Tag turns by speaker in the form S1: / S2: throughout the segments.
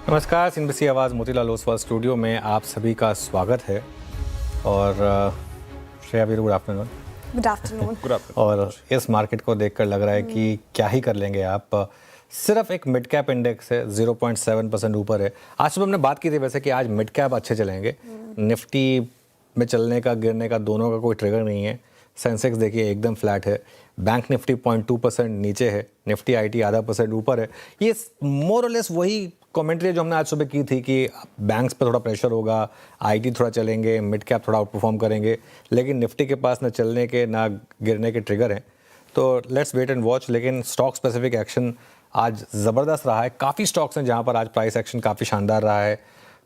S1: नमस्कार, सिंबसी आवाज़ मोतीलाल ओसवाल स्टूडियो में आप सभी का स्वागत है। और श्रेया वीर, गुड आफ्टरनून।
S2: Good afternoon.
S1: और इस मार्केट को देखकर लग रहा है कि क्या ही कर लेंगे आप। सिर्फ एक मिड कैप इंडेक्स है, 0.7% ऊपर है। आज सुबह हमने बात की थी वैसे कि आज मिड कैप अच्छे चलेंगे। निफ्टी में चलने का गिरने का दोनों का कोई ट्रिगर नहीं है। सेंसेक्स देखिए एकदम फ्लैट है, बैंक निफ्टी 0.2% नीचे है, निफ्टी आईटी आधा % ऊपर है। ये मोर और लेस वही कमेंट्री जो हमने आज सुबह की थी कि बैंक्स पे थोड़ा प्रेशर होगा, आईटी थोड़ा चलेंगे, मिड कैप थोड़ा आउट परफॉर्म करेंगे, लेकिन निफ्टी के पास ना चलने के ना गिरने के ट्रिगर हैं। तो लेट्स वेट एंड वॉच। लेकिन स्टॉक स्पेसिफिक एक्शन आज ज़बरदस्त रहा है। काफ़ी स्टॉक्स हैं जहाँ पर आज प्राइस एक्शन काफ़ी शानदार रहा है,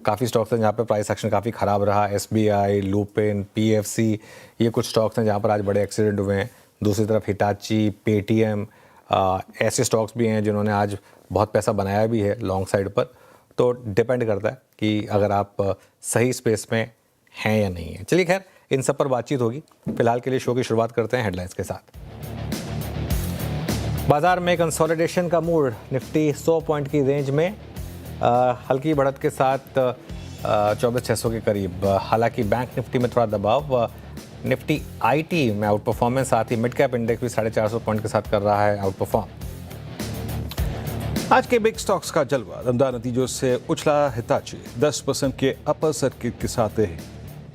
S1: काफ़ी स्टॉक्स हैं जहाँ पर प्राइस एक्शन काफ़ी ख़राब रहा। एसबीआई, लुपिन, पीएफसी, ये कुछ स्टॉक्स हैं जहाँ पर आज बड़े एक्सीडेंट हुए हैं। दूसरी तरफ हिटाची, पेटीएम, ऐसे स्टॉक्स भी हैं जिन्होंने आज बहुत पैसा बनाया भी है लॉन्ग साइड पर। तो डिपेंड करता है कि अगर आप सही स्पेस में हैं या नहीं है। चलिए खैर, इन सब पर बातचीत होगी। फिलहाल के लिए शो की शुरुआत करते हैं हेडलाइंस के साथ। बाजार में कंसोलिडेशन का मूड, निफ्टी 100 पॉइंट की रेंज में हल्की बढ़त के साथ 24,600 के करीब। हालांकि बैंक निफ्टी में थोड़ा दबाव, निफ्टी आईटी में आउट परफॉर्मेंस, साथ ही मिड कैप इंडेक्स भी 450 पॉइंट के साथ कर रहा है आउट परफॉर्म।
S3: आज के बिग स्टॉक्स का जलवा, दमदार नतीजों से उछला हिताची 10% के अपर सर्किट के साथ है।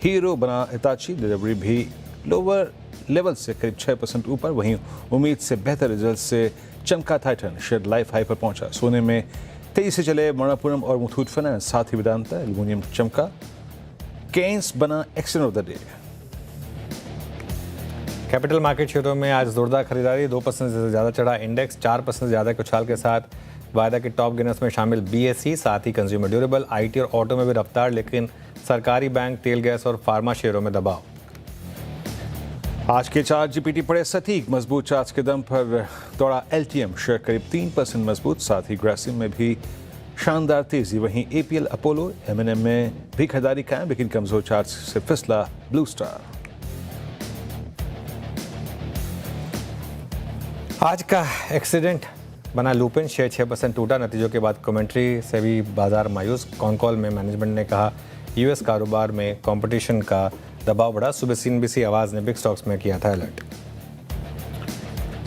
S3: हीरो बना हिताची, डिलीवरी भी लोअर लेवल से करीब 6% ऊपर। वहीं उम्मीद से बेहतर रिजल्ट से चमका टाइटन, शेयर लाइफ हाई पर पहुंचा। सोने में तेजी से चले मणिपुरम और मुथूट फाइनेंस, साथ ही वेदांता, एल्युमिनियम चमका। केन्स बना action of the day.
S1: Capital market शेयरों में आज जोरदार खरीदारी, 2% से ज़्यादा चढ़ा इंडेक्स, 4% से ज़्यादा के उछाल के साथ। वायदा के टॉप गेनर्स में शामिल बीएसई, साथ ही कंज्यूमर ड्यूरेबल, आईटी और ऑटो में भी रफ्तार, लेकिन सरकारी बैंक, तेल गैस और फार्मा शेयरों में दबाव।
S3: आज के चार्ट जीपीटी पड़े सटीक, मजबूत चार्ज के दम पर दौड़ा एलटीएम, शेयर करीब 3% मजबूत। साथ ही ग्रासिम में भी शानदार तेजी। वहीं एपीएल, अपोलो, एमएनएम में भी खरीदारी कायम, लेकिन कमजोर चार्ज से फिसला ब्लू स्टार।
S1: आज का एक्सीडेंट बना लुपिन, शेयर 6% टूटा। नतीजों के बाद कमेंट्री से भी बाजार मायूस। कॉल में मैनेजमेंट ने कहा यूएस कारोबार में कंपटीशन का दबाव बढ़ा। सुबह सीएनबीसी आवाज़ ने बिग स्टॉक्स में किया था अलर्ट।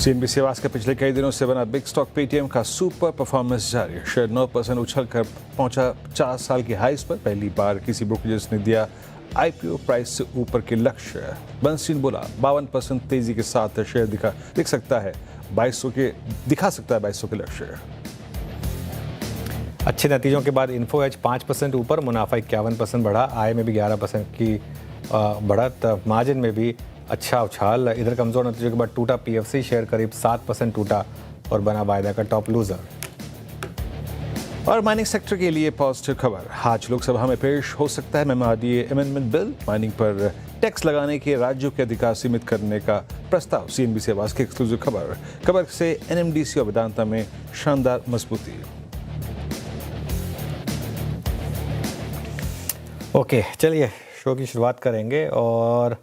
S3: सीएनबीसी आवाज़ के पिछले कई दिनों से बना बिग स्टॉक पेटीएम का सुपर परफॉर्मेंस जारी। शेयर 9% उछल कर पहुंचा 50 साल की हाईस पर। पहली बार किसी ब्रोकरेज ने दिया आईपीओ प्राइस से ऊपर के लक्ष्य। बंसीन बोला 52% तेजी के साथ शेयर दिखा सकता है 2200 के लक्ष्य।
S1: अच्छे नतीजों के बाद इन्फो एज 5% ऊपर, मुनाफा 51% बढ़ा। आय में भी 11% की बढ़त, मार्जिन में भी अच्छा उछाल। इधर कमजोर नतीजों के बाद टूटा पीएफसी, शेयर करीब 7% टूटा और बना वायदा का टॉप लूजर।
S3: और माइनिंग सेक्टर के लिए पॉजिटिव खबर, आज लोकसभा में पेश हो सकता है मेमोरेंडम अमेंडमेंट बिल। माइनिंग पर टैक्स लगाने के राज्यों के अधिकार सीमित करने का प्रस्ताव। सीएनबीसी आवाज़ की एक्सक्लूसिव खबर से एनएमडीसी और वेदांता में शानदार मजबूती।
S1: ओके, चलिए शो की शुरुआत करेंगे। और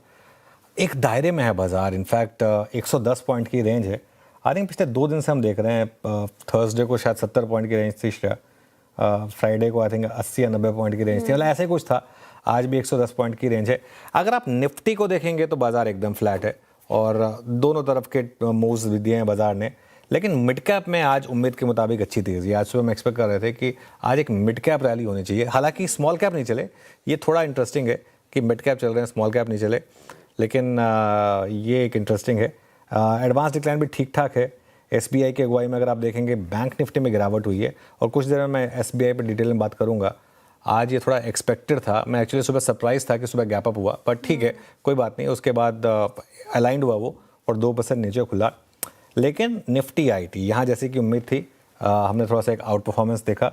S1: एक दायरे में है बाजार, इनफैक्ट 110 पॉइंट की रेंज है। आई थिंक पिछले 2 दिन से हम देख रहे हैं। थर्सडे को शायद 70 पॉइंट की रेंज थी, फ्राइडे को आई थिंक 80 या 90 पॉइंट की रेंज थी, मतलब ऐसे कुछ था। आज भी 110 पॉइंट की रेंज है। अगर आप निफ्टी को देखेंगे तो बाजार एकदम फ्लैट है और दोनों तरफ के मूव्स भी दिए हैं बाजार ने। लेकिन मिड कैप में आज उम्मीद के मुताबिक अच्छी तेज़ी। आज सुबह हम एक्सपेक्ट कर रहे थे कि आज एक मिड कैप रैली होनी चाहिए। हालांकि स्मॉल कैप नहीं चले, ये थोड़ा इंटरेस्टिंग है कि मिड कैप चल रहे हैं, स्मॉल कैप नहीं चले, लेकिन ये एक इंटरेस्टिंग है। एडवांस डिक्लाइन भी ठीक ठाक है। एसबीआई की अगुवाई में अगर आप देखेंगे बैंक निफ्टी में गिरावट हुई है और कुछ देर में मैं एसबीआई पर डिटेल में बात करूंगा। आज ये थोड़ा एक्सपेक्टेड था, मैं एक्चुअली सुबह सरप्राइज था कि सुबह गैप अप हुआ, पर ठीक है कोई बात नहीं। उसके बाद अलाइंड हुआ वो और 2% नीचे खुला। लेकिन निफ्टी आईटी यहाँ जैसे कि उम्मीद थी, हमने थोड़ा सा एक आउट परफॉर्मेंस देखा।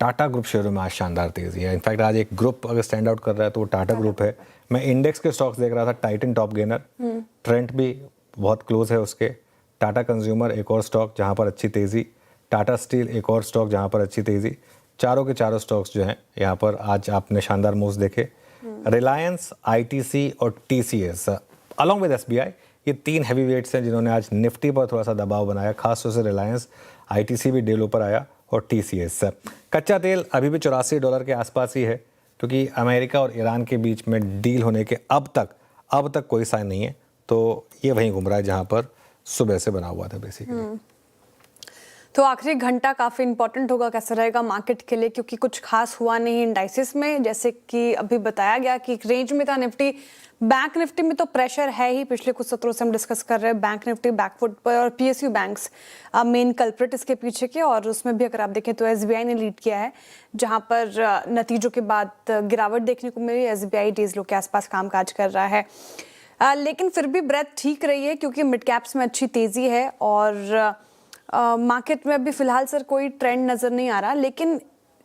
S1: टाटा ग्रुप शेयरों में आज शानदार तेज़ी है। इनफैक्ट आज एक ग्रुप अगर स्टैंड आउट कर रहा है तो वो टाटा ग्रुप है। मैं इंडेक्स के स्टॉक्स देख रहा था, टाइटन टॉप गेनर, ट्रेंट भी बहुत क्लोज है उसके। टाटा कंज्यूमर एक और स्टॉक जहाँ पर अच्छी तेज़ी, टाटा स्टील एक और स्टॉक जहाँ पर अच्छी तेज़ी। चारों के चारों स्टॉक्स जो हैं यहाँ पर आज आपने शानदार मूव्स देखे। रिलायंस, आईटीसी और टीसीएस अलॉन्ग विद एसबीआई, ये 3 हैवी वेट्स हैं जिन्होंने आज निफ्टी पर थोड़ा सा दबाव बनाया। खास तौर से रिलायंस, आईटीसी भी डे लो पर आया और टीसीएस। कच्चा तेल अभी भी $84 के आसपास ही है, क्योंकि अमेरिका और ईरान के बीच में डील होने के अब तक कोई साइन नहीं है। तो ये वहीं घूम रहा है जहाँ पर सुबह से बना हुआ था बेसिकली।
S2: तो आखिरी घंटा काफ़ी इंपॉर्टेंट होगा, कैसा रहेगा मार्केट के लिए, क्योंकि कुछ खास हुआ नहीं इंडाइसिस में। जैसे कि अभी बताया गया कि एक रेंज में था निफ्टी। बैंक निफ्टी में तो प्रेशर है ही, पिछले कुछ सत्रों से हम डिस्कस कर रहे हैं। बैंक निफ्टी बैकफुट पर और पीएसयू बैंक्स मेन कल्प्रिट इसके पीछे के। और उसमें भी अगर आप देखें तो एसबीआई ने लीड किया है, जहां पर नतीजों के बाद गिरावट देखने को मिली। एसबीआई डेज लो के आसपास कामकाज कर रहा है, लेकिन फिर भी ब्रेथ ठीक रही है, क्योंकि मिड कैप्स में अच्छी तेजी है। और मार्केट में अभी फिलहाल सर कोई ट्रेंड नज़र नहीं आ रहा, लेकिन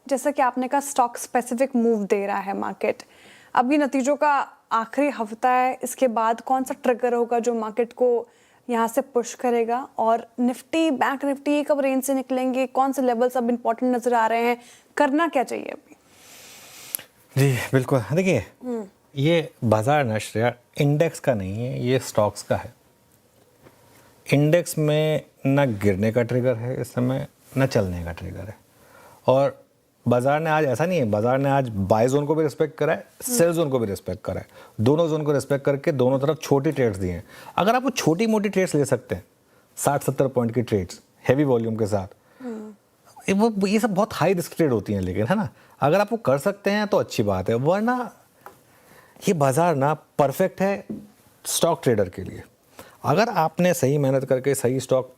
S2: जैसा कि आपने कहा स्टॉक स्पेसिफिक मूव दे रहा है मार्केट। अभी नतीजों का आखिरी हफ्ता है, इसके बाद कौन सा ट्रिगर होगा जो मार्केट को यहाँ से पुश करेगा? और निफ्टी, बैंक निफ्टी कब रेंज से निकलेंगे? कौन से लेवल्स अब इम्पोर्टेंट नज़र आ रहे हैं? करना क्या चाहिए अभी?
S1: जी बिल्कुल, देखिए ये बाजार ना श्रेया इंडेक्स का नहीं है, ये स्टॉक्स का है। इंडेक्स में ना गिरने का ट्रिगर है इस समय, ना चलने का ट्रिगर है। और बाजार ने आज ऐसा नहीं है, बाजार ने आज बाय जोन को भी रिस्पेक्ट करा है, सेल जोन को भी रिस्पेक्ट करा है। दोनों जोन को रिस्पेक्ट करके दोनों तरफ छोटी ट्रेड्स दिए हैं। अगर आप वो छोटी मोटी ट्रेड्स ले सकते हैं, 60-70 पॉइंट की ट्रेड्स हैवी वॉल्यूम के साथ, वो ये सब बहुत हाई रिस्क ट्रेड होती हैं, लेकिन है ना, अगर आप वो कर सकते हैं तो अच्छी बात है। वरना ये बाजार ना परफेक्ट है स्टॉक ट्रेडर के लिए। अगर आपने सही मेहनत करके सही स्टॉक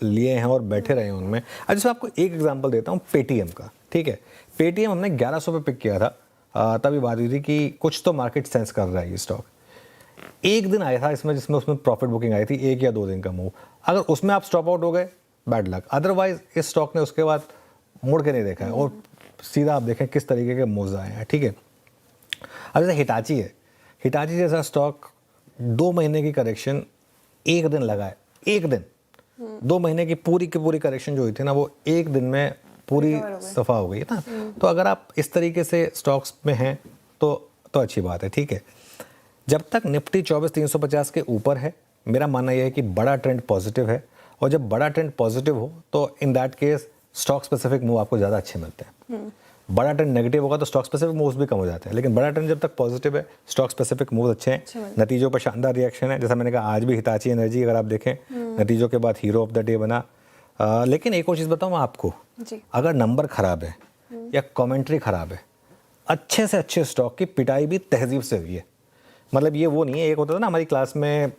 S1: लिए हैं और बैठे रहे हैं उनमें। अब जैसे आपको एक एग्जांपल देता हूँ पेटीएम का, ठीक है। पेटीएम हमने 1100 पे पिक किया था, तभी बात हुई थी कि कुछ तो मार्केट सेंस कर रहा है ये स्टॉक। एक दिन आया था इसमें जिसमें उसमें प्रॉफिट बुकिंग आई थी, 1 या 2 दिन का मूव। अगर उसमें आप स्टॉप आउट हो गए, बैड लक। अदरवाइज इस स्टॉक ने उसके बाद मुड़ के नहीं देखा है और सीधा आप देखें किस तरीके के मूव्स आए हैं, ठीक है। अब जैसे हिटाची है, हिटाची जैसा स्टॉक 2 महीने की करेक्शन एक दिन लगा है, एक दिन। 2 महीने की पूरी करेक्शन जो हुई थी ना, वो एक दिन में पूरी सफा हो गई है ना। तो अगर आप इस तरीके से स्टॉक्स में हैं तो अच्छी बात है, ठीक है। जब तक निफ्टी 24,350 के ऊपर है, मेरा मानना यह है कि बड़ा ट्रेंड पॉजिटिव है। और जब बड़ा ट्रेंड पॉजिटिव हो तो in that case stock specific move आपको ज़्यादा अच्छे मिलते हैं। बड़ा ट्रेंड नेगेटिव होगा तो स्टॉक स्पेसिफिक मूव्स भी कम हो जाते हैं, लेकिन बड़ा ट्रेंड जब तक पॉजिटिव है, स्टॉक स्पेसिफिक मूव्स अच्छे हैं। नतीजों पर शानदार रिएक्शन है, जैसा मैंने कहा आज भी हिताची एनर्जी अगर आप देखें नतीजों के बाद हीरो ऑफ द डे बना। लेकिन एक और चीज़ बताऊँ आपको, अगर नंबर खराब है या कॉमेंट्री खराब है, अच्छे से अच्छे स्टॉक की पिटाई भी तहजीब से हुई है। मतलब ये वो नहीं है, एक होता था ना हमारी क्लास में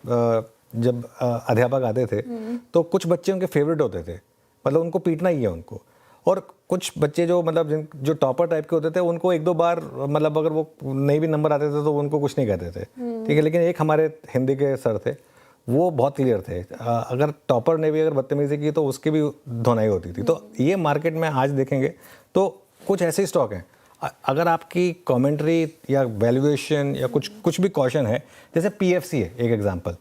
S1: जब अध्यापक आते थे तो कुछ बच्चे उनके फेवरेट होते थे, मतलब उनको पीटना ही है उनको। और कुछ बच्चे जो मतलब जो टॉपर टाइप के होते थे उनको 1-2 बार मतलब अगर वो नहीं भी नंबर आते थे तो उनको कुछ नहीं कहते थे, ठीक है। लेकिन एक हमारे हिंदी के सर थे, वो बहुत क्लियर थे, अगर टॉपर ने भी अगर बदतमीजी की तो उसकी भी धुनाई होती थी। तो ये मार्केट में आज देखेंगे तो कुछ ऐसे स्टॉक हैं, अगर आपकी कमेंट्री या वैल्यूएशन या कुछ भी कॉशन है, जैसे पीएफसी है एक एग्जांपल,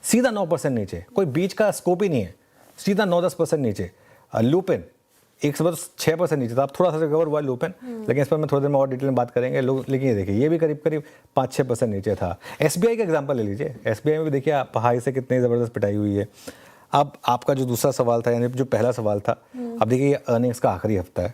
S1: सीधा 9% नीचे, कोई बीच का स्कोप ही नहीं है, सीधा 9-10% नीचे। लुपिन 6% नीचे था, आप थोड़ा सा रिकवर हुआ लुपिन, लेकिन इस पर मैं थोड़ी देर में और डिटेल में बात करेंगे। लेकिन ये देखिए ये भी करीब 5-6% नीचे था। एसबीआई का एग्जांपल ले लीजिए, एसबीआई में भी देखिए आप हाई से कितनी ज़बरदस्त पिटाई हुई है। अब आपका जो दूसरा सवाल था, यानी जो पहला सवाल था, अब देखिए ये अर्निंग्स का आखिरी हफ्ता है,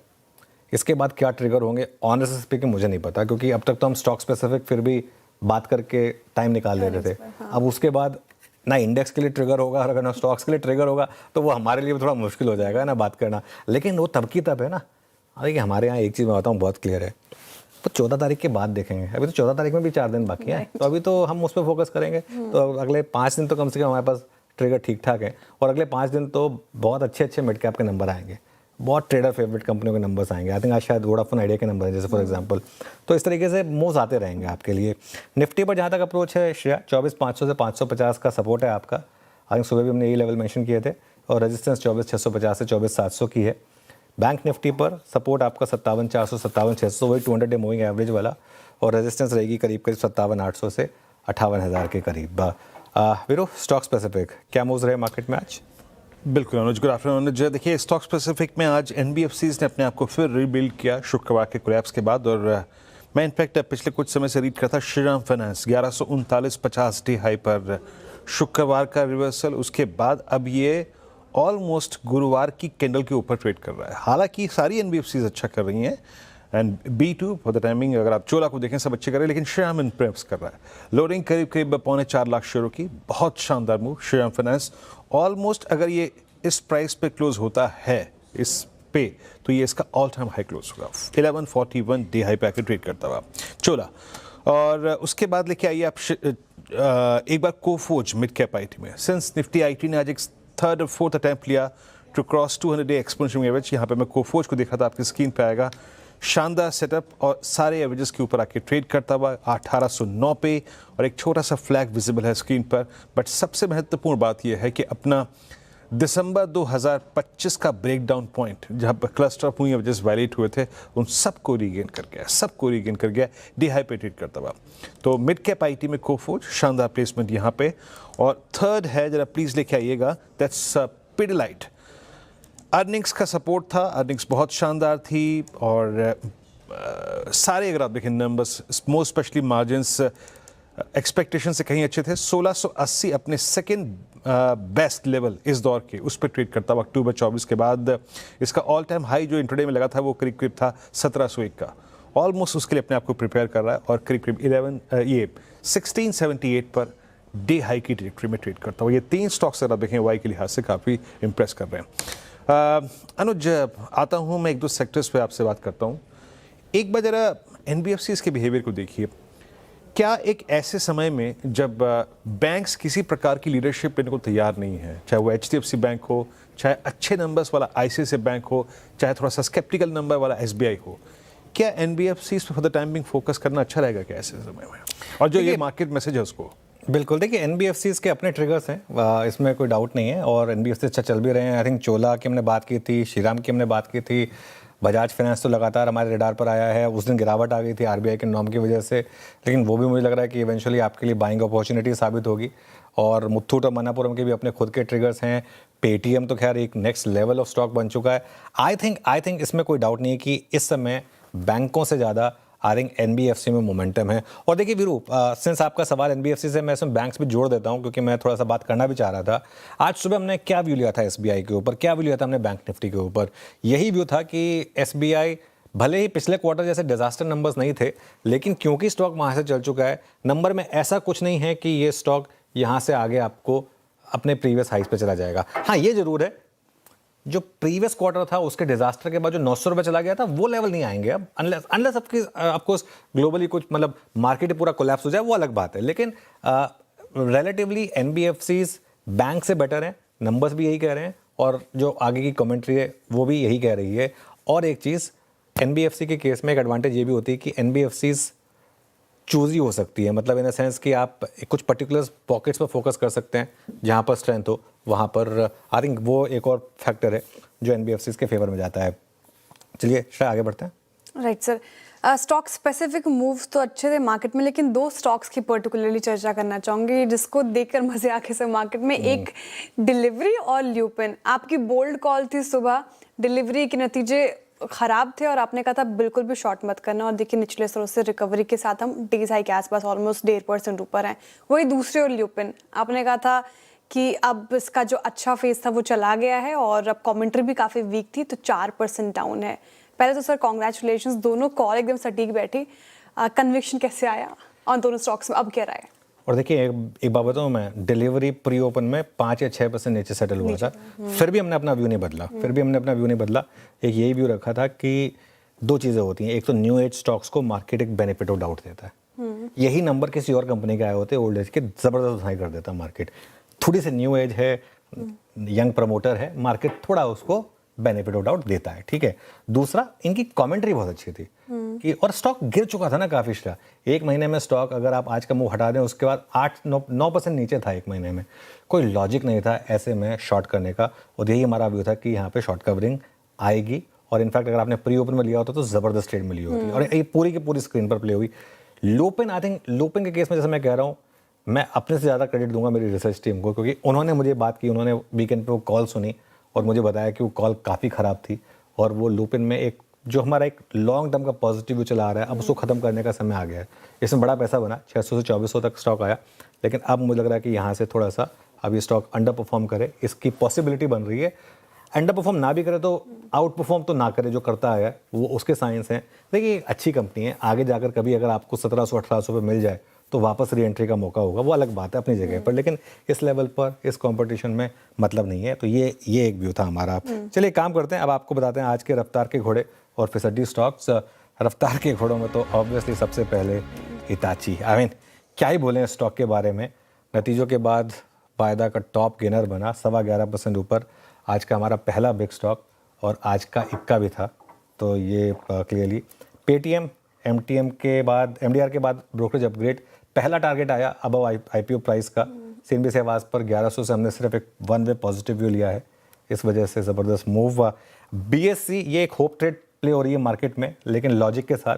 S1: इसके बाद क्या ट्रिगर होंगे ऑनेस्टली स्पीकिंग मुझे नहीं पता, क्योंकि अब तक तो हम स्टॉक स्पेसिफिक फिर भी बात करके टाइम निकाल ले रहे थे। अब उसके बाद ना इंडेक्स के लिए ट्रिगर होगा और अगर ना स्टॉक्स के लिए ट्रिगर होगा तो वो हमारे लिए भी थोड़ा मुश्किल हो जाएगा ना बात करना। लेकिन वो तब की तब है ना। देखिए हमारे यहाँ एक चीज़ मैं बताऊँ बहुत क्लियर है, तो 14 तारीख के बाद देखेंगे। अभी तो 14 तारीख में भी 4 दिन बाकी हैं, तो अभी तो हम उस पर फोकस करेंगे। तो अगले 5 दिन तो कम से कम हमारे पास ट्रिगर ठीक ठाक है, और अगले 5 दिन तो बहुत अच्छे मिड कैप के नंबर आएंगे, बहुत ट्रेडर फेवरेट कंपनियों के नंबर्स आएंगे। आई थिंक आज शायद वोडाफोन आइडिया के नंबर है जैसे फॉर एग्जांपल। तो इस तरीके से मूव्स आते रहेंगे आपके लिए। निफ्टी पर जहाँ तक अप्रोच है श्रेया, 24,500 से 550 का सपोर्ट है आपका। आई थिंक सुबह भी हमने यही लेवल मेंशन किए थे, और रेजिस्टेंस 24,650 से 24,700 की है। बैंक निफ्टी पर सपोर्ट आपका 57,400 57,600, वही 200 डे मूविंग एवरेज वाला, और रेजिस्टेंस रहेगी करीब 57,800 से 58,000 के करीब। वीरो स्टॉक स्पेसिफिक क्या मूव्स रहे मार्केट में आज?
S3: बिल्कुल अनुज, गुड आफ्टरनून अनुज। देखिए स्टॉक स्पेसिफिक में आज एनबीएफसीज ने अपने आप को फिर रीबिल्ड किया शुक्रवार के कोलैप्स के बाद, और मैं इनफैक्ट पिछले कुछ समय से रीड करता श्रीराम फाइनेंस 1139.50 डी हाई पर शुक्रवार का रिवर्सल, उसके बाद अब ये ऑलमोस्ट गुरुवार की कैंडल के ऊपर ट्रेड कर रहा है। हालांकि सारी एनबीएफसीज अच्छा कर रही हैं and B2 for the timing अगर आप चोला को देखें सब अच्छे कर रहे हैं, लेकिन श्रीराम इम्प्रेस कर रहा है। लोडिंग करीब करीब 3.25 लाख शेयरों की, बहुत शानदार मूव श्रीराम फाइनेंस। ऑलमोस्ट अगर ये इस प्राइस पे क्लोज होता है इस पे, तो ये इसका ऑल टाइम हाई क्लोज होगा। 1141 डे हाई पे आकर ट्रेड करता हुआ चोला। और उसके बाद लेके आइए आप एक बार कोफोज मिड कैप आईटी में। सिंस निफ्टी आईटी ने आज एक थर्ड और फोर्थ अटैम्प्ट लिया to cross 200 day exponential average, यहाँ पे मैं कोफोज को देखा था, आपकी स्क्रीन पे आएगा। शानदार सेटअप और सारे एवरेजेस के ऊपर आके ट्रेड करता हुआ 1809 पे, और एक छोटा सा फ्लैग विजिबल है स्क्रीन पर। बट सबसे महत्वपूर्ण बात यह है कि अपना दिसंबर 2025 का ब्रेकडाउन पॉइंट, जहाँ पर क्लस्टर ऑफ एवरेजेस वायलेट हुए थे, उन सबको रीगेन कर गया डी हाई पे ट्रेड करता हुआ। तो मिड कैप आईटी में कोफोज, शानदार प्लेसमेंट यहाँ पे। और थर्ड है, जरा प्लीज लेके आइएगा, दैट्स पिडिलाइट। अर्निंग्स का सपोर्ट था, अर्निंग्स बहुत शानदार थी, और सारे अगर आप देखें numbers, most specially margins expectation से कहीं अच्छे थे। 1680 अपने सेकेंड बेस्ट लेवल इस दौर के, उस पर ट्रेड करता हुआ अक्टूबर 24 के बाद। इसका ऑल टाइम हाई जो इंट्राडे में लगा था वो करीब करीब था 1701 का। ऑलमोस्ट उसके लिए अपने आप को प्रिपेयर कर रहा है, और करीब करीब 1678 पर डे हाई की ट्रेजेक्टरी में ट्रेड करता हुआ। ये तीन स्टॉक्स अगर आप देखें वाई के लिहाज से काफ़ी इंप्रेस कर रहे हैं। अनुज, आता हूँ मैं एक दो सेक्टर्स पे आपसे बात करता हूँ। एक बार जरा एनबीएफसीज के बिहेवियर को देखिए। क्या एक ऐसे समय में जब बैंक्स किसी प्रकार की लीडरशिप लेने को तैयार नहीं है, चाहे वो एचडीएफसी बैंक हो, चाहे अच्छे नंबर्स वाला आईसीआईसीआई बैंक हो, चाहे थोड़ा सा स्केप्टिकल नंबर वाला एसबीआई हो, क्या एनबीएफसीज पे for the time being focus करना अच्छा रहेगा क्या ऐसे समय में? और जो ये मार्केट मैसेज है उसको
S1: बिल्कुल, देखिए एनबीएफसीज के अपने ट्रिगर्स हैं, इसमें कोई डाउट नहीं है, और एनबीएफसी अच्छा चल भी रहे हैं। आई थिंक चोला की हमने बात की थी, श्रीराम की हमने बात की थी, बजाज फाइनेंस तो लगातार हमारे रडार पर आया है। उस दिन गिरावट आ गई थी आरबीआई के नॉर्म की वजह से, लेकिन वो भी मुझे लग रहा है कि इवेंचुअली आपके लिए बाइंग अपॉर्चुनिटी साबित होगी। और मुथूट और मनापुरम के भी अपने खुद के ट्रिगर्स हैं। पेटीएम तो खैर एक नेक्स्ट लेवल ऑफ स्टॉक बन चुका है। आई थिंक इसमें कोई डाउट नहीं है कि इस समय बैंकों से ज़्यादा आई थिंक एनबीएफसी में मोमेंटम है। और देखिए वीरू, सिंस आपका सवाल एनबीएफसी से, मैं इसमें बैंक्स भी जोड़ देता हूं, क्योंकि मैं थोड़ा सा बात करना भी चाह रहा था। आज सुबह हमने क्या व्यू लिया था एसबीआई के ऊपर, क्या व्यू लिया था हमने बैंक निफ्टी के ऊपर? यही व्यू था कि एसबीआई भले ही पिछले क्वार्टर जैसे डिजास्टर नंबर्स नहीं थे, लेकिन क्योंकि स्टॉक वहां से चल चुका है, नंबर में ऐसा कुछ नहीं है कि ये स्टॉक यहां से आगे आपको अपने प्रीवियस हाइस पे चला जाएगा। हाँ, ये जरूर है, जो प्रीवियस क्वार्टर था उसके डिजास्टर के बाद जो 900 रुपये चला गया था, वो लेवल नहीं आएंगे अब, अनलेस आपको ग्लोबली कुछ मतलब मार्केट पूरा कोलैप्स हो जाए, वो अलग बात है। लेकिन रिलेटिवली एनबीएफसीज बैंक से बेटर है, नंबर्स भी यही कह रहे हैं, और जो आगे की कमेंट्री है वो भी यही कह रही है। और एक चीज़, एनबीएफसी के केस में एक एडवांटेज ये भी होती है कि एनबीएफसीज चूजी हो सकती है, मतलब इन द सेंस कि आप कुछ पर्टिकुलर पॉकेट्स पर फोकस कर सकते हैं, जहाँ पर स्ट्रेंथ हो वहाँ पर। आई थिंक वो एक और फैक्टर है जो एनबीएफसीज के फेवर में जाता है। चलिए श्रेया, आगे बढ़ते हैं।
S2: Right sir, stock specific moves तो अच्छे थे मार्केट में, लेकिन दो स्टॉक्स की पर्टिकुलरली चर्चा करना चाहूँगी जिसको देखकर मजे आके से मार्केट में। एक डिलीवरी और ल्यूपिन। आपकी बोल्ड कॉल थी सुबह, डिलीवरी के नतीजे खराब थे और आपने कहा था बिल्कुल भी शॉर्ट मत करना, और देखिए निचले स्तरों से रिकवरी के साथ हम डेज हाई के आसपास ऑलमोस्ट 1.5% ऊपर हैं। वही दूसरे और ल्यूपिन, आपने कहा था कि अब इसका जो अच्छा फेज था वो चला गया है, और अब कमेंट्री भी काफ़ी वीक थी, तो 4% डाउन है। पहले तो सर कॉन्ग्रेचुलेशन, दोनों कॉल एकदम सटीक बैठी। कन्विक्शन कैसे आया और दोनों स्टॉक्स में अब क्या रहा है?
S1: और देखिए एक बात बताऊँ मैं, डिलीवरी प्री ओपन में 5 या 6% नीचे सेटल हुआ था, फिर भी हमने अपना व्यू नहीं बदला। एक यही व्यू रखा था कि दो चीज़ें होती हैं, एक तो न्यू एज स्टॉक्स को मार्केट एक बेनिफिट ऑफ डाउट देता है। यही नंबर किसी और कंपनी के आए होते ओल्ड एज के, ज़बरदस्त उठाई कर देता मार्केट। थोड़ी सी न्यू एज है, यंग प्रमोटर है, मार्केट थोड़ा उसको बेनिफिट ऑफ डाउट देता है, ठीक है। दूसरा, इनकी कमेंट्री बहुत अच्छी थी कि, और स्टॉक गिर चुका था ना काफी श्रेया, एक महीने में स्टॉक अगर आप आज का मूव हटा दें उसके बाद 8-9% नीचे था एक महीने में। कोई लॉजिक नहीं था ऐसे में शॉर्ट करने का, और यही हमारा व्यू था कि यहाँ पे शॉर्ट कवरिंग आएगी। और इनफैक्ट अगर आपने प्री ओपन में लिया होता तो जबरदस्त ट्रेड मिली होती, और ये पूरी की पूरी स्क्रीन पर प्ले हुई। लोपिन, आई थिंक लोपिन के केस में जैसे मैं कह रहा हूँ, मैं अपने से ज़्यादा क्रेडिट दूंगा मेरी रिसर्च टीम को, क्योंकि उन्होंने मुझे बात की, उन्होंने वीकेंड पे वो कॉल सुनी और मुझे बताया कि वो कॉल काफ़ी ख़राब थी, और वो लूपिन में एक जो हमारा एक लॉन्ग टर्म का पॉजिटिव व्यू चला आ रहा है, अब उसको ख़त्म करने का समय आ गया है। इसमें बड़ा पैसा बना, 600 से 2400 तक स्टॉक आया, लेकिन अब मुझे लग रहा है कि यहाँ से थोड़ा सा अब ये स्टॉक अंडर परफॉर्म करे, इसकी पॉसिबिलिटी बन रही है। अंडर परफॉर्म ना भी करे तो आउट परफॉर्म तो ना करे, जो करता है वो उसके साइंस हैं। देखिए अच्छी कंपनी है, आगे जाकर कभी अगर आपको 1700-1800 पे मिल जाए तो वापस री एंट्री का मौका होगा, वो अलग बात है अपनी जगह पर, लेकिन इस लेवल पर इस कंपटीशन में मतलब नहीं है। तो ये एक व्यू था हमारा। चलिए काम करते हैं, अब आपको बताते हैं आज के रफ्तार के घोड़े और फिसड्डी स्टॉक्स। रफ्तार के घोड़ों में तो ऑब्वियसली सबसे पहले हिताची। क्या ही बोलें स्टॉक के बारे में। नतीजों के बाद वायदा का टॉप गेनर बना, 11.25% ऊपर आज का हमारा पहला बिग स्टॉक, और आज का इक्का भी था। तो ये क्लियरली पेटीएम एमटीएम के बाद एमडीआर के बाद ब्रोकरेज अपग्रेड, पहला टारगेट आया अबव आईपीओ प्राइस का। सीएनबीसी आवाज़ पर 1100 से हमने सिर्फ एक वन वे पॉजिटिव व्यू लिया है, इस वजह से ज़बरदस्त मूव हुआ। बीएससी ये एक होप ट्रेड प्ले हो रही है मार्केट में, लेकिन लॉजिक के साथ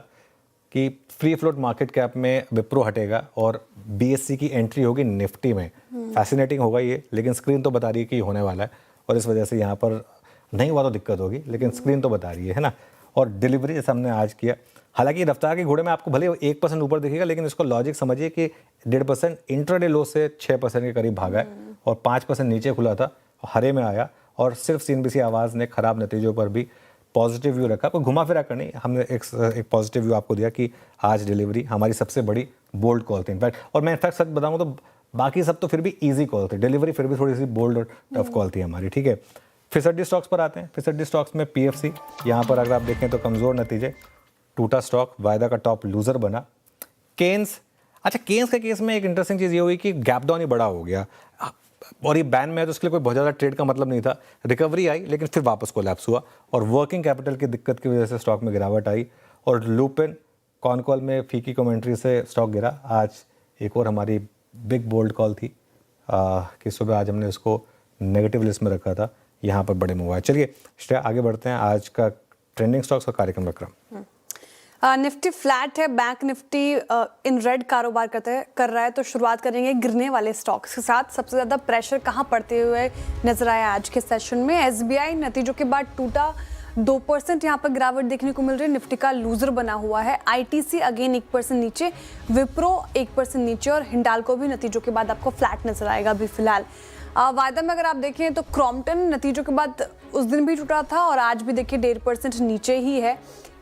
S1: कि फ्री फ्लोट मार्केट कैप में विप्रो हटेगा और बीएससी की एंट्री होगी निफ्टी में। फैसिनेटिंग होगा ये, लेकिन स्क्रीन तो बता रही है कि होने वाला है, और इस वजह से यहाँ पर नहीं हुआ तो दिक्कत होगी, लेकिन स्क्रीन तो बता रही है ना। और डिलीवरी जैसे हमने आज किया, हालांकि रफ्तार के घोड़े में आपको भले 1% ऊपर दिखेगा, लेकिन इसको लॉजिक समझिए कि 1.5% इंट्राडे लो से 6% के करीब भागा है और 5% नीचे खुला था, हरे में आया। और सिर्फ सीएनबीसी आवाज़ ने खराब नतीजों पर भी पॉजिटिव व्यू रखा, कोई घुमा फिरा कर नहीं। हमने एक पॉजिटिव व्यू आपको दिया कि आज डिलीवरी हमारी सबसे बड़ी बोल्ड कॉल थी इनफैक्ट। और मैं इनफैक्ट सच बताऊँ तो बाकी सब तो फिर भी ईजी कॉल थे, डिलीवरी फिर भी थोड़ी सी बोल्ड और टफ कॉल थी हमारी, ठीक है। फिसड्डी स्टॉक्स पर आते हैं। फिसड्डी स्टॉक्स में पीएफसी, यहाँ पर अगर आप देखें तो कमज़ोर नतीजे, टूटा स्टॉक, वायदा का टॉप लूज़र बना। केन्स, अच्छा केन्स के केस में एक इंटरेस्टिंग चीज़ ये हुई कि गैप डाउन ही बड़ा हो गया, और ये बैन में है तो उसके लिए कोई बहुत ज़्यादा ट्रेड का मतलब नहीं था। रिकवरी आई लेकिन फिर वापस कोलैप्स हुआ, और वर्किंग कैपिटल की दिक्कत की वजह से स्टॉक में गिरावट आई। और लुपिन कॉन कॉल में फीकी कमेंट्री से स्टॉक गिरा। आज एक और हमारी बिग बोल्ड कॉल थी कि सुबह आज हमने इसको नेगेटिव लिस्ट में रखा था, यहाँ पर बड़े मूव आए। चलिए श्रेया आगे बढ़ते हैं, आज का ट्रेंडिंग स्टॉक्स का कार्यक्रम रख रहा हूँ।
S2: निफ्टी फ्लैट है, बैंक निफ्टी इन रेड कारोबार कर रहा है। तो शुरुआत करेंगे गिरने वाले स्टॉक्स के साथ। सबसे ज़्यादा प्रेशर कहाँ पड़ते हुए नजर आया आज के सेशन में? एसबीआई नतीजों के बाद टूटा, 2% यहाँ पर गिरावट देखने को मिल रही है, निफ्टी का लूजर बना हुआ है। आईटीसी अगेन 1% नीचे, विप्रो 1% नीचे, और हिंडाल्को भी नतीजों के बाद आपको फ्लैट नजर आएगा अभी फिलहाल। वायदा में अगर आप देखें तो क्रॉम्पटन नतीजों के बाद उस दिन भी टूटा था और आज भी देखिए 1.5% नीचे ही है।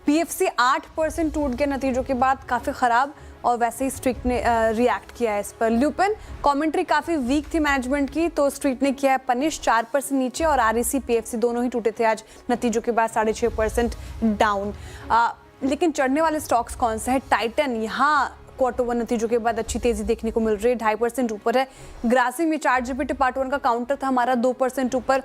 S2: पीएफसी 8% टूट के नतीजों के बाद, काफ़ी ख़राब, और वैसे ही स्ट्रीट ने रिएक्ट किया है इस पर। ल्यूपिन कमेंट्री काफ़ी वीक थी मैनेजमेंट की, तो स्ट्रीट ने किया है पनिश, 4% नीचे, और आरईसी पीएफसी दोनों ही टूटे थे आज नतीजों के बाद 6.5% डाउन। लेकिन चढ़ने वाले स्टॉक्स कौन से हैं? टाइटन, यहाँ Q1 नतीजों के बाद अच्छी तेजी देखने को मिल रही है, 2.5% ऊपर है। ग्रासिम में ChatGPT पार्ट 1 का काउंटर था हमारा, 2% ऊपर।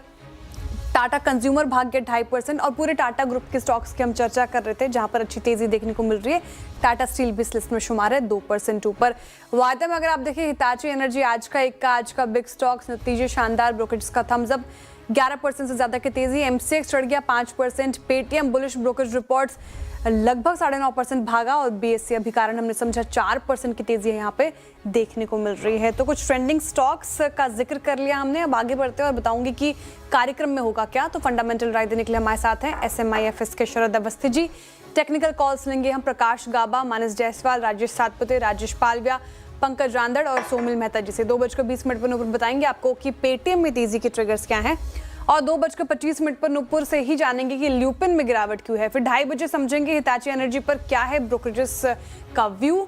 S2: टाटा कंज्यूमर भाग गया 2.5%, और पूरे टाटा ग्रुप के स्टॉक्स की हम चर्चा कर रहे थे जहां पर अच्छी तेजी देखने को मिल रही है। टाटा स्टील भी इस लिस्ट में शुमार है, 2% ऊपर। वायदा में अगर आप देखें हिताची एनर्जी आज का बिग स्टॉक्स, नतीजे शानदार, ब्रोकरेज का थम्स अप, 11% से ज्यादा की तेजी। एमसीएक्स चढ़ गया 5%, पेटीएम बुलिश ब्रोकरेज रिपोर्ट्स लगभग 9.5% भागा, और बीएससी अभी कारण हमने समझा 4% की तेजी यहाँ पे देखने को मिल रही है। तो कुछ ट्रेंडिंग स्टॉक्स का जिक्र कर लिया हमने, अब आगे बढ़ते हैं और बताऊंगी कि कार्यक्रम में होगा क्या। तो फंडामेंटल राय देने के लिए हमारे साथ हैं SMIFS के शरद अवस्थी जी। टेक्निकल कॉल्स लेंगे हम प्रकाश गाबा, मानस जायसवाल, राजेश सातपुते, राजेश पालविया, पंकज रांदड़ और सोमिल मेहता जी से। 2:20 पर नुपुर बताएंगे आपको कि पेटीएम में तेजी के ट्रिगर्स क्या हैं, और 2:25 पर नुपुर से ही जानेंगे कि ल्यूपिन में गिरावट क्यों है। फिर 2:30 समझेंगे हिताची एनर्जी पर क्या है ब्रोकरेजेस का व्यू।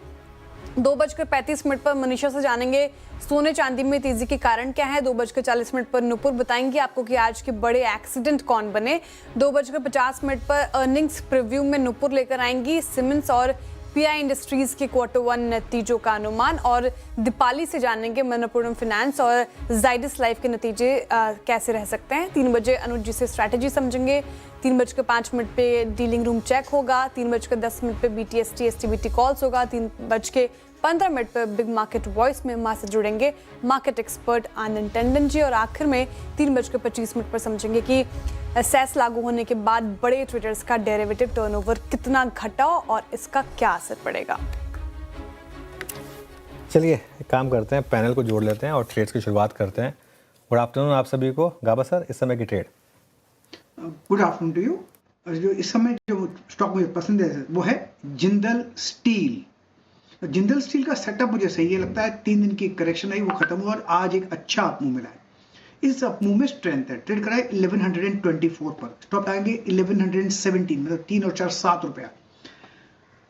S2: 2:35 पर मनीषा से जानेंगे सोने चांदी में तेजी के कारण क्या है। 2:40 पर नुपुर बताएंगे आपको कि आज के बड़े एक्सीडेंट कौन बने। 2:50 पर अर्निंग्स प्रीव्यू में नुपुर लेकर आएंगी सिमेंस और पीआई इंडस्ट्रीज के Q1 नतीजों का अनुमान, और दीपाली से जानेंगे मनोपुरम फाइनेंस और जाइडस लाइफ के नतीजे कैसे रह सकते हैं। 3 बजे अनुज जी से स्ट्रैटेजी समझेंगे। 3:05 पे डीलिंग रूम चेक होगा। 3:10 पे BTST STBT कॉल्स होगा। 3:15 पर बिग मार्केट वॉइस में मां से जुड़ेंगे मार्केट एक्सपर्ट आनंद टंडन जी, और आखिर में 3:25 पर समझेंगे कि सेस लागू होने के बाद बड़े ट्रेडर्स का डेरिवेटिव टर्नओवर कितना घटा और इसका क्या असर पड़ेगा।
S1: चलिए एक काम करते हैं, पैनल को जोड़ लेते हैं और ट्रेड्स की शुरुआत करते हैं। गुड आफ्टरनून आप सभी को। गाबा सर, इस समय की trade.
S4: Good afternoon to you. जो इस समय जो स्टॉक मुझे पसंद है वो है जिंदल स्टील। जिंदल स्टील का सेटअप मुझे सही है लगता है। 3 दिन की करेक्शन आई, वो खत्म हुआ और आज एक अच्छा अपमूव मिला है। इस अपमूव में स्ट्रेंथ है। ट्रेड कराए 1124 पर, स्टॉप आएंगे 1117, मतलब 3 और 4 7 रुपया।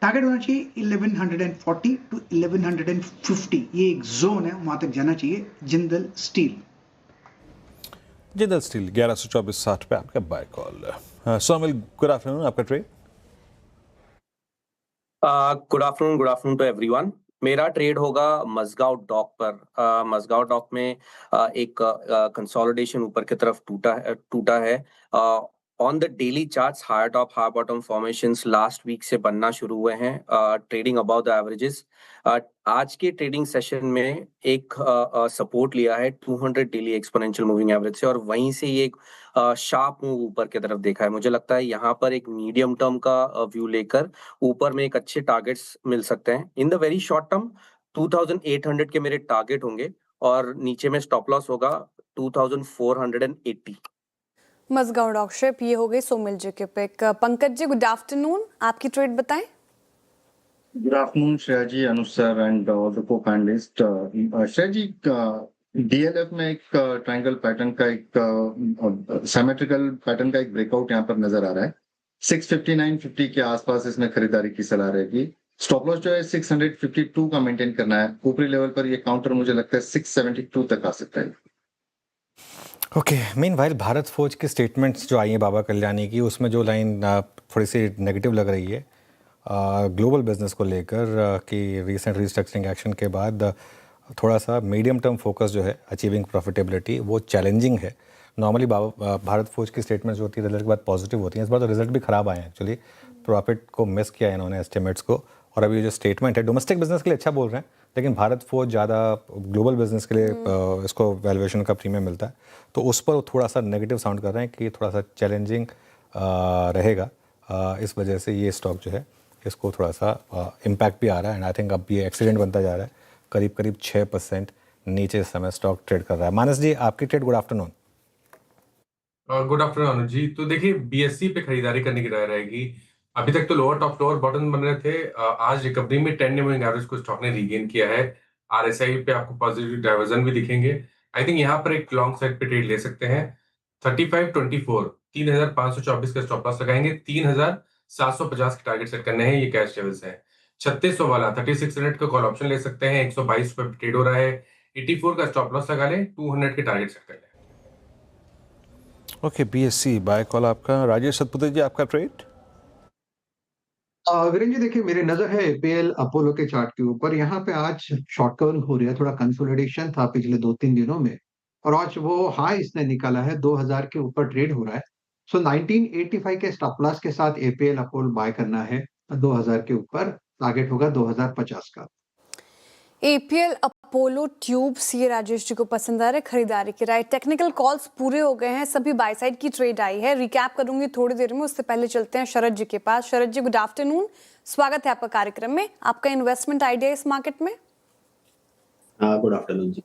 S4: टारगेट होना चाहिए 1140 टू 1150, ये एक जोन है, वहां तक जाना चाहिए जिंदल स्टील।
S3: जिंदल स्टील 1124.60 पे आपका buy call. Somil, good afternoon, आपका trade.
S5: Good afternoon to everyone. मेरा ट्रेड होगा मजगांव डॉक पर। मजगांव डॉक में एक कंसोलिडेशन ऊपर की तरफ टूटा है। On the daily charts higher top higher bottom formations last week से बनना शुरू हुए हैं, ट्रेडिंग अबाउट द एवरेजेस। आज के ट्रेडिंग सेशन में एक सपोर्ट लिया है 200 डेली एक्सपोनेंशियल मूविंग एवरेज से, और वहीं से ये एक शार्प मूव ऊपर की तरफ देखा है। मुझे लगता है यहाँ पर एक मीडियम टर्म का व्यू लेकर ऊपर में एक अच्छे टारगेट्स मिल सकते हैं। In the very short term 2800 के मेरे टारगेट होंगे और नीचे में स्टॉप लॉस होगा 2480।
S2: मजगांव डॉकशिप, ये हो गई सोमिल जी के pick. Pankaj ji, good afternoon, आपकी ट्रेड बताएं।
S6: Good afternoon, Shreya Anush sir, and all the co-panelists. Shreya ji, DLF में एक ट्रायंगल पैटर्न का एक सिमेट्रिकल पैटर्न का एक ब्रेकआउट यहाँ पर नजर आ रहा है। 659.50 के आसपास इसमें खरीदारी की सलाह रहेगी। स्टॉप लॉस जो है 652 का मेंटेन करना है। ऊपरी लेवल पर ये काउंटर मुझे लगता है 672 तक आ सकता है।
S1: ओके, मीनवाइल भारत फौज की स्टेटमेंट्स जो आई हैं बाबा कल्याणी की, उसमें जो लाइन थोड़ी सी नेगेटिव लग रही है ग्लोबल बिजनेस को लेकर कि रीसेंट रिस्ट्रक्चरिंग एक्शन के बाद थोड़ा सा मीडियम टर्म फोकस जो है अचीविंग प्रॉफिटेबिलिटी वो चैलेंजिंग है। नॉर्मली भारत फौज की स्टेटमेंट्स जो होती है रिजल्ट के बाद पॉजिटिव होती हैं। इस बार तो रिजल्ट भी ख़राब आए हैं, एक्चुअली प्रॉफिट को मिस किया इन्होंने एस्टिमेट्स को। और अभी ये जो स्टेटमेंट है डोमेस्टिक बिजनेस के लिए अच्छा बोल रहे हैं, लेकिन भारत फौज ज़्यादा ग्लोबल बिजनेस के लिए इसको वैल्यूएशन का प्रीमियम मिलता है, तो उस पर थोड़ा सा नेगेटिव साउंड कर रहे हैं कि थोड़ा सा चैलेंजिंग रहेगा। इस वजह से ये स्टॉक जो है इसको थोड़ा सा इम्पैक्ट भी आ रहा है। एंड आई थिंक अब ये एक्सीडेंट बनता जा रहा है, करीब करीब 6% नीचे इस समय स्टॉक ट्रेड कर रहा है। मानस जी, आपकी trade. Good afternoon.
S7: Good afternoon Anuj ji. तो देखिए, बीएससी पे खरीदारी करने की राय रहेगी। अभी तक तो लोअर टॉप लोअर बॉटम बन रहे थे। आज रिकवरी में 10 डे मूविंग एवरेज को स्टॉक ने रीगेन किया है। आरएसआई पे आपको पॉजिटिव डाइवर्जन भी दिखेंगे। आई थिंक यहाँ पर एक लॉन्ग साइड पे ट्रेड ले सकते हैं। 3524 3524 का स्टॉप लॉस लगाएंगे। 3750 के टारगेट सेट करने हैं, ये कैश लेवल्स है। 3600 वाला 3600 का कॉल ऑप्शन ले सकते हैं, 122 पे ट्रेड हो रहा है। 84 का स्टॉप लॉस लगा लें, 200 के टारगेट सेट कर लें।
S3: ओके, बीएससी बाय कॉल आपका। राजेश सतपुते जी, आपका ट्रेड।
S4: वीरेंद्र जी, देखिए मेरी नजर है एपीएल अपोलो के चार्ट के ऊपर। यहाँ पे आज शॉर्ट कवरिंग हो रही है, थोड़ा कंसोलिडेशन था पिछले 2-3 दिनों में, और आज वो हाई इसने निकाला है, 2000 के ऊपर ट्रेड हो रहा है। सो 1985 के स्टॉप लॉस के साथ एपीएल अपोलो बाय करना है। 2000 के ऊपर टारगेट होगा 2050 का।
S2: एपीएल अपोलो ट्यूब्स, ये राजेश जी को पसंद आ रहा है, खरीदारी की राय। टेक्निकल कॉल्स पूरे हो गए हैं, सभी बाय साइड की ट्रेड आई है। रिकैप करूंगी थोड़ी देर में, उससे पहले चलते हैं शरद जी के पास। शरद जी, गुड आफ्टरनून, स्वागत है आपका कार्यक्रम में। आपका इन्वेस्टमेंट आइडिया इस मार्केट में?
S8: गुड आफ्टरनून जी।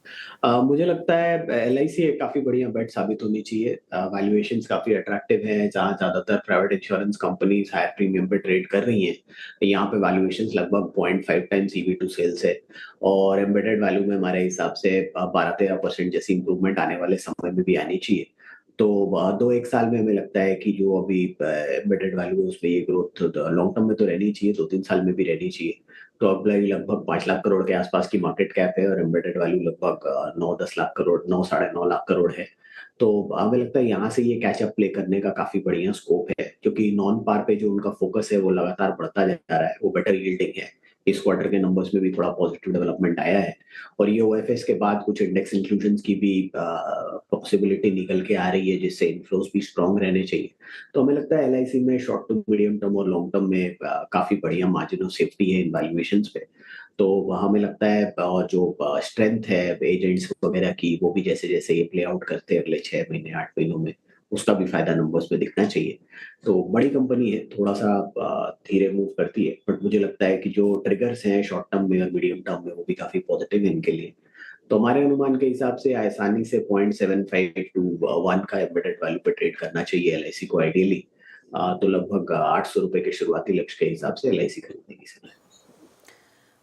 S8: मुझे लगता है एलआईसी एक काफी बढ़िया बेट साबित होनी चाहिए। वैल्यूएशंस काफी अट्रैक्टिव हैं, जहां ज्यादातर private insurance companies higher premium पे ट्रेड कर रही हैं। यहाँ पे वैल्यूएशंस लगभग 0.5 टाइम्स ईवी टू सेल्स है, और एम्बेडेड वैल्यू में हमारे हिसाब से 12-13% जैसी इंप्रूवमेंट आने वाले समय में भी आनी चाहिए। तो 2-1 साल में हमें लगता है कि जो अभी एम्बेडेड वैल्यू है उसमें ये ग्रोथ लॉन्ग टर्म में तो रहनी चाहिए, 2-3 साल में भी रहनी चाहिए। तो अब लगभग 5 लाख करोड़ के आसपास की मार्केट कैप है, और एम्बेडेड वैल्यू लगभग 9-10 लाख करोड़, 9-9.5 लाख करोड़ है। तो हमें लगता है यहाँ से ये कैचअप प्ले करने का काफी बढ़िया स्कोप है, क्योंकि नॉन पार पे जो उनका फोकस है वो लगातार बढ़ता जा रहा है, वो बेटर यील्डिंग है। इस क्वार्टर के नंबर्स में भी थोड़ा पॉजिटिव डेवलपमेंट आया है, और ये ओएफएस के बाद कुछ इंडेक्स इंक्लूजन्स की भी पॉसिबिलिटी निकल के आ रही है, जिससे इनफ्लोज भी स्ट्रांग रहने चाहिए। तो हमें लगता है एलआईसी में शॉर्ट टू मीडियम टर्म और लॉन्ग टर्म में काफी बढ़िया मार्जिन ऑफ सेफ्टी है इन वैल्यूएशंस पे। तो हमें लगता है जो स्ट्रेंथ है एजेंट्स वगैरह की, वो भी जैसे जैसे ये प्ले आउट करते हैं अगले 6 महीने 8 महीनों में, उसका भी फायदा नंबर्स में दिखना चाहिए। तो बड़ी कंपनी है, थोड़ा सा धीरे मूव करती है, बट मुझे लगता है कि जो ट्रिगर्स हैं शॉर्ट टर्म में और मीडियम टर्म में वो भी काफी पॉजिटिव है इनके लिए। तो हमारे अनुमान के हिसाब से आसानी से 0.75 to 1 का एम्बेडेड वैल्यू पे ट्रेड करना चाहिए एलआईसी को आइडियली। तो लगभग 800 रुपए के शुरुआती लक्ष्य के हिसाब से एलआईसी खरीदने की सलाह।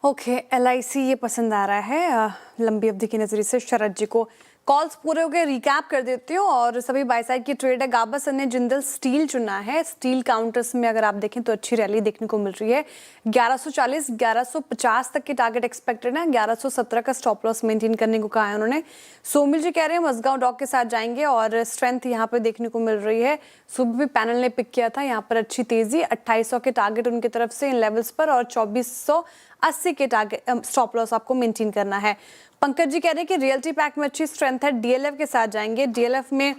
S2: ओके, LIC ये पसंद आ रहा है लंबी अवधि की नजरिए से शरद जी को। कॉल्स पूरे हो गए, रिकैप कर देती हूँ और सभी बाय साइड की ट्रेड है। गाबस ने जिंदल स्टील चुना है। स्टील काउंटर्स में अगर आप देखें तो अच्छी रैली देखने को मिल रही है। 1140 1150 तक की टारगेट एक्सपेक्टेड है। 1117 का स्टॉप लॉस मेंटेन करने को कहा है उन्होंने। सोमिल जी कह रहे हैं मजगांव डॉक के साथ जाएंगे और स्ट्रेंथ यहाँ पे देखने को मिल रही है। सुबह भी पैनल ने पिक किया था, यहाँ पर अच्छी तेजी। 2800 के टारगेट उनकी तरफ से इन लेवल्स पर और 2480 के टारगेट स्टॉप लॉस आपको मेंटेन करना है। पंकज जी कह रहे हैं कि रियल्टी पैक में अच्छी स्ट्रेंथ है। DLF के साथ जाएंगे। DLF में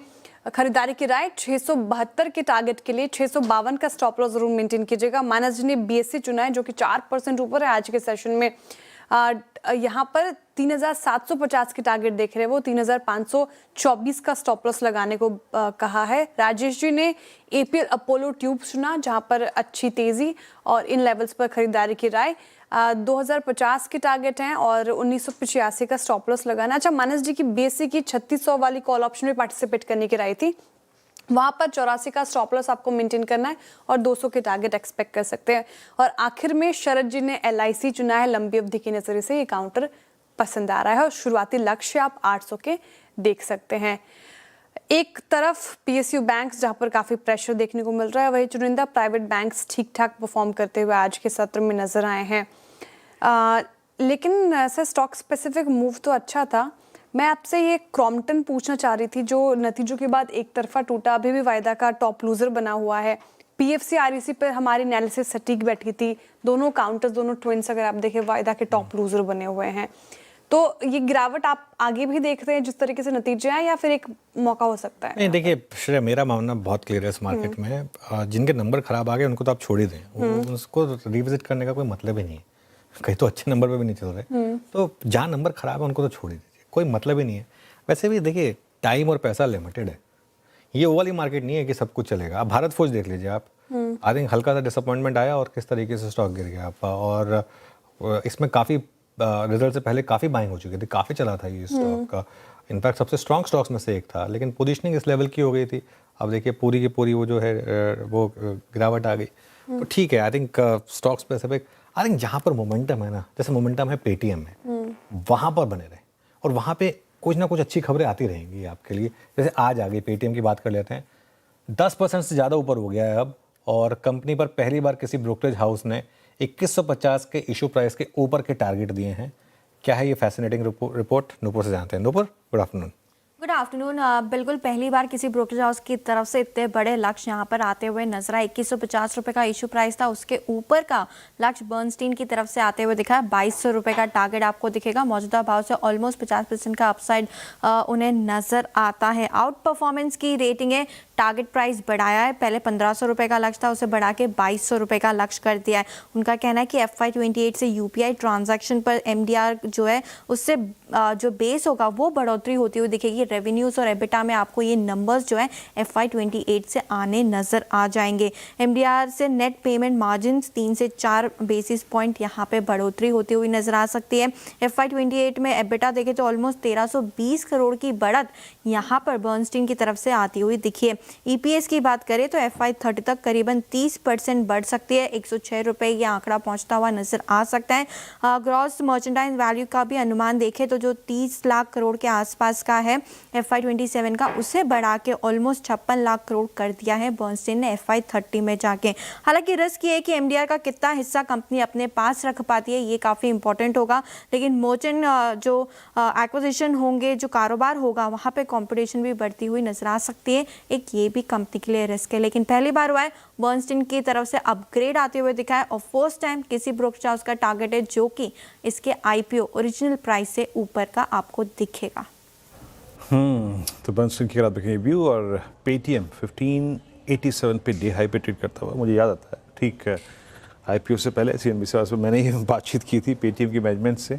S2: खरीदारी की राय 672 के टारगेट के लिए 652 का स्टॉप लॉस जरूर मेंटेन कीजिएगा। मानस जी ने BSE चुना है जो कि 4% ऊपर है आज के सेशन में। यहाँ पर 3750 की टारगेट देख रहे हैं वो। 3524 का स्टॉप लॉस लगाने को कहा है। राजेश जी ने APL अपोलो ट्यूब चुना जहाँ पर अच्छी तेजी और इन लेवल्स पर खरीदारी की राय। 2050 की टारगेट हैं और 1985 का स्टॉप लॉस लगाना। अच्छा, मानस जी की BSE की 3600 वाली कॉल ऑप्शन में पार्टिसिपेट करने की राय थी, वहां पर 84 का स्टॉप लॉस आपको मेंटेन करना है और 200 के टारगेट एक्सपेक्ट कर सकते हैं। और आखिर में शरद जी ने LIC चुना है। लंबी अवधि के नजरिए से ये काउंटर पसंद आ रहा है और शुरुआती लक्ष्य आप 800 के देख सकते हैं। एक तरफ PSU बैंक्स जहां पर काफी प्रेशर देखने को मिल रहा है, वही चुनिंदा प्राइवेट बैंक्स ठीक ठाक परफॉर्म करते हुए आज के सत्र में नजर आए हैं। लेकिन ऐसा स्टॉक स्पेसिफिक मूव तो अच्छा था। मैं आपसे ये क्रॉम्पटन पूछना चाह रही थी जो नतीजों के बाद एक तरफा टूटा, अभी भी वायदा का टॉप लूजर बना हुआ है। PFC REC पर हमारी एनालिसिस सटीक बैठी थी। दोनों काउंटर्स, दोनों ट्विंस अगर आप देखें वायदा के टॉप लूजर बने हुए हैं। तो ये गिरावट आप आगे भी देख रहे हैं जिस तरीके से नतीजे हैं, या फिर एक मौका हो सकता है?
S1: नहीं देखिए श्रेय, मेरा मानना बहुत क्लियर है इस मार्केट में। जिनके नंबर खराब आ गए उनको तो आप छोड़ ही दें, उसको रिविजिट करने का कोई मतलब ही नहीं है। कहीं तो अच्छे नंबर पे भी नहीं चल रहे, तो जहाँ नंबर खराब है उनको तो छोड़ ही दीजिए, कोई मतलब ही नहीं है। वैसे भी देखिए टाइम और पैसा लिमिटेड है, ये वो वाली मार्केट नहीं है कि सब कुछ चलेगा। आप भारत फोर्ज देख लीजिए आप, आई थिंक हल्का सा डिसअपॉइंटमेंट आया और किस तरीके से स्टॉक गिर गया आपका। और इसमें काफ़ी रिजल्ट से पहले काफ़ी बाइंग हो चुकी थी, काफ़ी चला था ये स्टॉक का। इनफैक्ट सबसे स्ट्रॉन्ग स्टॉक्स में से एक था, लेकिन पोजीशनिंग इस लेवल की हो गई थी। अब देखिए पूरी की पूरी वो जो है वो गिरावट आ गई। तो ठीक है, I think stock specific, I think जहाँ पर मोमेंटम है ना, जैसे मोमेंटम है पेटीएम में, वहाँ पर बने रहे और वहाँ पे कुछ ना कुछ अच्छी खबरें आती रहेंगी आपके लिए। जैसे आज आ गई, पेटीएम की बात कर लेते हैं, 10% से ज़्यादा ऊपर हो गया है अब। और कंपनी पर पहली बार किसी ब्रोकरेज हाउस ने 2150 के इशू प्राइस के ऊपर के टारगेट दिए हैं। क्या है ये फैसिनेटिंग रिपोर्ट? नूपुर से जानते हैं। Nupur, good afternoon.
S9: Good afternoon. बिल्कुल पहली बार किसी ब्रोकरेज हाउस की तरफ से इतने बड़े लक्ष्य यहाँ पर आते हुए नजर आए। 2150 रुपये का इशू प्राइस था, उसके ऊपर का लक्ष्य बर्नस्टीन की तरफ से आते हुए दिखा है। 2200 रुपये का टारगेट आपको दिखेगा। मौजूदा भाव से ऑलमोस्ट 50% का अपसाइड उन्हें नजर आता है। आउट परफॉर्मेंस की रेटिंग है, टारगेट प्राइस बढ़ाया है। पहले 1500 रुपये का लक्ष्य था, उसे बढ़ा के 2200 रुपये का लक्ष्य कर दिया है। उनका कहना है कि FY28 से UPI ट्रांजैक्शन पर MDR जो है उससे जो बेस होगा वो बढ़ोतरी होती हुई दिखेगी। रेवेन्यूज और एबिटा में आपको ये नंबर्स जो है FY28 से आने नजर आ जाएंगे। MDR से नेट पेमेंट मार्जिन 3 से 4 बेसिस पॉइंट यहाँ पे बढ़ोतरी होती हुई नजर आ सकती है। FY28 में एबिटा देखें तो ऑलमोस्ट 1320 करोड़ की बढ़त यहाँ पर बर्नस्टीन की तरफ से आती हुई दिखी है। EPS की बात करें तो FY30 तक करीबन 30% बढ़ सकती है। 106 रुपये ये आंकड़ा पहुंचता हुआ नजर आ सकता है। ग्रॉस मर्चेंडाइज वैल्यू का भी अनुमान देखें तो जो 30 लाख करोड़ के आसपास का है FY27 का, उसे बढ़ा के ऑलमोस्ट 56 लाख करोड़ कर दिया है बर्नस्टीन ने FY30 में जाके। हालांकि रिस्क ये है कि MDR का कितना हिस्सा कंपनी अपने पास रख पाती है, ये काफ़ी इंपॉर्टेंट होगा। लेकिन मर्चेंट जो एक्विजिशन होंगे, जो कारोबार होगा, वहाँ पे कंपटीशन भी बढ़ती हुई नजर आ सकती है। एक ये भी कंपनी के लिए रिस्क है। लेकिन पहली बार हुआ है बर्नस्टीन की तरफ से अपग्रेड आते हुए दिखा है और फर्स्ट टाइम किसी ब्रोकरेज हाउस का टारगेट है जो कि इसके IPO ओरिजिनल प्राइस से ऊपर का आपको दिखेगा।
S3: तो बर्नस्टीन की अगर देखें व्यू, और पेटीएम 1587 पे डे हाई पे ट्रेड करता हुआ मुझे याद आता है। ठीक है, IPO से पहले CNBC पर मैंने ये बातचीत की थी पेटीएम की मैनेजमेंट से,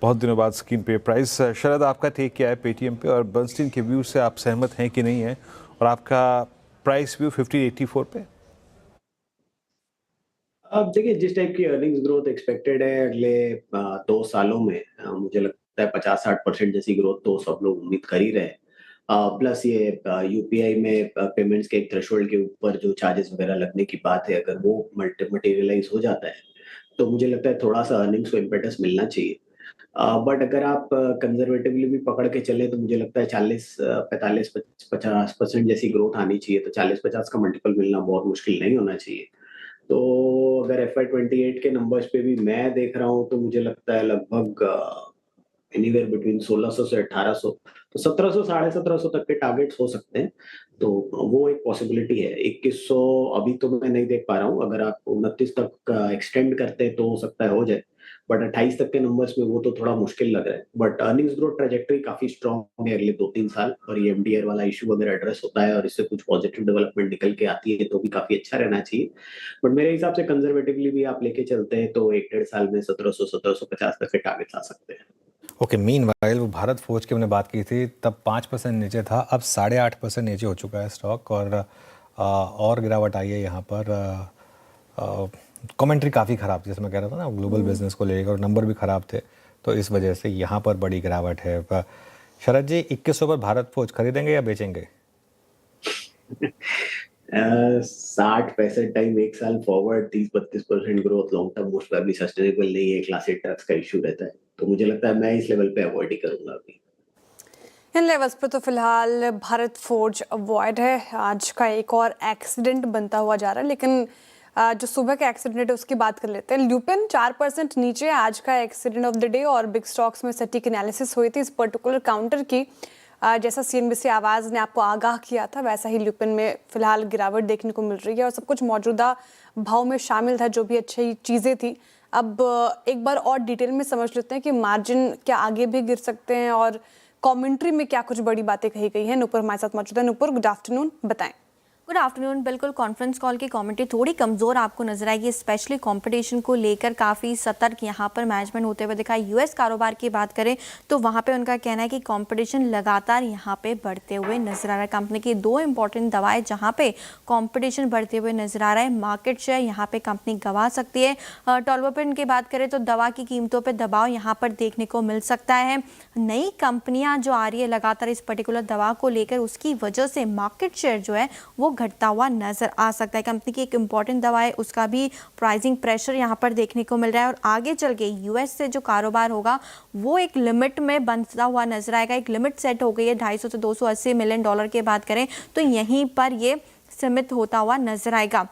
S3: बहुत दिनों बाद स्क्रीन पे प्राइस। शरद, आपका टेक क्या है पेटीएम पे, और बर्नस्टीन के व्यू से आप सहमत हैं कि नहीं है, और आपका प्राइस व्यू 1584 पे?
S8: अब देखिए जिस टाइप की अर्निंग्स ग्रोथ एक्सपेक्टेड है अगले 2 सालों में, मुझे लगता है 50-60% जैसी ग्रोथ तो सब लोग उम्मीद कर ही रहे हैं। प्लस ये UPI में पेमेंट्स के एक थ्रेशोल्ड के ऊपर जो चार्जेस वगैरह लगने की बात है, अगर वो मटेरियलाइज हो जाता है तो मुझे लगता है थोड़ा सा अर्निंग्स को इम्पेटस मिलना चाहिए। बट अगर आप कंजर्वेटिवली भी पकड़ के चले तो मुझे लगता है 40-45-50% जैसी ग्रोथ आनी चाहिए, तो 40-50 का मल्टीपल मिलना बहुत मुश्किल नहीं होना चाहिए। तो अगर FY28 के नंबर्स पे भी मैं देख रहा हूँ तो मुझे लगता है लगभग एनीवेयर बिटवीन 1600 से 1800, तो 1700 साढ़े 1700 तक के टारगेट्स हो सकते हैं। तो वो एक पॉसिबिलिटी है। 2100 अभी तो मैं नहीं देख पा रहा हूँ, अगर आप 29 तक एक्सटेंड करते हैं तो हो सकता है हो जाए, बट 28 तक के नंबर्स में वो तो थोड़ा मुश्किल लग रहा है। बट अर्निंग्स ग्रोथ ट्रेजेक्टरी काफी स्ट्रॉन्ग है अगले 2-3 साल, और ये MDR वाला इशू अगर एड्रेस होता है और इससे कुछ पॉजिटिव डेवलपमेंट निकल के आती है तो भी काफी अच्छा रहना चाहिए। बट मेरे हिसाब से कंजर्वेटिवली भी आप लेके चलते हैं तो 1-1.5 साल में 1700-1750 तक के टारगेट्स आ सकते हैं।
S1: ओके, मीनवाइल वो भारत फोर्ज की हमने बात की थी तब 5% नीचे था, अब 8.5% नीचे हो चुका है स्टॉक, और गिरावट आई है यहाँ पर। कमेंट्री काफ़ी ख़राब थी, जैसे मैं कह रहा था ना, ग्लोबल बिजनेस को लेकर, और नंबर भी ख़राब थे, तो इस वजह से यहाँ पर बड़ी गिरावट है। शरद जी, 2100 पर भारत फोर्ज खरीदेंगे या बेचेंगे?
S8: 60-65 टाइम 1 साल forward, 30-32% growth long term most probably sustainable नहीं है, क्लास 8 टैक्स का इशू रहता है, तो मुझे लगता है मैं इस लेवल पे अवॉइड ही करूंगा अभी।
S2: इन लेवल्स पे तो फिलहाल भारत फोर्ज अवॉइड है। आज का एक और एक्सीडेंट बनता हुआ जा रहा है, लेकिन जो सुबह का एक्सीडेंट है उसकी बात कर लेते हैं। ल्यूपिन 4% नीचे है आज का एक्सीडेंट ऑफ द डे, और बिग स्टॉक्स में सटीक एनालिसिस हुई थी इस पर्टिकुलर काउंटर की। जैसा CNBC आवाज़ ने आपको आगाह किया था, वैसा ही ल्यूपिन में फिलहाल गिरावट देखने को मिल रही है, और सब कुछ मौजूदा भाव में शामिल था जो भी अच्छी चीज़ें थी। अब एक बार और डिटेल में समझ लेते हैं कि मार्जिन क्या आगे भी गिर सकते हैं, और कमेंट्री में क्या कुछ बड़ी बातें कही गई हैं। नुपुर हमारे साथ मौजूद है। नुपुर, गुड आफ्टरनून, बताएं।
S9: Good afternoon. बिल्कुल, कॉन्फ्रेंस कॉल की कमेंट्री थोड़ी कमज़ोर आपको नजर आएगी, स्पेशली कंपटीशन को लेकर काफ़ी सतर्क यहाँ पर मैनेजमेंट होते हुए दिखा। US कारोबार की बात करें तो वहाँ पे उनका कहना है कि कंपटीशन लगातार यहाँ पे बढ़ते हुए नजर आ रहा है। कंपनी की 2 इंपॉर्टेंट दवाएं जहाँ पे कंपटीशन बढ़ते हुए नजर आ रहा है, मार्केट शेयर यहाँ पे कंपनी गंवा सकती है। टॉलवोपेन की बात करें तो दवा की कीमतों पर दबाव यहाँ पर देखने को मिल सकता है। नई कंपनियाँ जो आ रही है लगातार इस पर्टिकुलर दवा को लेकर, उसकी वजह से मार्केट शेयर जो है वो घटता हुआ नजर आ सकता है। कंपनी की एक इंपॉर्टेंट दवा है, उसका भी प्राइसिंग प्रेशर यहाँ पर देखने को मिल रहा है, और आगे चल के US से जो कारोबार होगा वो एक लिमिट में बनता हुआ नजर आएगा। एक लिमिट सेट हो गई है, 250 से 280 मिलियन डॉलर की बात करें तो यहीं पर ये सीमित होता हुआ नजर आएगा।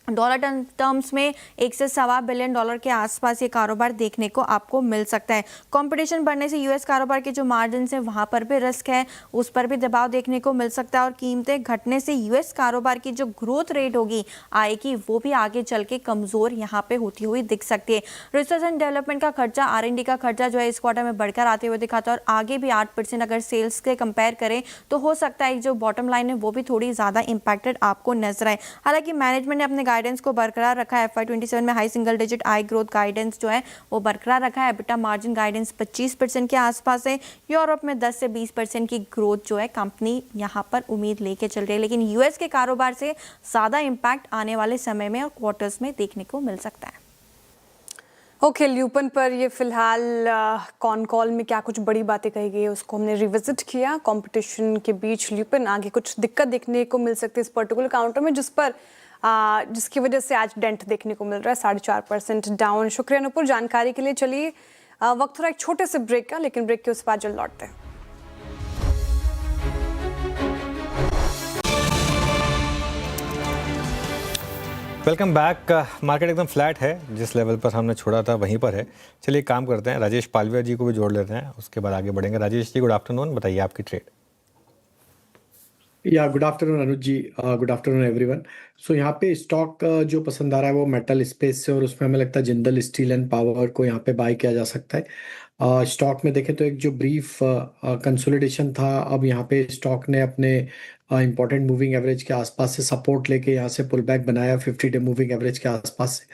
S9: डॉलर टर्म्स में 1 से $1.25 बिलियन के आसपास ये कारोबार देखने को आपको मिल सकता है। कंपटीशन बढ़ने से US कारोबार के जो मार्जिन है वहाँ पर भी रिस्क है, उस पर भी दबाव देखने को मिल सकता है, और कीमतें घटने से US कारोबार की जो ग्रोथ रेट होगी आएगी वो भी आगे चल के कमज़ोर यहाँ पे होती हुई दिख सकती है। रिसर्च एंड डेवलपमेंट का खर्चा, R&D का खर्चा जो है इस क्वार्टर में बढ़कर आते हुए दिखाता है, और आगे भी 8% अगर सेल्स के कंपेयर करें तो हो सकता है जो बॉटम लाइन है वो भी थोड़ी ज़्यादा इंपैक्टेड आपको नजर आए। हालांकि मैनेजमेंट ने अपने गाइडेंस को बरकरार रखा है। FY27 में high single digit I growth guidance जो है वो बरकरार रखा है। EBITDA मार्जिन गाइडेंस 25% के आसपास है। यूरोप में 10 से 20% की ग्रोथ जो है कंपनी यहाँ पर उम्मीद लेके चल रही है, लेकिन US के कारोबार से ज़्यादा इम्पैक्ट आने वाले समय में और क्वार्टर्स में देखने को मिल सकता है।
S2: ओके, ल्यूपिन पर ये फिलहाल कॉन कॉल में क्या कुछ बड़ी बातें कही गई है उसको हमने रिविजिट किया। कंपटीशन के बीच ल्यूपिन आगे कुछ दिक्कत देखने को मिल सकती है इस पर्टिकुलर काउंटर में, जिसकी वजह से आज डेंट देखने को मिल रहा है, 4.5% डाउन। शुक्रिया नुपुर जानकारी के लिए। चलिए वक्त थोड़ा एक छोटे से ब्रेक का, लेकिन ब्रेक के उस बाद जल्द लौटते हैं।
S1: Welcome back. मार्केट एकदम फ्लैट है, जिस लेवल पर हमने छोड़ा था वहीं पर है। चलिए काम करते हैं, राजेश पालविया जी को भी जोड़ लेते हैं, उसके बाद आगे बढ़ेंगे। राजेश जी, गुड आफ्टरनून, बताइए आपकी ट्रेड।
S10: या गुड आफ्टरनून अनुज जी, गुड आफ्टरनून एवरीवन। सो यहाँ पे स्टॉक जो पसंद आ रहा है वो मेटल स्पेस से, और उसमें हमें लगता है जिंदल स्टील एंड पावर को यहाँ पे बाय किया जा सकता है। स्टॉक में देखें तो एक जो ब्रीफ कंसोलिडेशन था, अब यहाँ पे स्टॉक ने अपने इंपॉर्टेंट मूविंग एवरेज के आसपास से सपोर्ट लेके यहाँ से पुल बैक बनाया 50 डे मूविंग एवरेज के आसपास से।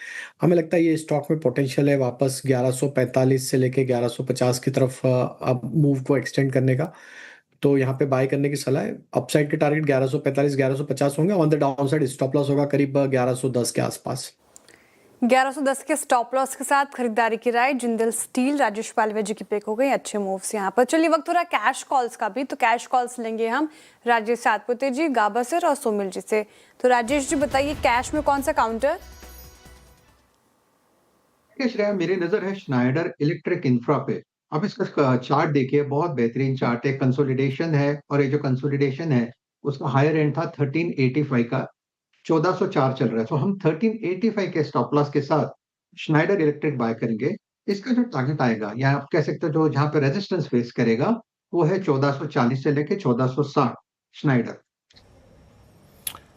S10: हमें लगता है ये स्टॉक में पोटेंशियल है वापस 1145 से लेके 1150 की तरफ अब मूव को एक्सटेंड करने का, तो यहाँ पे बाय करने की सलाह है। अपसाइड के टारगेट 1145 1150 होंगे, on the down side stop loss होगा करीब 1110 के आसपास।
S2: 1110 के स्टॉप लॉस के साथ खरीदारी की राय जिंदल स्टील। राजेश पालवे जी की पिक हो गई, अच्छे मूव्स यहाँ पर। चलिए वक्त हो रहा है कैश कॉल्स का भी, तो कैश कॉल्स लेंगे हम राजेश सातपुते जी, गाबासर और सोमिल जी से। तो राजेश जी बताइए, कैश में कौन सा काउंटर?
S11: देखिए श्रेया, मेरी नजर है स्नाइडर इलेक्ट्रिक इंफ्रा पे। आप इसका चार्ट देखिए, बहुत बेहतरीन चार्ट है, कंसोलिडेशन है, और ये जो कंसोलिडेशन है उसका हायर एंड था 1385 का, 1404 चल रहा है। तो हम 1385 के स्टॉप लॉस के साथ स्नाइडर इलेक्ट्रिक बाय करेंगे। इसका जो टारगेट आएगा, या आप कह सकते हो जो जहां पे रेजिस्टेंस फेस करेगा, वो है 1440 से लेके 1460 स्नाइडर।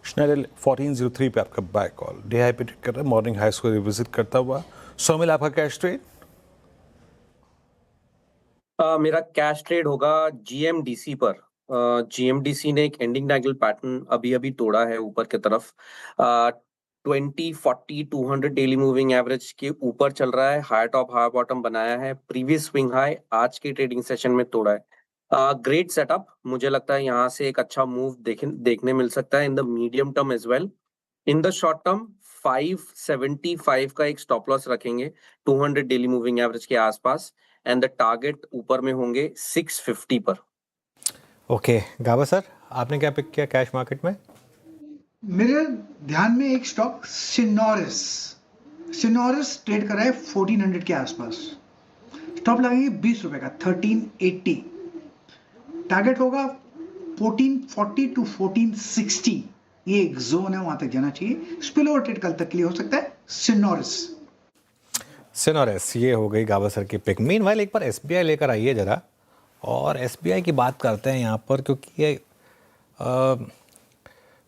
S3: स्नाइडर 1403 पे आपका बाय कॉल, डे हाई पे ट्रेड कर रहा है, मॉर्निंग हाई को रिविजिट करता हुआ। सौमिल, आपका कैश ट्रेड?
S5: मेरा कैश ट्रेड होगा जीएमडीसी पर। जीएमडीसी ने एक एंडिंग डायगोनल पैटर्न अभी अभी तोड़ा है ऊपर की तरफ। 20, 40, 200 डेली मूविंग एवरेज के ऊपर चल रहा है, हाई टॉप हाई बॉटम बनाया है, प्रीवियस स्विंग हाई आज के ट्रेडिंग सेशन में तोड़ा है। ग्रेट सेटअप, मुझे लगता है यहाँ से एक अच्छा मूव देखने मिल सकता है in the medium term as well. In the short term 575 का एक स्टॉप लॉस रखेंगे 200 डेली मूविंग एवरेज के आसपास, एंड द टारगेट ऊपर में होंगे 650 पर।
S1: ओके गाबा सर, आपने क्या पिक किया कैश मार्केट में?
S4: मेरे ध्यान में एक स्टॉक सिनोरिस ट्रेड कर रहा है 1400 के आसपास। स्टॉप लगेंगे 20 रुपए का, 1380। टारगेट होगा 1440 टू 1460। ये एक जोन है, वहां तक जाना चाहिए। स्पिल ओवर ट्रेड कल तक के लिए हो सकता है
S1: सिनोरेस, ये हो गई गाबा सर की पिक। मीनवाइल एक बार एसबीआई लेकर आइए जरा, और एसबीआई की बात करते हैं यहाँ पर, क्योंकि ये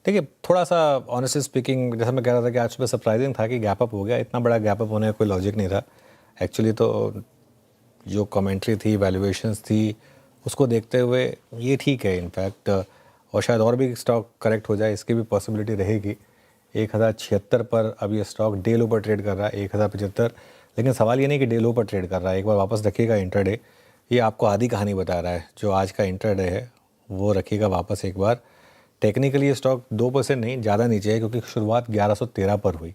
S1: देखिए थोड़ा सा ऑनेस्टली स्पीकिंग, जैसा मैं कह रहा था कि आज सुबह सरप्राइजिंग था कि गैप अप हो गया। इतना बड़ा गैप अप होने का कोई लॉजिक नहीं था एक्चुअली। तो जो कमेंट्री थी, वैल्यूएशंस थी, उसको देखते हुए ये ठीक है इनफैक्ट, और शायद और भी स्टॉक करेक्ट हो जाए, इसकी भी पॉसिबिलिटी रहेगी। 1076 पर अब ये स्टॉक डे लो पर ट्रेड कर रहा है, 1075। लेकिन सवाल ये नहीं कि डे लो पर ट्रेड कर रहा है, एक बार वापस रखिएगा इंटरडे। ये आपको आधी कहानी बता रहा है। जो आज का इंटरडे है वो रखिएगा वापस एक बार। टेक्निकली ये स्टॉक 2% नहीं, ज़्यादा नीचे है, क्योंकि शुरुआत 1113 पर हुई।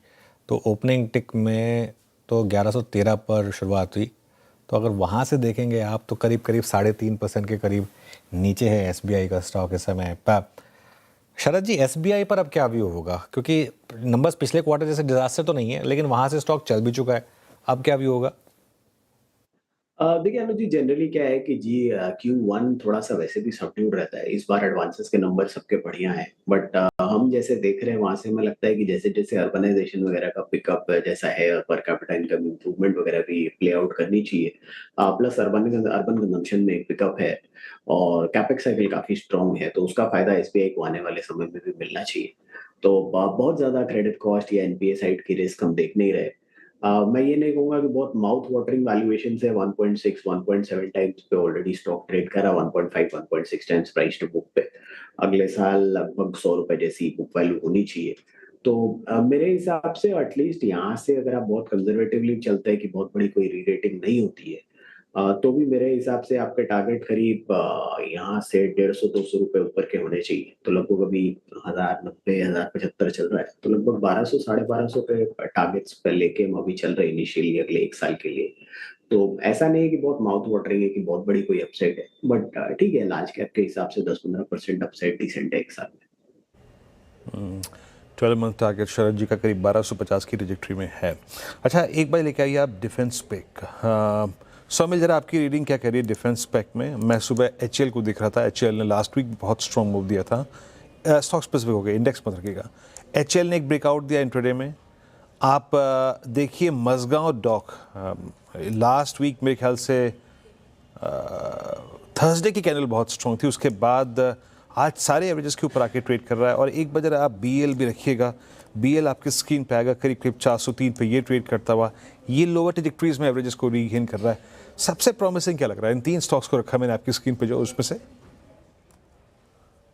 S1: तो ओपनिंग टिक में तो 1113 पर शुरुआत हुई। तो अगर वहाँ से देखेंगे आप तो करीब 3.5% के करीब नीचे है एसबीआई का स्टॉक इस समय पर। शरद जी, एसबीआई पर अब क्या व्यू होगा? क्योंकि नंबर्स पिछले क्वार्टर जैसे डिजास्टर तो नहीं है, लेकिन वहाँ से स्टॉक चल भी चुका है, अब क्या व्यू होगा?
S8: देखिए अनुज जी, जनरली क्या है कि जी Q1 थोड़ा सा वैसे भी सबड्यूड रहता है। इस बार एडवांसेस के नंबर सबके बढ़िया हैं, बट हम जैसे देख रहे हैं वहां से हमें लगता है कि जैसे जैसे अर्बनाइजेशन वगैरह का पिकअप जैसा है, पर कैपिटा इनकम इंप्रूवमेंट वगैरह भी प्ले आउट करनी चाहिए। प्लस अर्बन कंजम्पशन में एक पिकअप है, और कैपेक्स साइकिल काफी स्ट्रांग है, तो उसका फायदा एसबीआई को आने वाले समय में भी मिलना चाहिए। तो बहुत ज्यादा क्रेडिट कॉस्ट या एनपीए साइड की रिस्क हम देख नहीं रहे। मैं ये नहीं कहूंगा कि बहुत माउथ वाटरिंग वैल्यूएशन है। 1.6 1.7 टाइम्स पे ऑलरेडी स्टॉक ट्रेड करा, 1.5 1.6 टाइम्स प्राइस टू बुक पे। अगले साल लगभग 100 रुपए जैसी बुक वैल्यू होनी चाहिए। तो मेरे हिसाब से एटलीस्ट यहाँ से अगर आप बहुत कंजर्वेटिवली चलते हैं कि बहुत बड़ी कोई री रेटिंग नहीं होती है, तो भी मेरे हिसाब से आपके टारगेट करीब यहाँ से 150-200 रुपए ऊपर के होने चाहिए। तो लगभग अभी 1090 1075 चल रहा है, तो लगभग 1200 1250 पे टारगेट्स पे लेके हम अभी चल रहे हैं इनिशियली अगले एक साल के लिए। तो ऐसा नहीं है कि बहुत माउथ वाटरिंग है कि बहुत बड़ी कोई अपसाइड है, बट ठीक है, लार्ज कैप के हिसाब से 10-15% अपसाइड डिसेंट है एक साल में।
S3: 12 मंथ टारगेट शरद जी का करीब 1250 की ट्रेजेक्टरी में है। अच्छा, एक बार लेके आइए आप डिफेंस पेक। सौमिल, जरा आपकी रीडिंग क्या कह रही है डिफेंस पैक में? मैं सुबह एचएल को दिख रहा था, एचएल ने लास्ट वीक बहुत स्ट्रॉन्ग मूव दिया था। स्टॉक स्पेसिफिक हो गया, इंडेक्स मत रखिएगा। एचएल ने एक ब्रेकआउट दिया इंट्राडे में। आप देखिए मजगांव डॉक, लास्ट वीक मेरे ख्याल से थर्सडे की कैंडल बहुत स्ट्रॉन्ग थी, उसके बाद आज सारे एवरेजेस के ऊपर आके ट्रेड कर रहा है। और एक बार जरा आप बीएल भी रखिएगा, बीएल आपके स्क्रीन पे आएगा करीब करीब 403 पे ये ट्रेड करता हुआ, ये लोअर ट्रेजेक्टरीज में एवरेजेस को रीगेन कर रहा है। सबसे प्रॉमिसिंग क्या लग रहा है? इन 3 स्टॉक्स को रखा मैंने आपकी स्क्रीन पे जो उसमें से।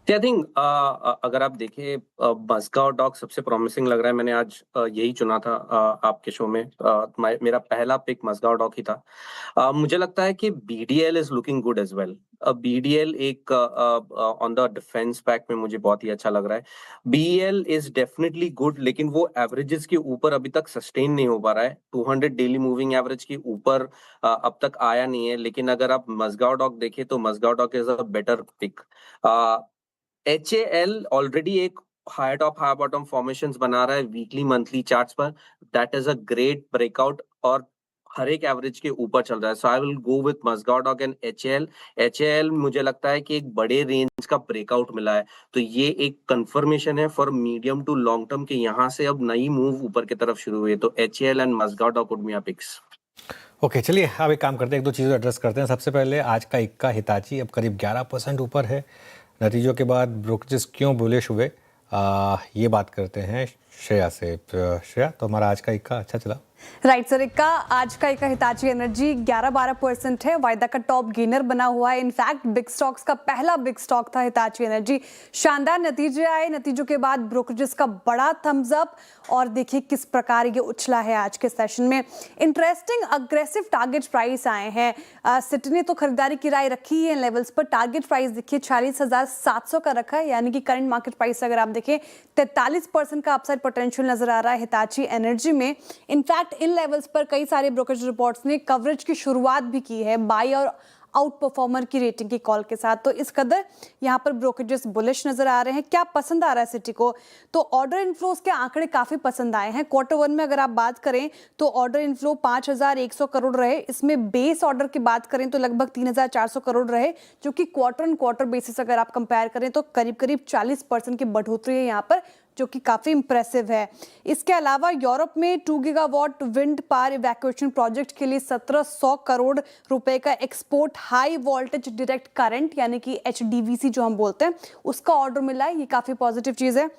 S5: आई थिंक अगर आप देखें मस्गांव डॉक सबसे प्रॉमिसिंग लग रहा है। मैंने आज यही चुना था आपके शो में। मेरा पहला पिक मस्गांव डॉक ही था। मुझे लगता है कि BDL is looking good as well. BDL एक ऑन द डिफेंस पैक में मुझे बहुत ही अच्छा लग रहा है। बीएल इज डेफिनेटली गुड, लेकिन वो एवरेजेस के ऊपर अभी तक सस्टेन नहीं हो पा रहा है। 200 डेली मूविंग एवरेज के ऊपर अब तक आया नहीं है। लेकिन अगर आप मस्गांव डॉक देखें तो Mazagon dock is a better pick. HAL already एक high top high bottom formations बना रहा है वीकली मंथली चार्ट्स पर। That is a great breakout, और हर एक एवरेज के ऊपर चल रहा है। So I will go with Mazagon dock and HAL मुझे लगता है कि एक बड़े रेंज का ब्रेकआउट मिला है, तो ये एक कंफर्मेशन है for medium to long term कि यहाँ से अब नई मूव ऊपर की तरफ शुरू हुई है। तो HAL and Mazagon dock would be our picks.
S1: Okay, चलिए अब एक काम करते हैं, एक दो चीज़ें एड्रेस करते हैं। सबसे पहले आज का इक्का हिताची अब करीब 11% ऊपर है। नतीजों के बाद ब्रोकरेजेस क्यों बुलिश हुए, ये बात करते हैं श्रेया से। श्रेया, तो हमारा आज का इक्का अच्छा चला?
S2: राइट सर, इक्का आज का इक्का हिताची एनर्जी 11-12% है, वायदा का टॉप गेनर बना हुआ है। इनफैक्ट बिग स्टॉक्स का पहला बिग स्टॉक था हिताची एनर्जी। शानदार नतीजे आए, नतीजों के बाद ब्रोकरेजेस का बड़ा थम्स अप, और देखिए किस प्रकार ये उछला है आज के सेशन में। इंटरेस्टिंग अग्रेसिव टारगेट प्राइस आए हैं। सिटी ने तो खरीदारी की राय रखी है इन लेवल्स पर। टारगेट प्राइस देखिए 46,700 का रखा है, यानी कि करंट मार्केट प्राइस अगर आप देखें 43% का अपसाइड पोटेंशियल नजर आ रहा है हिताची एनर्जी में। इनफैक्ट इन लेवल्स पर कई सारे ब्रोकरेज रिपोर्ट्स ने कवरेज की शुरुआत भी की है बाई और आउट परफॉर्मर की रेटिंग की कॉल के साथ। तो इस कदर यहाँ पर ब्रोकरेजेस बुलिश नजर आ रहे हैं। क्या पसंद आ रहा है सिटी को, तो ऑर्डर इनफ्लोज के आंकड़े काफी पसंद आए हैं। Q1 में अगर आप बात करें तो ऑर्डर इनफ्लो 5,100 करोड़ रहे। इसमें बेस ऑर्डर की बात करें तो लगभग 3,400 करोड़ रहे, जो कि क्वार्टर ऑन क्वार्टर बेसिस अगर आप कंपेयर करें तो करीब करीब 40% की बढ़ोतरी है यहाँ पर, जो कि काफी इंप्रेसिव है। इसके अलावा यूरोप में 2 gigawatt wind power evacuation project के लिए 1700 करोड़ रुपए का export high voltage direct current यानी कि HDVC जो हम बोलते हैं उसका ऑर्डर मिला है। ये काफी पॉजिटिव चीज है।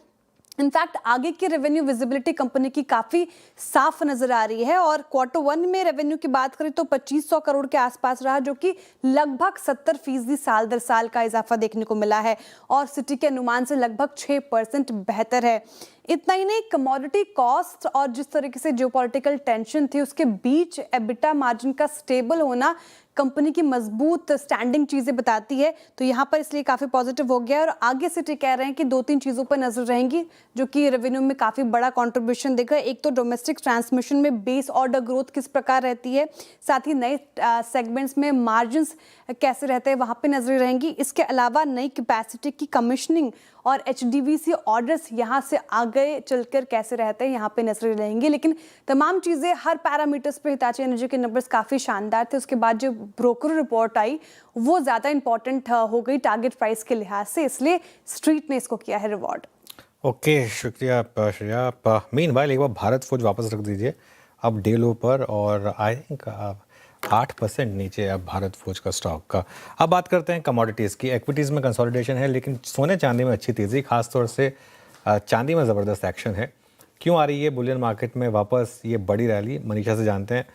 S2: इनफैक्ट आगे की रेवेन्यू विजिबिलिटी कंपनी की काफी साफ नजर आ रही है, और Q1 में रेवेन्यू की बात करें तो 2500 करोड़ के आसपास रहा, जो कि लगभग 70% साल दर साल का इजाफा देखने को मिला है, और सिटी के अनुमान से लगभग 6% बेहतर है। इतना ही नहीं, कमोडिटी कॉस्ट और जिस तरीके से जियोपॉलिटिकल टेंशन थी उसके बीच एबिटा मार्जिन का स्टेबल होना कंपनी की मजबूत स्टैंडिंग चीजें बताती है। तो यहाँ पर इसलिए काफी पॉजिटिव हो गया है, और आगे सिटी कह रहे हैं कि 2-3 चीजों पर नजर रहेंगी जो कि रेवेन्यू में काफी बड़ा कंट्रीब्यूशन देगा। एक तो डोमेस्टिक ट्रांसमिशन में बेस ऑर्डर ग्रोथ किस प्रकार रहती है, साथ ही नए सेगमेंट्स में मार्जिन्स कैसे रहते हैं वहां पे नजर रहेंगी। इसके अलावा नई कैपेसिटी की कमीशनिंग और HDVC ऑर्डर्स यहाँ से आगे चलकर कैसे रहते हैं यहाँ पे नजर रहेंगी। लेकिन तमाम चीजें हर पैरामीटर्स पे हिताची एनर्जी के नंबर्स काफी शानदार थे। उसके बाद जो ब्रोकर रिपोर्ट आई वो ज्यादा इंपॉर्टेंट हो गई टारगेट प्राइस के लिहाज से, इसलिए स्ट्रीट ने इसको किया है रिवॉर्ड।
S1: ओके, शुक्रिया श्रेया। मीनवाइल एक बार भारत फौज वापस रख दीजिए अब डे लो पर, और आई थिंक 8% नीचे अब भारत फौज का स्टॉक का। अब बात करते हैं कमोडिटीज़ की। इक्विटीज़ में कंसोलिडेशन है, लेकिन सोने चांदी में अच्छी तेज़ी, खासतौर से चांदी में ज़बरदस्त एक्शन है। क्यों आ रही है बुलियन मार्केट में वापस ये बड़ी रैली, मनीषा से जानते हैं।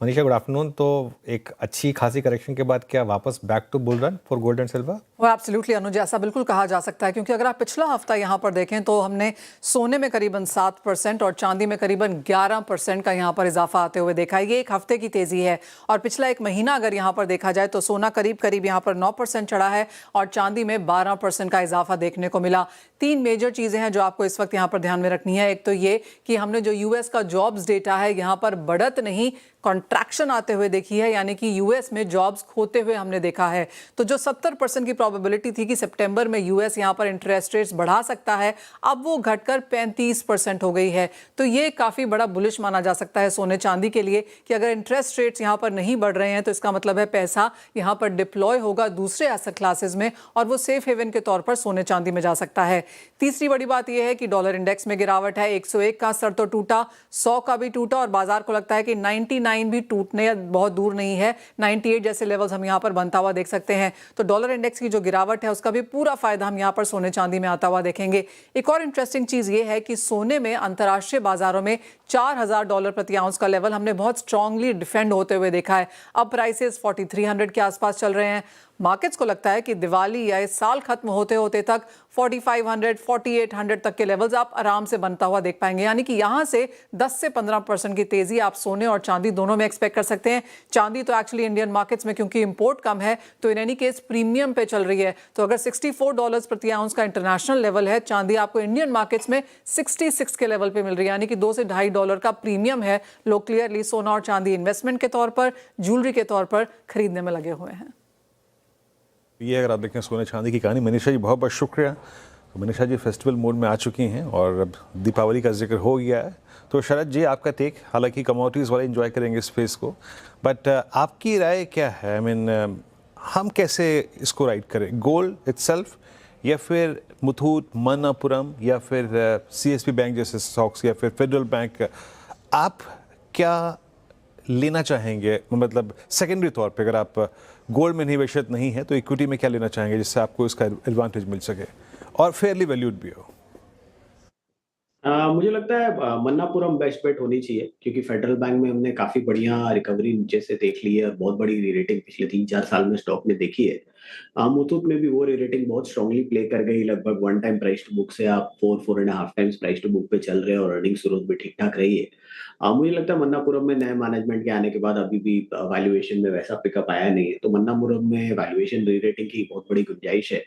S1: Manisha, good afternoon. तो एक अच्छी खासी करेक्शन के बाद क्या वापस back to bull run for gold and silver?
S12: वो एब्सोल्युटली अनुज, ऐसा बिल्कुल कहा जा सकता है, क्योंकि अगर आप पिछला हफ्ता यहाँ पर देखें तो हमने सोने में करीबन 7% और चांदी में करीबन 11% का यहाँ पर इजाफा आते हुए देखा है। ये एक हफ्ते की तेजी है, और पिछला एक महीना अगर यहाँ पर देखा जाए तो सोना करीब करीब यहाँ पर 9% चढ़ा है और चांदी में 12% का इजाफा देखने को मिला। 3 मेजर चीजें हैं जो आपको इस वक्त यहाँ पर ध्यान में रखनी है। एक तो ये कि हमने जो यूएस का जॉब्स डेटा है यहाँ पर बढ़त नहीं कॉन्ट्रैक्शन आते हुए देखी है, यानी कि यूएस में जॉब्स खोते हुए हमने देखा है। तो जो 70% की प्रोबेबिलिटी थी कि सितंबर में यूएस यहाँ पर इंटरेस्ट रेट्स बढ़ा सकता है, अब वो घटकर 35% हो गई है। तो ये काफी बड़ा बुलिश माना जा सकता है सोने चांदी के लिए कि अगर इंटरेस्ट रेट्स यहाँ पर नहीं बढ़ रहे हैं तो इसका मतलब है पैसा यहाँ पर डिप्लॉय होगा दूसरे एसेट क्लासेस में, और वो सेफ हेवन के तौर पर सोने चांदी में जा सकता है। तीसरी बड़ी बात यह है कि डॉलर इंडेक्स में गिरावट है। 101 का स्तर तो टूटा, 100 का भी टूटा, और बाजार को लगता है कि 99 भी टूटने बहुत दूर नहीं है। 98 जैसे लेवल्स हम यहाँ पर बनता हुआ देख सकते हैं। तो डॉलर इंडेक्स की जो गिरावट है उसका भी पूरा फायदा हम यहाँ पर सोने चांदी में आता हुआ देखेंगे। एक और इंटरेस्टिंग चीज ये है कि सोने में अंतर्राष्ट्रीय बाजारों में $4,000 प्रति आउंस का लेवल हमने बहुत स्ट्रांगली डिफेंड होते हुए देखा है। अब प्राइसेस 4300 के आसपास चल रहे हैं। मार्केट्स को लगता है कि दिवाली या इस साल खत्म होते होते तक 4500, 4800 तक के लेवल्स आप आराम से बनता हुआ देख पाएंगे, यानी कि यहाँ से 10 से 15% की तेजी आप सोने और चांदी दोनों में एक्सपेक्ट कर सकते हैं। चांदी तो एक्चुअली इंडियन मार्केट्स में क्योंकि इंपोर्ट कम है तो इन एनी केस प्रीमियम पे चल रही है। तो अगर $64 प्रति आउंस का इंटरनेशनल लेवल है, चांदी आपको इंडियन मार्केट्स में 66 के लेवल पे मिल रही है, यानी कि $2 से $2.5 का प्रीमियम है। लोग क्लियरली सोना और चांदी इन्वेस्टमेंट के तौर पर, ज्वेलरी के तौर पर खरीदने में लगे हुए हैं।
S3: ये अगर आप देखें सोने चांदी की कहानी। मनीषा जी बहुत बहुत शुक्रिया। मनीषा जी फेस्टिवल मोड में आ चुकी हैं और अब दीपावली का जिक्र हो गया है, तो शरद जी आपका टेक, हालांकि कमोडिटीज़ वाले एंजॉय करेंगे स्पेस को, बट आपकी राय क्या है? आई मीन हम कैसे इसको राइड करें, गोल्ड इटसेल्फ या फिर मुथूट, मन्नापुरम या फिर सीएसबी बैंक जैसे स्टॉक्स या फिर फेडरल बैंक? आप क्या लेना चाहेंगे, मतलब सेकेंडरी तौर पे अगर आप गोल्ड में निवेशित नहीं है तो इक्विटी में क्या लेना चाहेंगे जिससे आपको इसका एडवांटेज मिल सके और फेयरली वैल्यूड भी हो?
S8: मुझे लगता है मन्नापुरम बेस्ट बेट होनी चाहिए क्योंकि फेडरल बैंक में हमने काफी बढ़िया रिकवरी नीचे से देख ली है और बहुत बड़ी री-रेटिंग पिछले 3-4 साल में स्टॉक ने देखी है। मुथूट में भी वो री-रेटिंग बहुत स्ट्रांगली प्ले कर गई, लगभग 1 टाइम प्राइस टू बुक से आप 4.5 टाइम्स प्राइस टू बुक पे चल रहे हैं और अर्निंग्स ग्रोथ भी ठीक-ठाक रही है। मुझे लगता है मन्नापुरम में नए मैनेजमेंट के आने के बाद अभी भी वैल्यूएशन में वैसा पिकअप आया नहीं है, तो मन्नापुरम में वैल्यूएशन री-रेटिंग की बहुत बड़ी गुंजाइश है।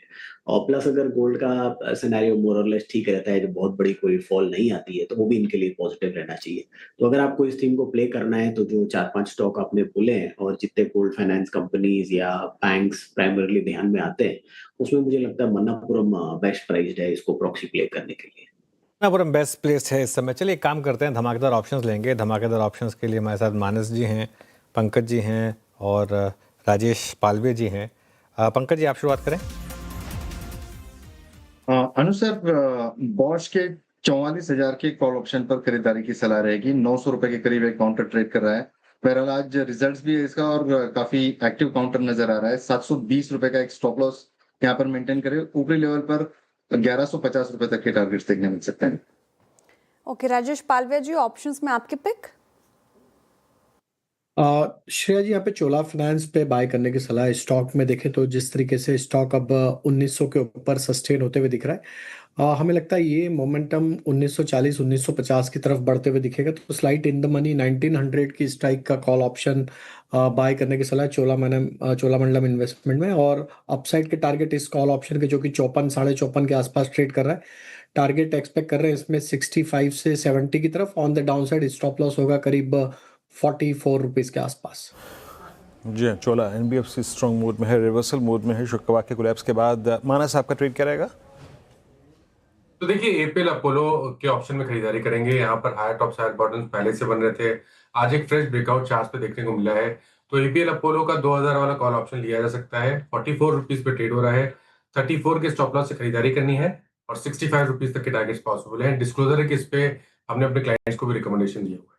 S8: और प्लस अगर गोल्ड का सिनेरियो मोर और लेस ठीक रहता है, जो बहुत बड़ी कोई फॉल नहीं आती है, तो वो भी इनके लिए पॉजिटिव रहना चाहिए। तो अगर आपको इस थीम को प्ले करना है, तो जो 4-5 स्टॉक आपने बोले हैं और जितने गोल्ड फाइनेंस कंपनीज या बैंक्स प्राइमरीली ध्यान में आते हैं, उसमें मुझे लगता है मन्नापुरम बेस्ट प्राइस्ड है इसको प्रॉक्सी प्ले करने के लिए।
S1: मन्नापुरम बेस्ट प्लेस है इस समय। चलिए एक काम करते हैं, धमाकेदार ऑप्शंस लेंगे। धमाकेदार ऑप्शंस के लिए हमारे साथ मानस जी हैं, पंकज जी हैं और राजेश पालवे जी हैं। पंकज जी आप शुरुआत करें।
S6: अनुसर बॉश के 44,000 के कॉल ऑप्शन पर खरीदारी की सलाह रहेगी। 900 रुपए के करीब एक काउंटर ट्रेड कर रहा है। बहरहाल आज रिजल्ट्स भी है इसका और काफी एक्टिव काउंटर नजर आ रहा है। 720 रुपए का एक स्टॉप लॉस यहाँ पर मेंटेन करे। ऊपरी लेवल पर 1150 रुपए तक के टारगेट्स देखने मिल सकते हैं।
S2: ओके राजेश पालवे जी, ऑप्शंस में आपके पिक।
S10: श्रेया जी यहाँ पे चोला फाइनेंस पे बाय करने की सलाह है। स्टॉक में देखें तो जिस तरीके से स्टॉक अब 1900 के ऊपर सस्टेन होते हुए दिख रहा है, हमें लगता है ये मोमेंटम 1940 1950 की तरफ बढ़ते हुए दिखेगा। तो स्लाइट इन द मनी 1900 की स्ट्राइक का कॉल ऑप्शन बाय करने की सलाह है चोलामंडलम इन्वेस्टमेंट में। और अपसाइड के टारगेट इस कॉल ऑप्शन के जो कि 54 साढ़े 54 के आसपास ट्रेड कर रहा है, टारगेट एक्सपेक्ट कर रहे हैं इसमें 65 से 70 की तरफ। On the down side stop loss होगा करीब 44 रुपीस के आसपास।
S3: जी हाँ, चोला एनबीएफसी स्ट्रॉन्ग मोड में है, रिवर्सल मोड में है शुक्रवार के कोलैप्स के बाद। मानस आपका ट्रेड क्या रहेगा?
S7: तो देखिए एपीएल अपोलो के ऑप्शन में खरीदारी करेंगे। यहाँ पर हायर टॉप्स हायर बॉटम्स पहले से बन रहे थे, आज एक फ्रेश ब्रेकआउट चार्ट पे देखने को मिला है। तो एपीएल अपोलो का 2000 वाला कॉल ऑप्शन लिया जा सकता है। 44 रुपीज पे ट्रेड हो रहा है। 34 के स्टॉप लॉस से खरीदारी करनी है और 65 रुपीज तक के टारगेट्स पॉसिबल है। डिस्क्लोजर है कि इस पे हमने अपने क्लाइंट्स को भी रिकमेंडेशन दिया हुआ है।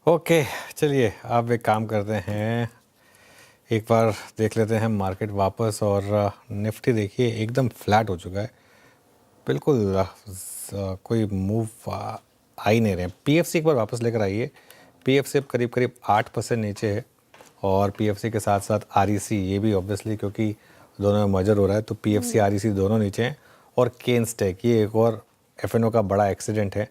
S1: ओके चलिए अब एक काम करते हैं, एक बार देख लेते हैं मार्केट वापस। और निफ्टी देखिए एकदम फ्लैट हो चुका है, बिल्कुल कोई मूव आ ही नहीं रहे। पीएफसी एक बार वापस लेकर आइए। पीएफसी अब करीब करीब 8% नीचे है और पीएफसी के साथ साथ आरईसी, ये भी ऑब्वियसली क्योंकि दोनों में मर्जर हो रहा है तो पीएफसी आरईसी दोनों नीचे हैं। और केन्सटेक, ये एक और एफएनओ का बड़ा एक्सीडेंट है।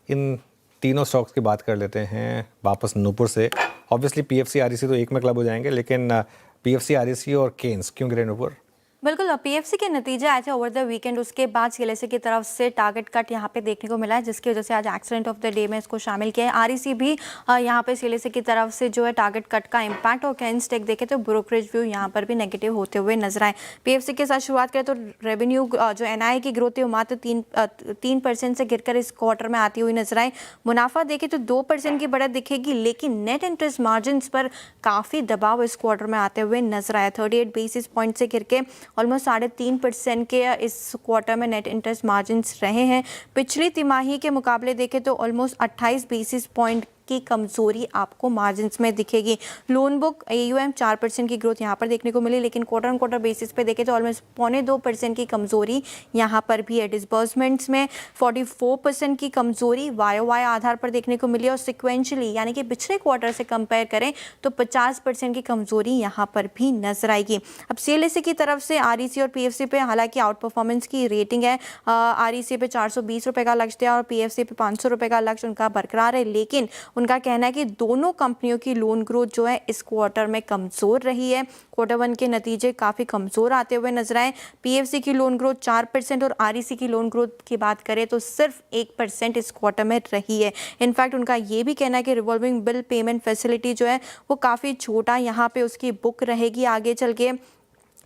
S1: इन तीनों स्टॉक्स की बात कर लेते हैं वापस नूपुर से। ऑब्वियसली पीएफसी आरईसी तो एक में क्लब हो जाएंगे, लेकिन पीएफसी आरईसी और केन्स क्यों गिरे नूपुर?
S9: बिल्कुल, पीएफसी के नतीजे आए थे ओवर द वीकेंड, उसके बाद सीएलएसए की तरफ से टारगेट कट यहाँ पे देखने को मिला है, जिसकी वजह से आज एक्सीडेंट ऑफ द डे में इसको शामिल किया है। आरईसी भी यहाँ पे सीएलएसए की तरफ से जो है टारगेट कट का इम्पैक्ट, और केन्सटेक देखे तो ब्रोकरेज व्यू यहाँ पर भी नेगेटिव होते हुए नजर आए। पीएफसी के साथ शुरुआत करें तो रेवेन्यू जो एनआई की ग्रोथ है वो मात्र 3% से गिरकर इस क्वार्टर में आती हुई नजर आए। मुनाफा देखें तो 2% की बढ़त दिखेगी, लेकिन नेट इंटरेस्ट मार्जिन पर काफ़ी दबाव इस क्वार्टर में आते हुए नजर आया। 38 बेसिस पॉइंट से गिर के ऑलमोस्ट 3.5% के इस क्वार्टर में नेट इंटरेस्ट मार्जिन्स रहे हैं। पिछली तिमाही के मुकाबले देखें तो ऑलमोस्ट 28 बेसिस पॉइंट की कमजोरी आपको मार्जिन्स में दिखेगी। लोन बुक AUM 4% की ग्रोथ यहाँ पर देखने को मिली, लेकिन क्वार्टर ऑन क्वार्टर बेसिस पे देखें तो ऑलमोस्ट 2.25% की कमजोरी यहाँ पर भी है। डिसबर्समेंट्स में 44% की कमजोरी YOY आधार पर देखने को मिली और सिक्वेंशली यानी कि पिछले क्वार्टर से कंपेयर करें तो 50% की कमजोरी यहाँ पर भी नजर आएगी। अब CLSA की तरफ से REC और PFC पे हालांकि आउट परफॉर्मेंस की रेटिंग है। REC पे 420 रुपये का लक्ष्य दिया और PFC पे 500 रुपये का लक्ष्य उनका बरकरार है, लेकिन उनका कहना है कि दोनों कंपनियों की लोन ग्रोथ जो है इस क्वार्टर में कमज़ोर रही है। क्वार्टर 1 के नतीजे काफ़ी कमज़ोर आते हुए नजर आए। PFC की लोन ग्रोथ 4% और REC की लोन ग्रोथ की बात करें तो सिर्फ 1% इस क्वार्टर में रही है। इनफैक्ट उनका ये भी कहना है कि रिवॉल्विंग बिल पेमेंट फैसिलिटी जो है वो काफ़ी छोटा यहाँ पे उसकी बुक रहेगी आगे चल के।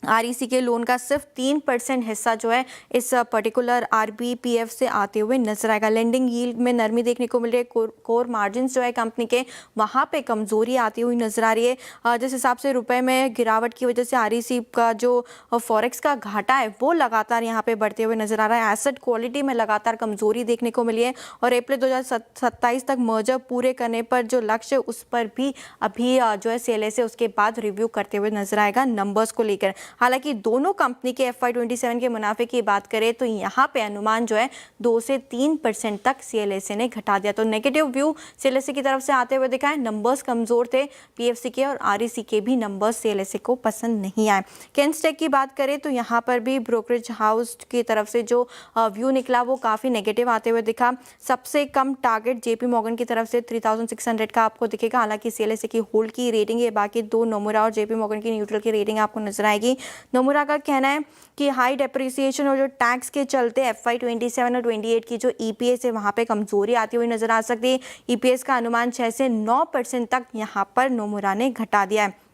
S9: आरईसी के लोन का सिर्फ 3% हिस्सा जो है इस पर्टिकुलर आरबीपीएफ से आते हुए नजर आएगा। लेंडिंग यील्ड में नरमी देखने को मिल रही है। कोर मार्जिन्स जो है कंपनी के वहाँ पे कमजोरी आती हुई नजर आ रही है। जिस हिसाब से रुपए में गिरावट की वजह से आरईसी का जो फॉरेक्स का घाटा है वो लगातार यहाँ पे बढ़ते हुए नजर आ रहा है। एसेट क्वालिटी में लगातार कमजोरी देखने को मिली है और अप्रैल 2027 तक मर्जर पूरे करने पर जो लक्ष्य उस पर भी अभी जो है सीएलएसए उसके बाद रिव्यू करते हुए नजर आएगा नंबर्स को लेकर। हालांकि दोनों कंपनी के FY27 के मुनाफे की बात करें तो यहाँ पे अनुमान जो है 2 से 3% तक सीएलएसए ने घटा दिया। तो नेगेटिव व्यू सीएलएसए की तरफ से आते हुए दिखा है। नंबर्स कमजोर थे पीएफसी के और आरईसी के भी नंबर्स सीएलएसए को पसंद नहीं आए। केंस्टेक की बात करें तो यहाँ पर भी ब्रोकरेज हाउस की तरफ से जो व्यू निकला वो काफ़ी नेगेटिव आते हुए दिखा। सबसे कम टारगेट जेपी मॉर्गन की तरफ से 3600 का आपको दिखेगा। हालांकि सीएलएसए की होल्ड की रेटिंग है, बाकी दो नोमुरा और जेपी मॉर्गन की न्यूट्रल की रेटिंग आपको नजर आएगी। नोमुरा का कहना है कि हाई डेप्रिसिएशन और जो टैक्स के चलते FY27 और 28 की जो ईपीएस है वहाँ पे कमजोरी आती हुई नजर आ सकती है। ईपीएस का अनुमान 6 से 9% तक यहाँ पर नोमुरा ने घटा दिया है।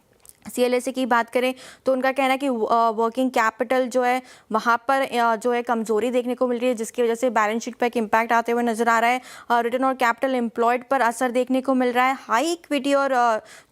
S9: सीएलएसए की बात करें तो उनका कहना है कि वर्किंग कैपिटल जो है वहाँ पर जो है कमजोरी देखने को मिल रही है, जिसकी वजह से बैलेंस शीट पर एक इम्पैक्ट आते हुए नजर आ रहा है। रिटर्न और कैपिटल एम्प्लॉयड पर असर देखने को मिल रहा है। हाई इक्विटी और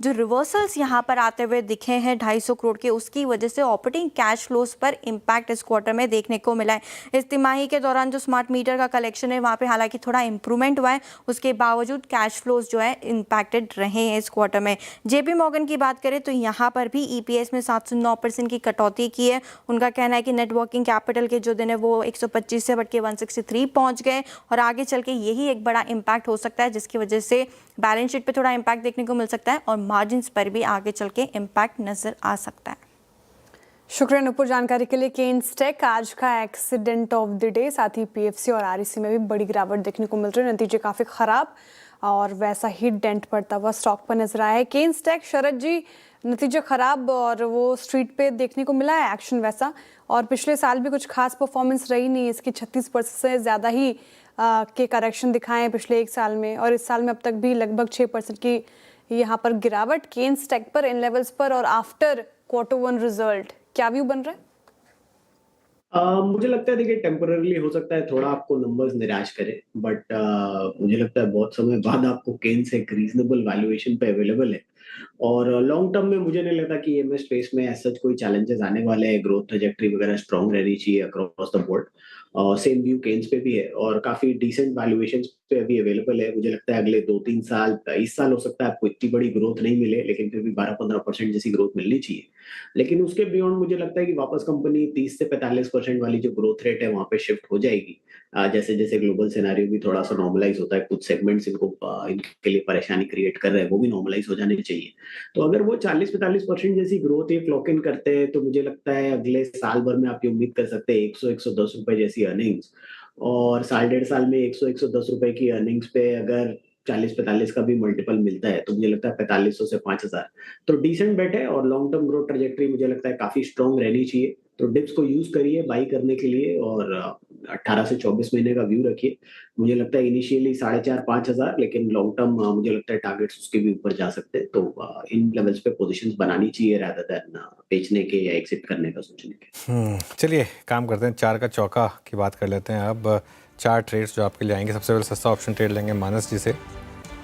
S9: जो रिवर्सल्स यहाँ पर आते हुए दिखे हैं 250 करोड़ के, उसकी वजह से ऑपरेटिंग कैश फ्लोज पर इम्पैक्ट इस क्वार्टर में देखने को मिला है। इस तिमाही के दौरान जो स्मार्ट मीटर का कलेक्शन है वहाँ पर हालांकि थोड़ा इंप्रूवमेंट हुआ है, उसके बावजूद कैश फ्लोज जो है इम्पैक्टेड रहे हैं इस क्वार्टर में। जेपी मॉर्गन की बात करें तो यहाँ पर भी ईपीएस में 7 से 9% की कटौती की है। उनका कहना है कि नेट वर्किंग कैपिटल के जो दिन है वो 125 से बढ़ के 163 पहुंच गए और आगे चल के यही एक बड़ा इम्पैक्ट हो सकता है, जिसकी वजह से बैलेंस शीट पे थोड़ा इम्पैक्ट देखने को मिल सकता है और मार्जिन्स पर भी आगे चल के इम्पैक्ट नजर आ सकता है।
S2: शुक्रिया नुपुर जानकारी के लिए। केंस्टेक आज का एक्सीडेंट ऑफ द डे, साथ ही पीएफसी और आरईसी में भी बड़ी गिरावट देखने को मिल रही है। नतीजे काफ़ी ख़राब और वैसा ही डेंट पड़ता हुआ स्टॉक पर नजर आया है। केंस्टेक शरद जी, नतीजे खराब और वो स्ट्रीट पे देखने को मिला है एक्शन वैसा, और पिछले साल भी कुछ खास परफॉर्मेंस रही नहीं। इसकी 36% से ज़्यादा ही के करेक्शन दिखाए हैं पिछले एक साल में, और इस साल में अब तक भी लगभग 6% की यहाँ पर गिरावट केंस्टेक पर इन लेवल्स पर और आफ्टर Q1 रिजल्ट। क्या व्यू बन रहा है?
S8: मुझे लगता है देखिए टेम्पररली हो सकता है थोड़ा आपको नंबर्स निराश करे, बट मुझे लगता है बहुत समय बाद आपको केन्स एक रीजनेबल वैल्यूएशन पे अवेलेबल है और लॉन्ग टर्म में मुझे नहीं लगता कि ईएमएस स्पेस में ऐसा कोई चैलेंजेस आने वाले हैं। ग्रोथ ट्रैजेक्टरी वगैरह स्ट्रांग रहनी चाहिए across the board. Same view Kaynes पे भी है और काफी डिसेंट वैल्यूएशंस पे अभी अवेलेबल है। मुझे लगता है अगले 2-3 साल, इस साल हो सकता है आपको इतनी बड़ी ग्रोथ नहीं मिले, लेकिन फिर भी 12-15% जैसी ग्रोथ मिलनी चाहिए। लेकिन उसके बियॉन्ड मुझे लगता है कि वापस कंपनी 30 से 45% वाली जो ग्रोथ रेट है वहां पे शिफ्ट हो जाएगी। जैसे जैसे ग्लोबल सिनेरियो भी थोड़ा सा नॉर्मलाइज होता है, कुछ सेगमेंट्स इनके लिए परेशानी क्रिएट कर रहे हैं, वो भी नॉर्मलाइज हो जाने चाहिए। तो अगर वो 40-45% जैसी ग्रोथ ये क्लॉक इन करते हैं तो मुझे लगता है अगले साल भर में आप ये उम्मीद कर सकते हैं 100-110 रुपए जैसी अर्निंग्स, और साल 1.5 साल में 100-110 रुपए की अर्निंग्स पे अगर 40-45 का भी मल्टीपल मिलता है तो मुझे लगता है 4500 से 5000 तो डिसेंट बेट है। और लॉन्ग टर्म ग्रोथ ट्रैजेक्टरी मुझे लगता है काफी स्ट्रांग रहनी चाहिए। तो डिप्स को यूज करिए बाई करने के लिए और 18 से 24 महीने का व्यू रखिए। मुझे लगता है इनिशियली 4,500-5,000, लेकिन लॉन्ग टर्म मुझे लगता है टारगेट्स उसके भी ऊपर जा सकते हैं। तो इन लेवल्स पे पोजीशंस बनानी चाहिए रादर देन बेचने के या एग्जिट करने का सोचने के।
S1: चलिए काम करते हैं, 4 का चौका की बात कर लेते हैं। अब 4 ट्रेड्स जो आपके लिए आएंगे। सबसे पहले सस्ता ऑप्शन ट्रेड लेंगे मानस जी से,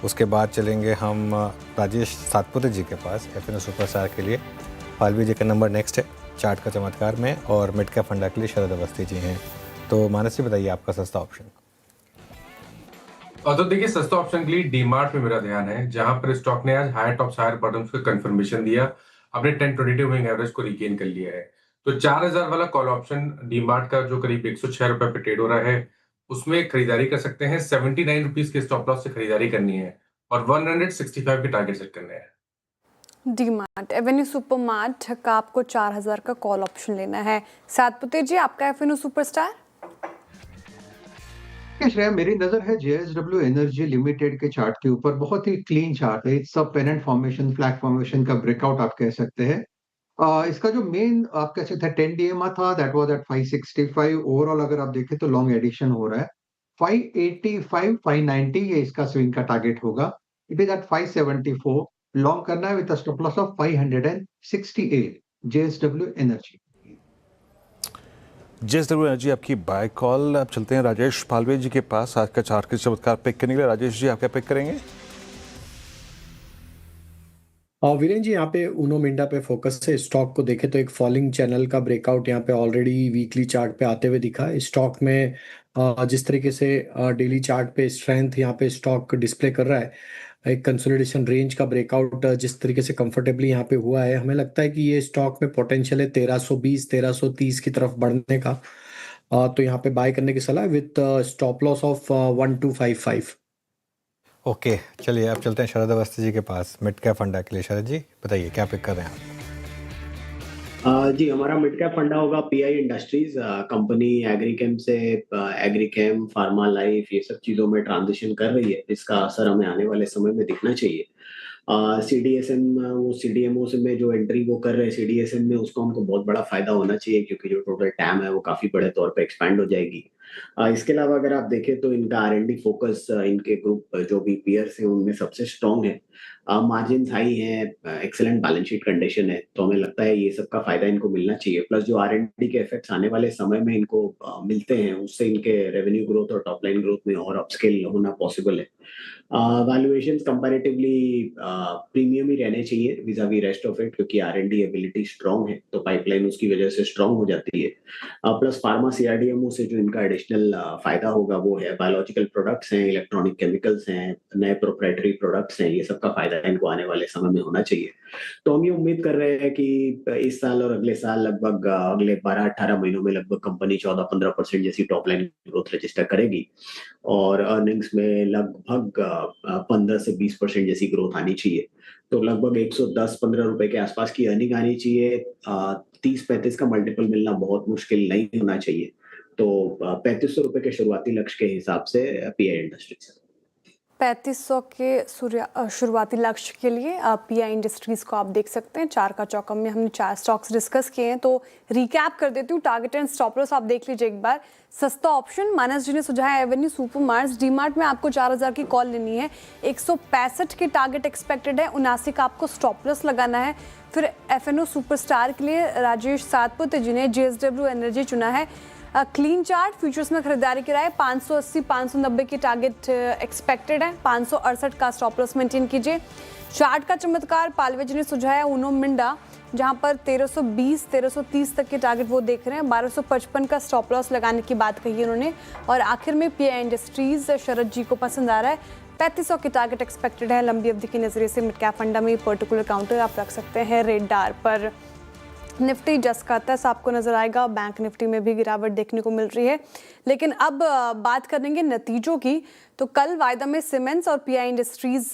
S1: उसके बाद चलेंगे हम राजेश सातपुते जी के पास एफएनओ सुपरस्टार के लिए। पालवी जी का नंबर नेक्स्ट है चार्ट का चमत्कार में, और मिड कैप फंडा के लिए शरद अवस्थी जी हैं। तो मानस जी बताइए आपका सस्ता ऑप्शन।
S7: तो देखिए सस्ता ऑप्शन के लिए डीमार्ट पे मेरा ध्यान है, जहां पर स्टॉक ने आज हायर टॉप्स हायर बॉटम्स का कंफर्मेशन दिया, अपने 10-22 मूविंग एवरेज को रिगेन कर लिया है। तो 4000 वाला कॉल ऑप्शन डीमार्ट का जो करीब 106 रुपए पे ट्रेड हो रहा है उसमें खरीदारी कर सकते हैं। 79 रुपीज के स्टॉप लॉस से खरीदारी करनी है और 165 के टारगेट सेट करने हैं।
S2: डीमार्ट एवेन्यू सुपरमार्ट का आपको 4000 का कॉल ऑप्शन लेना है। सातपुते जी आपका एवेन्यू सुपरस्टार।
S11: श्रेया, मेरी नजर है JSW एनर्जी लिमिटेड के चार्ट के ऊपर। बहुत ही क्लीन चार्ट है, it's a pennant formation, flag formation का ब्रेकआउट आप कह सकते हैं। इसका जो मेन आप कह सकते हैं 10 DMA था, दैट वाज एट 565। ओवरऑल अगर आप देखें तो लॉन्ग एडिशन हो रहा है 585 590, ये इसका स्विंग का टारगेट होगा। इट इज एट 574, लॉन्ग करना है with stop loss of 568। JSW energy.
S3: JSW energy आपकी बाय कॉल। अब चलते हैं राजेश पालवे जी के पास आज का चार्ट के चमत्कार पिक करने के लिए। राजेश जी, आप क्या पिक करेंगे?
S10: वीरेन जी, यहाँ पे उनो मिंडा पे फोकस है। स्टॉक को देखें तो एक फॉलिंग चैनल का ब्रेकआउट यहाँ पे ऑलरेडी वीकली चार्ट पे आते हुए दिखा है। स्टॉक में जिस तरीके से डेली चार्ट पे स्ट्रेंथ यहाँ पे स्टॉक डिस्प्ले कर रहा है, एक कंसोलिडेशन रेंज का ब्रेकआउट जिस तरीके से कंफर्टेबली यहाँ पे हुआ है, हमें लगता है कि ये स्टॉक में पोटेंशियल है 1320 1330 की तरफ बढ़ने का। तो यहाँ पे बाय करने की सलाह with stop loss of 1255।
S1: Okay, चलिए अब चलते हैं शरद अवस्थी जी के पास मिड कैप फंडा के लिए। शरद जी बताइए क्या पिक कर रहे हैं आप?
S8: जी, हमारा मिड कैप फंडा होगा पीआई इंडस्ट्रीज। कंपनी एग्रीकेम से एग्रीकेम, फार्मा लाइफ, ये सब चीजों में ट्रांजिशन कर रही है, जिसका असर हमें आने वाले समय में दिखना चाहिए। सीडीएसएम, वो सीडीएमओ से में जो एंट्री वो कर रहे हैं सीडीएसएम में, उसको हमको बहुत बड़ा फायदा होना चाहिए, क्योंकि जो टोटल टैम है वो काफी बड़े तौर पे एक्सपैंड हो जाएगी। इसके अलावा अगर आप देखें तो इनका आर&डी फोकस, इनके ग्रुप जो भी पीयर्स हैं उनमें सबसे स्ट्रॉन्ग है। मार्जिन हाई है, एक्सेलेंट बैलेंस शीट कंडीशन है, तो हमें लगता है ये सब का फायदा इनको मिलना चाहिए। प्लस जो आर&डी के इफेक्ट्स आने वाले समय में इनको मिलते हैं, उससे इनके रेवेन्यू ग्रोथ और टॉप लाइन ग्रोथ में और अपस्केल होना पॉसिबल है। वैल्यूएशंस कंपैरेटिवली प्रीमियम ही रहने चाहिए विजावी रेस्ट ऑफ इट, क्योंकि आर&डी एबिलिटी स्ट्रॉन्ग है, तो पाइपलाइन उसकी वजह से स्ट्रॉन्ग हो जाती है। प्लस फार्मा सीआरडीएमओ से जो इनका एडिशनल फायदा होगा वो है बायोलॉजिकल प्रोडक्ट्स हैं, इलेक्ट्रॉनिक केमिकल्स हैं, नए प्रोप्राइटरी प्रोडक्ट्स हैं, ये सब का फायदा इनको आने वाले समय में होना चाहिए। तो हम ये उम्मीद कर रहे हैं कि इस साल और अगले साल लगभग अगले 12-18 महीनों में लगभग कंपनी 14-15% जैसी टॉप लाइन ग्रोथ रजिस्टर करेगी, और अर्निंग्स में लगभग 15 से 20% जैसी ग्रोथ आनी चाहिए। तो लगभग 110-15 रुपए के आसपास की अर्निंग आनी चाहिए। 30-35 का मल्टीपल मिलना बहुत मुश्किल नहीं होना चाहिए। तो 3500 रुपए के शुरुआती लक्ष्य के हिसाब से पीआई इंडस्ट्रीज
S2: 3500 के शुरुआती लक्ष्य के लिए पीआई इंडस्ट्रीज को आप देख सकते हैं। चार का चौकम में हमने 4 स्टॉक्स डिस्कस किए हैं, तो रिकैप कर देती हूँ। टारगेट एंड स्टॉप लॉस आप देख लीजिए एक बार। सस्ता ऑप्शन मानस जी ने सुझाया एवेन्यू सुपर मार्ट्स। डीमार्ट में आपको 4000 की कॉल लेनी है, 165 के टारगेट एक्सपेक्टेड है, 79 का आपको स्टॉप लॉस लगाना है। फिर एफएनओ सुपरस्टार के लिए राजेश सातपुत जी ने जेएसडब्ल्यू एनर्जी चुना है। क्लीन चार्ट फ्यूचर्स में खरीदारी की राय, 580-590 की टारगेट एक्सपेक्टेड है, 568 का स्टॉप लॉस मेंटेन कीजिए। चार्ट का चमत्कार पालवे जी ने सुझाया उनो मिंडा, जहां पर 1320-1330 तक के टारगेट वो देख रहे हैं, 1255 का स्टॉप लॉस लगाने की बात कही उन्होंने। और आखिर में पीआई इंडस्ट्रीज शरद जी को पसंद आ रहा है, 3500 की टारगेट एक्सपेक्टेड है। लंबी अवधि के नजरिए से मिड कैप फंडा में पर्टिकुलर काउंटर आप रख सकते हैं रेडार पर। निफ्टी जस्ट का तस आपको नजर आएगा, बैंक निफ्टी में भी गिरावट देखने को मिल रही है। लेकिन अब बात करेंगे नतीजों की। तो कल वायदा में सीमेंस और पीआई इंडस्ट्रीज,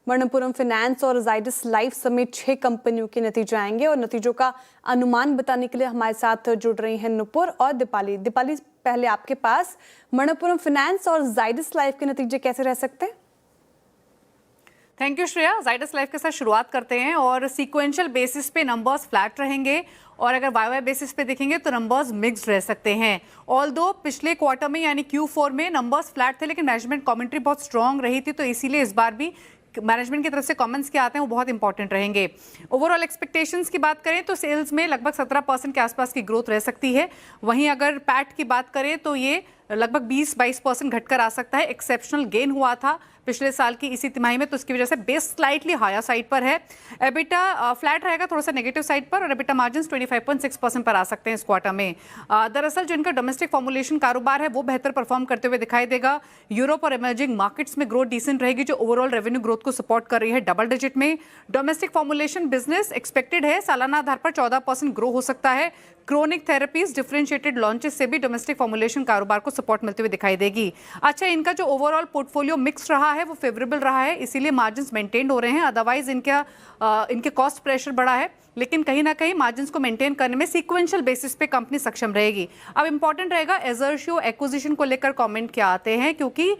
S2: मणप्पुरम फाइनेंस और जाइडस लाइफ समेत 6 कंपनियों के नतीजे आएंगे। और नतीजों का अनुमान बताने के लिए हमारे साथ जुड़ रही हैं नुपुर और दीपाली। दीपाली, पहले आपके पास मणप्पुरम फाइनेंस और जाइडस लाइफ के नतीजे कैसे रह सकते हैं?
S12: Thank you Shreya. Zydus life के साथ शुरुआत करते हैं और सीक्वेंशियल बेसिस पे नंबर्स फ्लैट रहेंगे, और अगर वाई बेसिस पे देखेंगे तो नंबर्स मिक्स्ड रह सकते हैं। ऑल्दो पिछले क्वार्टर में यानी Q4 में नंबर्स फ्लैट थे, लेकिन मैनेजमेंट कमेंट्री बहुत स्ट्रांग रही थी, तो इसीलिए इस बार भी मैनेजमेंट की तरफ से कमेंट्स क्या आते हैं वो बहुत इंपॉर्टेंट रहेंगे। ओवरऑल एक्सपेक्टेशंस की बात करें तो सेल्स में लगभग 17% के आसपास की ग्रोथ रह सकती है। वहीं अगर पैट की बात करें तो ये लगभग 20-22% घटकर आ सकता है। एक्सेप्शनल गेन हुआ था पिछले साल की इसी तिमाही में, तो उसकी वजह से बेस स्लाइटली हायर साइड पर है। एबिटा फ्लैट रहेगा, थोड़ा सा नेगेटिव साइड पर, और एबिटा मार्जिन्स 25.6% पर आ सकते हैं इस क्वार्टर में। दरअसल जो इनका डोमेस्टिक फॉर्मुलेशन कारोबार है वो बेहतर परफॉर्म करते हुए दिखाई देगा। यूरोप और इमर्जिंग मार्केट्स में ग्रोथ डिसेंट रहेगी, जो ओवरऑल रेवेन्यू ग्रोथ को सपोर्ट कर रही है डबल डिजिट में। डोमेस्टिक फॉर्मुलेशन बिजनेस एक्सपेक्टेड है सालाना आधार पर 14% ग्रो हो सकता है। क्रोनिक थेरेपीज डिफरेंशिएटेड लॉन्चेस से भी डोमेस्टिक फॉर्मुलेशन कारोबार को सपोर्ट मिलते हुए दिखाई देगी। अच्छा, इनका जो ओवरऑल पोर्टफोलियो मिक्स रहा है वो फेवरेबल रहा है, इसीलिए मार्जिन्स मेंटेन हो रहे हैं। अदरवाइज इनके कॉस्ट प्रेशर बढ़ा है, लेकिन कहीं ना कहीं मार्जिन्स को मेंटेन करने में सीक्वेंशियल बेसिस पे कंपनी सक्षम रहेगी। अब इंपॉर्टेंट रहेगा एजर्शियो एक्विजिशन को लेकर कमेंट क्या आते हैं, क्योंकि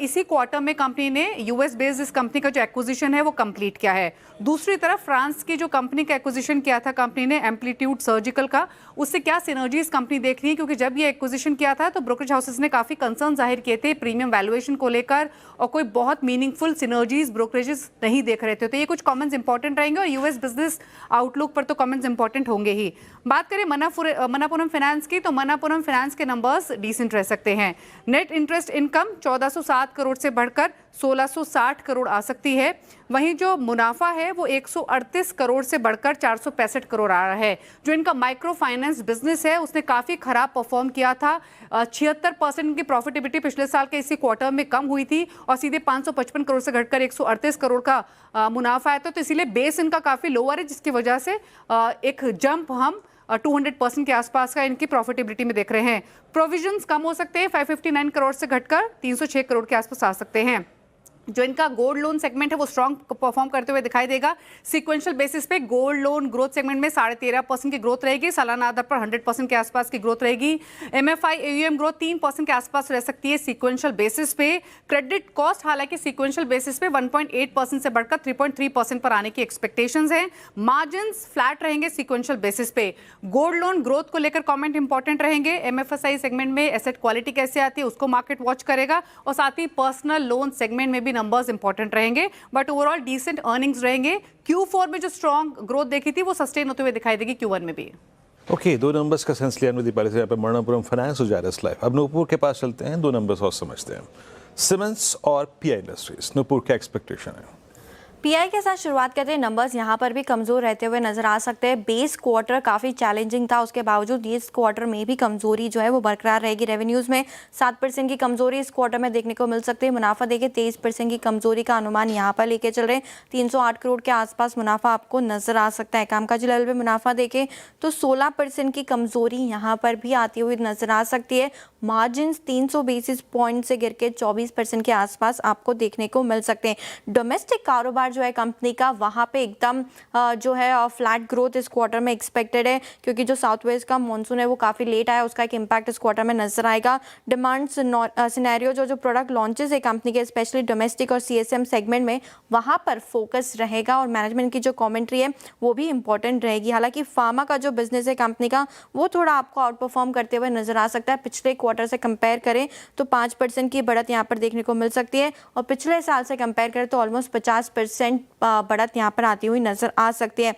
S12: इसी क्वार्टर में कंपनी ने यूएस बेस्ड इस कंपनी का जो एक्विजिशन है वो कंप्लीट किया है। दूसरी तरफ फ्रांस की जो कंपनी का एक्विजिशन किया था कंपनी ने एम्पलीट्यूड सर्जिकल का, उससे क्या सिनर्जीज कंपनी देख रही है, क्योंकि जब ये एक्विजिशन किया था तो ब्रोकरेज हाउसेस ने काफी कंसर्न जाहिर किए थे प्रीमियम वैल्यूएशन को लेकर, और कोई बहुत मीनिंगफुल सिनर्जीज ब्रोकरेजेस नहीं देख रहे थे। तो ये कुछ कमेंट्स इंपॉर्टेंट रहेंगे। और यूएस बिजनेस आउट
S13: आउटलुक पर तो कमेंट्स इंपॉर्टेंट होंगे ही। बात करें मनापुरम फाइनेंस की, तो मनापुरम फाइनेंस के नंबर्स डिसेंट रह सकते हैं। नेट इंटरेस्ट इनकम 1407 करोड़ से बढ़कर 1660 करोड़ आ सकती है। वहीं जो मुनाफा है वो 138 करोड़ से बढ़कर 465 करोड़ आ रहा है। जो इनका माइक्रो फाइनेंस बिजनेस है उसने काफ़ी खराब परफॉर्म किया था। 76% की प्रॉफिटेबिलिटी पिछले साल के इसी क्वार्टर में कम हुई थी और सीधे 555 करोड़ से घटकर 138 करोड़ का मुनाफा है। तो इसीलिए बेस इनका काफ़ी लोअर है, जिसकी वजह से एक जंप हम 200% के आसपास का इनकी प्रॉफिटेबिलिटी में देख रहे हैं। प्रोविजंस कम हो सकते हैं, 559 करोड़ से घटकर 306 करोड़ के आसपास आ सकते हैं। जो इनका गोल्ड लोन सेगमेंट है वो स्ट्रॉन्ग परफॉर्म करते हुए दिखाई देगा। सीक्वेंशियल बेसिस पे गोल्ड लोन ग्रोथ सेगमेंट में 13.5% की ग्रोथ रहेगी, सालाना आधार पर 100% के आसपास की ग्रोथ रहेगी। एमएफआई एयूएम ग्रोथ 3% के आसपास रह सकती है सीक्वेंशियल बेसिस पे। क्रेडिट कॉस्ट हालांकि सीक्वेंशियल बेसिस पे 1.8% से बढ़कर 3.3% पर आने की एक्सपेक्टेशंस हैं। मार्जिन्स फ्लैट रहेंगे सीक्वेंशियल बेसिस पे। गोल्ड लोन ग्रोथ को लेकर कॉमेंट इंपॉर्टेंट रहेंगे। एमएफएसआई सेगमेंट में एसेट क्वालिटी कैसे आती है उसको मार्केट वॉच करेगा, और साथ ही पर्सनल लोन सेगमेंट में भी नंबर्स इंपॉर्टेंट रहेंगे। बट ओवरऑल डिसेंट अर्निंग्स रहेंगे। Q4 में जो स्ट्रॉन्ग ग्रोथ देखी थी वो सस्टेन होते हुए दिखाई देगी Q1 में भी।
S3: ओके, दो नंबर्स का सेंस लिया दीपाली से। यहाँ पे मणप्पुरम फाइनेंस और जायरस लाइफ। अब नूपुर के पास चलते हैं, दो नंबर्स और समझते हैं। सीमेंस और पीआई इंडस्ट्रीज, नूपुर क्या एक्सपेक्टेशन है?
S9: पीआई के साथ शुरुआत करते हैं। नंबर्स यहाँ पर भी कमज़ोर रहते हुए नजर आ सकते हैं। बेस क्वार्टर काफ़ी चैलेंजिंग था, उसके बावजूद इस क्वार्टर में भी कमजोरी जो है वो बरकरार रहेगी। रेवेन्यूज़ में 7% की कमजोरी इस क्वार्टर में देखने को मिल सकती है। मुनाफा देखिए 23% की कमजोरी का अनुमान यहाँ पर लेके चल रहे हैं। 308 करोड़ के आसपास मुनाफा आपको नजर आ सकता है। कामकाजी लेवल पर मुनाफा देखें तो 16% की कमजोरी यहाँ पर भी आती हुई नजर आ सकती है। मार्जिन्स 300 बेसिस पॉइंट से गिर के 24% के आसपास आपको देखने को मिल सकते हैं। डोमेस्टिक कारोबार जो है कंपनी का, वहाँ पे एकदम जो है फ्लैट ग्रोथ इस क्वार्टर में एक्सपेक्टेड है, क्योंकि जो साउथ वेस्ट का मॉनसून है वो काफ़ी लेट आया, उसका एक इम्पैक्ट इस क्वार्टर में नजर आएगा। डिमांड सिनेरियो जो प्रोडक्ट लॉन्चेस है कंपनी के, स्पेशली डोमेस्टिक और सीएसएम सेगमेंट में, वहाँ पर फोकस रहेगा और मैनेजमेंट की जो कॉमेंट्री है वो भी इंपॉर्टेंट रहेगी। हालांकि फार्मा का जो बिजनेस है कंपनी का वो थोड़ा आपको आउट परफॉर्म करते हुए नजर आ सकता है। पिछले क्वार्टर से कंपेयर करें तो 5% की बढ़त यहाँ पर देखने को मिल सकती है, और पिछले साल से कंपेयर करें तो ऑलमोस्ट 50% बढ़त यहाँ पर आती हुई नजर आ सकती है।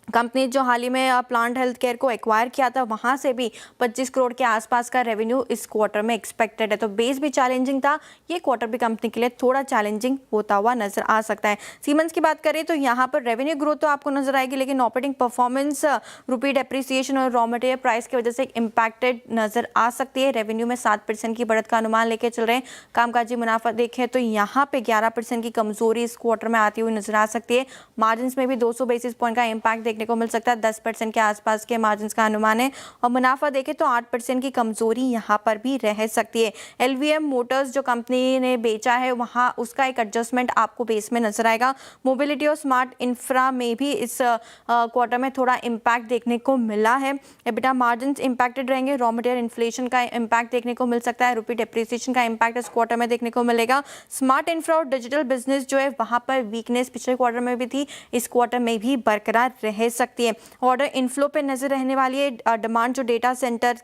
S9: कंपनी जो हाल ही में प्लांट हेल्थ केयर को एक्वायर किया था, वहाँ से भी 25 करोड़ के आसपास का रेवेन्यू इस क्वार्टर में एक्सपेक्टेड है। तो बेस भी चैलेंजिंग था, ये क्वार्टर भी कंपनी के लिए थोड़ा चैलेंजिंग होता हुआ नजर आ सकता है। सीमेंस की बात करें तो यहाँ पर रेवेन्यू ग्रोथ तो आपको नजर आएगी, लेकिन ऑपरेटिंग परफॉर्मेंस रुपी डेप्रिसिएशन और रॉ मटेरियल प्राइस की वजह से इम्पैक्टेड नजर आ सकती है। रेवेन्यू में 7% की बढ़त का अनुमान लेके चल रहे हैं। कामकाजी मुनाफा देखें तो यहाँ पे 11% की कमजोरी इस क्वार्टर में आती हुई नजर आ सकती है। मार्जिन में भी 200 बेसिस पॉइंट का इम्पैक्ट देखने को मिल सकता है। 10% के आसपास के मार्जिन का अनुमान है, और मुनाफा देखें तो 8% की कमजोरी यहाँ पर भी रह सकती है। एलवीएम मोटर्स जो कंपनी ने बेचा है वहाँ उसका एक एडजस्टमेंट आपको बेस में नजर आएगा। मोबिलिटी और स्मार्ट इंफ्रा में भी इस क्वार्टर में थोड़ा इम्पैक्ट देखने को मिला है। एबिटा मार्जिन इंपैक्टेड रहेंगे। रॉ मटेरियल इन्फ्लेशन का इम्पैक्ट देखने को मिल सकता है। रुपी डेप्रिसिएशन का इम्पैक्ट इस क्वार्टर में देखने को मिलेगा। स्मार्ट इंफ्रा और डिजिटल बिजनेस जो है वहाँ पर वीकनेस पिछले क्वार्टर में भी थी, इस क्वार्टर में भी बरकरार रह सकती है। ऑर्डर इनफ्लो पे नजर रहने वाली है। डिमांड जो डेटा सेंटर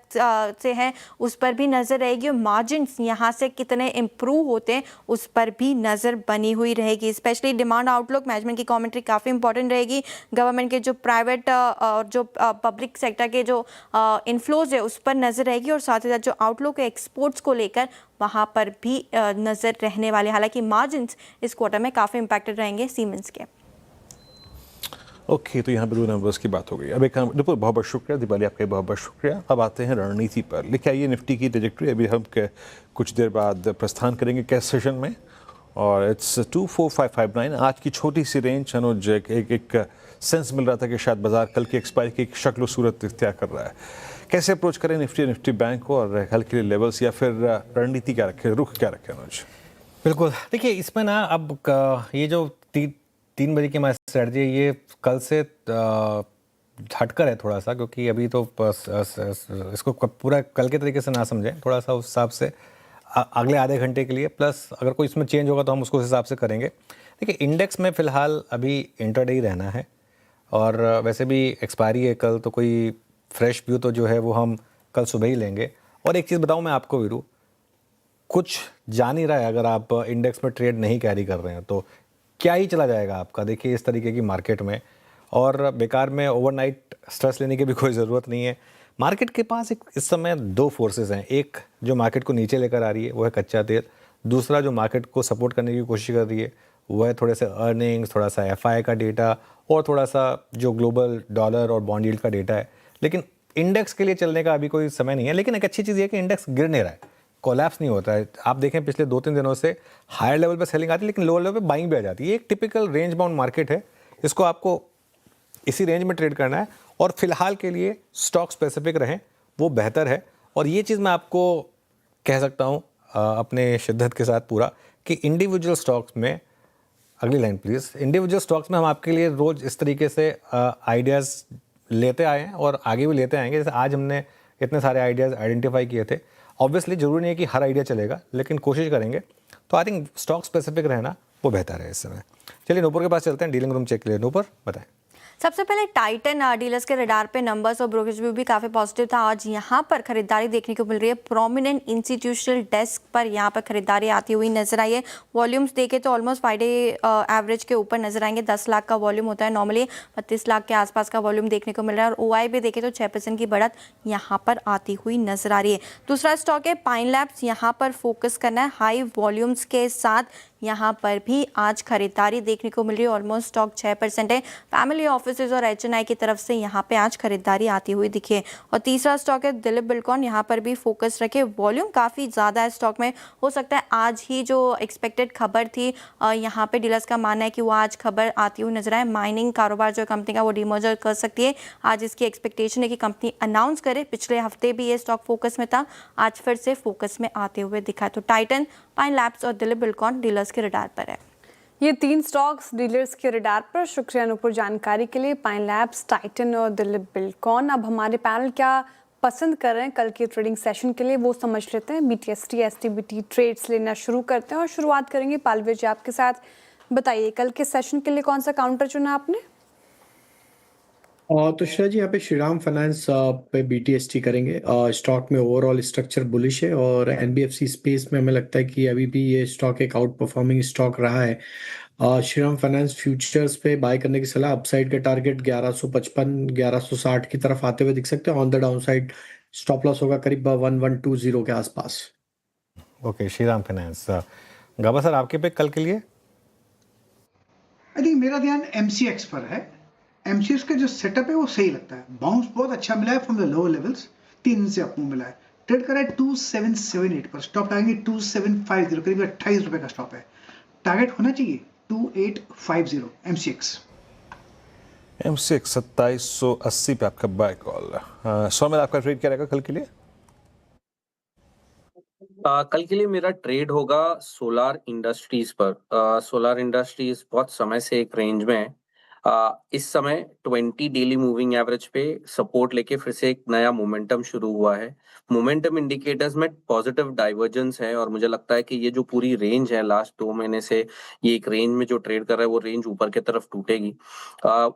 S9: से है उस पर भी नजर रहेगी, और मार्जिन्स यहाँ से कितने इंप्रूव होते हैं उस पर भी नजर बनी हुई रहेगी। स्पेशली डिमांड आउटलुक, मैनेजमेंट की कमेंट्री काफ़ी इंपॉर्टेंट रहेगी। गवर्नमेंट के जो प्राइवेट और जो पब्लिक सेक्टर के जो इनफ्लोज है उस पर नजर रहेगी, और साथ ही साथ जो आउटलुक है एक्सपोर्ट्स को लेकर वहाँ पर भी नजर रहने वाले। हालांकि मार्जिन्स इस क्वार्टर में काफ़ी इंपैक्टेड रहेंगे सीमेंस के।
S3: ओके, तो यहाँ पे दो नंबर्स की बात हो गई। अब एक बहुत बहुत शुक्रिया दीपाली, आपका बहुत बहुत शुक्रिया। अब आते हैं रणनीति पर। लिखे आइए निफ्टी की ट्रैजेक्टरी अभी हम कुछ देर बाद प्रस्थान करेंगे कैश सेशन में, और इट्स 24559। आज की छोटी सी रेंज अनुज एक सेंस मिल रहा था कि शायद बाजार कल की एक्सपायरी की एक शक्ल सूरत इख्तियार कर रहा है। कैसे अप्रोच करें निफ्टी बैंक को, और कल के लिए लेवल्स या फिर रणनीति क्या रखें, रुख क्या रखें अनुज?
S1: बिल्कुल, देखिए इसमें ना अब ये जो 3 बजे की हमारी स्ट्रेटजी है ये कल से हटकर है थोड़ा सा, क्योंकि अभी तो इसको पूरा कल के तरीके से ना समझें, थोड़ा सा उस हिसाब से अगले आधे घंटे के लिए, प्लस अगर कोई इसमें चेंज होगा तो हम उसको उस हिसाब से करेंगे। देखिए इंडेक्स में फ़िलहाल अभी इंटरडे ही रहना है, और वैसे भी एक्सपायरी है कल, तो कोई फ्रेश व्यू तो जो है वो हम कल सुबह ही लेंगे। और एक चीज़ बताऊँ मैं आपको वीरू, कुछ जा नहीं रहा है अगर आप इंडेक्स में ट्रेड नहीं कैरी कर रहे हैं तो क्या ही चला जाएगा आपका, देखिए इस तरीके की मार्केट में। और बेकार में ओवरनाइट स्ट्रेस लेने की भी कोई ज़रूरत नहीं है। मार्केट के पास एक इस समय दो फोर्सेस हैं, एक जो मार्केट को नीचे लेकर आ रही है वो है कच्चा तेल, दूसरा जो मार्केट को सपोर्ट करने की कोशिश कर रही है वो है थोड़े से अर्निंग्स, थोड़ा सा एफआई का डेटा और थोड़ा सा जो ग्लोबल डॉलर और बॉन्ड यील्ड का डेटा है। लेकिन इंडेक्स के लिए चलने का अभी कोई समय नहीं है। लेकिन एक अच्छी चीज़ ये है कि इंडेक्स गिर नहीं रहा है, कोलैप्स नहीं होता है। आप देखें पिछले 2-3 दिनों से हायर लेवल पे सेलिंग आती है लेकिन लोअर लेवल पे बाइंग भी आ जाती है। ये एक टिपिकल रेंज बाउंड मार्केट है, इसको आपको इसी रेंज में ट्रेड करना है और फिलहाल के लिए स्टॉक स्पेसिफिक रहें, वो बेहतर है। और ये चीज़ मैं आपको कह सकता हूँ अपने शिद्दत के साथ पूरा कि इंडिविजुअल स्टॉक्स में, अगली लाइन प्लीज़, इंडिविजुअल स्टॉक्स में हम आपके लिए रोज़ इस तरीके से आइडियाज़ लेते आए हैं और आगे भी लेते आएंगे। जैसे आज हमने इतने सारे आइडियाज़ आइडेंटिफाई किए थे। ऑब्वियसली ज़रूरी नहीं है कि हर आइडिया चलेगा, लेकिन कोशिश करेंगे। तो आई थिंक स्टॉक स्पेसिफिक रहना वो बेहतर है इस समय। चलिए नूपुर के पास चलते हैं, डीलिंग रूम चेक के लिए। नूपुर बताएं।
S9: सबसे पहले टाइटन डीलर्स के रडार पे नंबर्स और ब्रोकरेज व्यू भी काफ़ी पॉजिटिव था। आज यहाँ पर खरीदारी देखने को मिल रही है। प्रोमिनेंट इंस्टीट्यूशनल डेस्क पर यहाँ पर खरीदारी आती हुई नजर आई है। वॉल्यूम्स देखें तो ऑलमोस्ट फ्राइडे एवरेज के ऊपर नजर आएंगे। 10 लाख का वॉल्यूम होता है नॉर्मली, 32 लाख के आसपास का वॉल्यूम देखने को मिल रहा है। और OI भी देखें तो 6% की बढ़त यहाँ पर आती हुई नजर आ रही है। दूसरा स्टॉक है पाइन लैब्स, यहाँ पर फोकस करना है। हाई वॉल्यूम्स के साथ यहाँ पर भी आज खरीदारी देखने को मिल रही है। ऑलमोस्ट स्टॉक 6% है। फैमिली ऑफिसेज और HNI की तरफ से यहाँ पे आज खरीदारी आती हुई दिखी है। और तीसरा स्टॉक है दिलीप बिल्डकॉन, यहाँ पर भी फोकस रखे। वॉल्यूम काफ़ी ज़्यादा है स्टॉक में। हो सकता है आज ही जो एक्सपेक्टेड खबर थी, यहाँ पे डीलर्स का मानना है कि वो आज खबर आती हुई नजर आए। माइनिंग कारोबार जो कंपनी का वो डीमर्जर कर सकती है। आज इसकी एक्सपेक्टेशन है कि कंपनी अनाउंस करे। पिछले हफ्ते भी ये स्टॉक फोकस में था, आज फिर से फोकस में आते हुए दिखा है। तो टाइटन, पाइन लैब्स और दिलीप बिल्डकॉन डीलर्स के रडार पर है।
S2: ये 3 स्टॉक्स डीलर्स के रडार पर। शुक्रिया नूपुर जानकारी के लिए। पाइन लैब्स, टाइटन और दिलीप बिल्डकॉन। अब हमारे पैनल क्या पसंद कर रहे हैं कल के ट्रेडिंग सेशन के लिए वो समझ लेते हैं। BTST STBT ट्रेड्स लेना शुरू करते हैं और शुरुआत करेंगे पालवे जी आपके साथ। बताइए कल के सेशन के लिए कौन सा काउंटर चुना आपने?
S10: तो श्रेया जी यहाँ पे श्रीराम फाइनेंस पे BTST करेंगे। स्टॉक में ओवरऑल स्ट्रक्चर बुलिश है और NBFC स्पेस में हमें लगता है कि अभी भी ये स्टॉक एक आउट परफॉर्मिंग स्टॉक रहा है। श्रीराम फाइनेंस फ्यूचर्स पे बाय करने की सलाह। अपसाइड का टारगेट 1155 1160 की तरफ आते हुए दिख सकते हैं। On the down side stop loss होगा करीब 1120 के आसपास।
S1: Okay, Shriram finance. Gaba sir आपके पे कल के लिए?
S4: आई थिंक मेरा ध्यान MCX पर है। MCX का जो सेटअप है वो सही लगता है। बाउंस बहुत अच्छा मिला है फ्रॉम द लोअर लेवल्स। 3 से अप मूव मिला है। ट्रेड करा है 2778 पर। स्टॉप आएंगे 2750, करीब 28 रुपए का स्टॉप है। टारगेट होना चाहिए 2850 MCX।
S3: MCX 2780 पे आपका बाय कॉल। सौम्य आपका ट्रेड क्या रहेगा कल के लिए?
S5: कल के लिए मेरा ट्रेड होगा सोलार इंडस्ट्रीज पर। सोलार इंडस्ट्रीज बहुत समय से एक रेंज में है। इस समय 20 डेली मूविंग एवरेज पे सपोर्ट लेके फिर से एक नया मोमेंटम शुरू हुआ है। मोमेंटम इंडिकेटर्स में पॉजिटिव डाइवर्जेंस है और मुझे लगता है कि ये जो पूरी रेंज है लास्ट 2 महीने से ये एक रेंज में जो ट्रेड कर रहा है वो रेंज ऊपर की तरफ टूटेगी।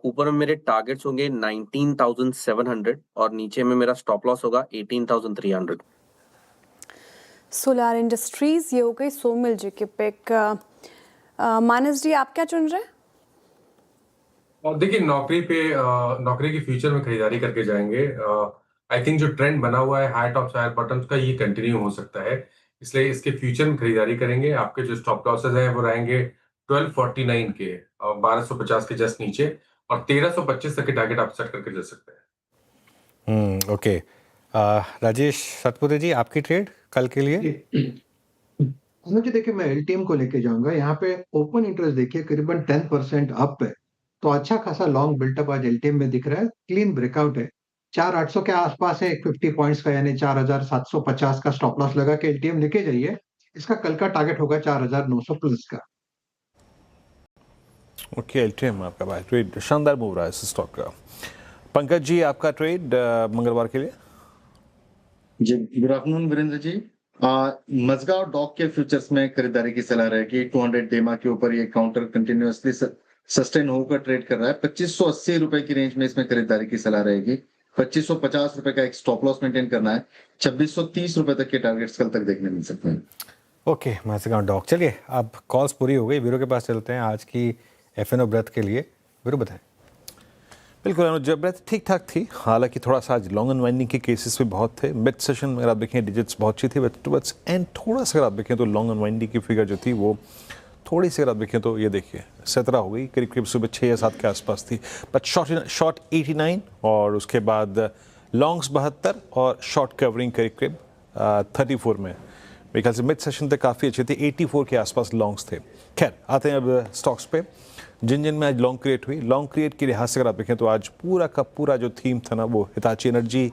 S5: ऊपर में मेरे टारगेट्स होंगे 19,700 और नीचे में मेरा स्टॉप लॉस होगा 18,300।
S2: सोलार इंडस्ट्रीज ये हो गई सोमिल जी के पिक। मानस जी आप क्या चुन रहे हैं?
S7: और देखिए नौकरी की फ्यूचर में खरीदारी करके जाएंगे। आई थिंक जो ट्रेंड बना हुआ है हाई टॉप्स हायर बॉटम्स का ये कंटिन्यू हो सकता है, इसलिए इसके फ्यूचर में खरीदारी करेंगे। आपके जो स्टॉप लॉसेस हैं वो रहेंगे 1249 के और 1250 के जस्ट नीचे और 1325 तक के टारगेट आप सेट करके जा सकते हैं।
S1: ओके, राजेश सतपुरे जी आपकी ट्रेड कल के लिए?
S11: मुझे देखिए मैं LTM को लेके जाऊंगा। यहाँ पे ओपन इंटरेस्ट देखिए करीबन 10% अप है, तो अच्छा खासा लॉन्ग बिल्टअप आज LTM में दिख रहा है। क्लीन ब्रेकआउट है 4800 के आसपास है। 50 पॉइंट्स का यानी 4750 का स्टॉप लॉस लगा के LTM लेके जाइए। इसका कल का टारगेट होगा 4900 प्लस का।
S3: ओके, LTM आपका बाय ट्रेड शानदार मूव रहा है इस स्टॉक का। पंकज जी आपका ट्रेड मंगलवार के लिए?
S6: जी good afternoon Virendra ji. Mazagaon dock के फ्यूचर्स में खरीदारी की सलाह रहेगी। 200 डेमा के ऊपर ये काउंटर कंटिन्यूअसली सस्टेन होकर ट्रेड कर रहा है। 2580 रुपए की रेंज में इसमें खरीदारी की सलाह रहेगी। 2550 रुपए का एक स्टॉप लॉस मेंटेन करना है। 2630 रुपए तक के टारगेट्स कल तक देखने मिल सकते हैं।
S1: Okay, Mazagon Dock. चलिए अब कॉल्स पूरी हो गई, वीरू के पास चलते हैं आज की FNO ब्रेथ के लिए। वीरू बताएं।
S3: बिल्कुल अनुज, ब्रेथ ठीक ठाक थी, हालांकि थोड़ा सा आज लॉन्ग अनवाइंडिंग के केसेस भी बहुत थे। मिड सेशन में अगर आप देखें डिजिट्स बहुत अच्छी थी, बट टुवर्ड्स एंड थोड़ा सा अगर आप देखें तो लॉन्ग अनवाइंडिंग की फिगर जो थी वो थोड़ी सी अगर आप देखें तो ये देखिए 17 हो गई, करीब करीब सुबह 6 या 7 के आसपास थी। बट शॉर्ट 89 और उसके बाद लॉन्ग्स 72 और शॉर्ट कवरिंग करीब करीब 34 में। मेरे ख्याल से मिड सेशन तक काफ़ी अच्छे थे, 84 के आसपास लॉन्ग्स थे। खैर आते हैं अब स्टॉक्स पे, जिन में आज लॉन्ग क्रिएट हुई। लॉन्ग क्रिएट के लिहाज से अगर आप देखें तो आज पूरा का पूरा जो थीम था ना वो Hitachi Energy,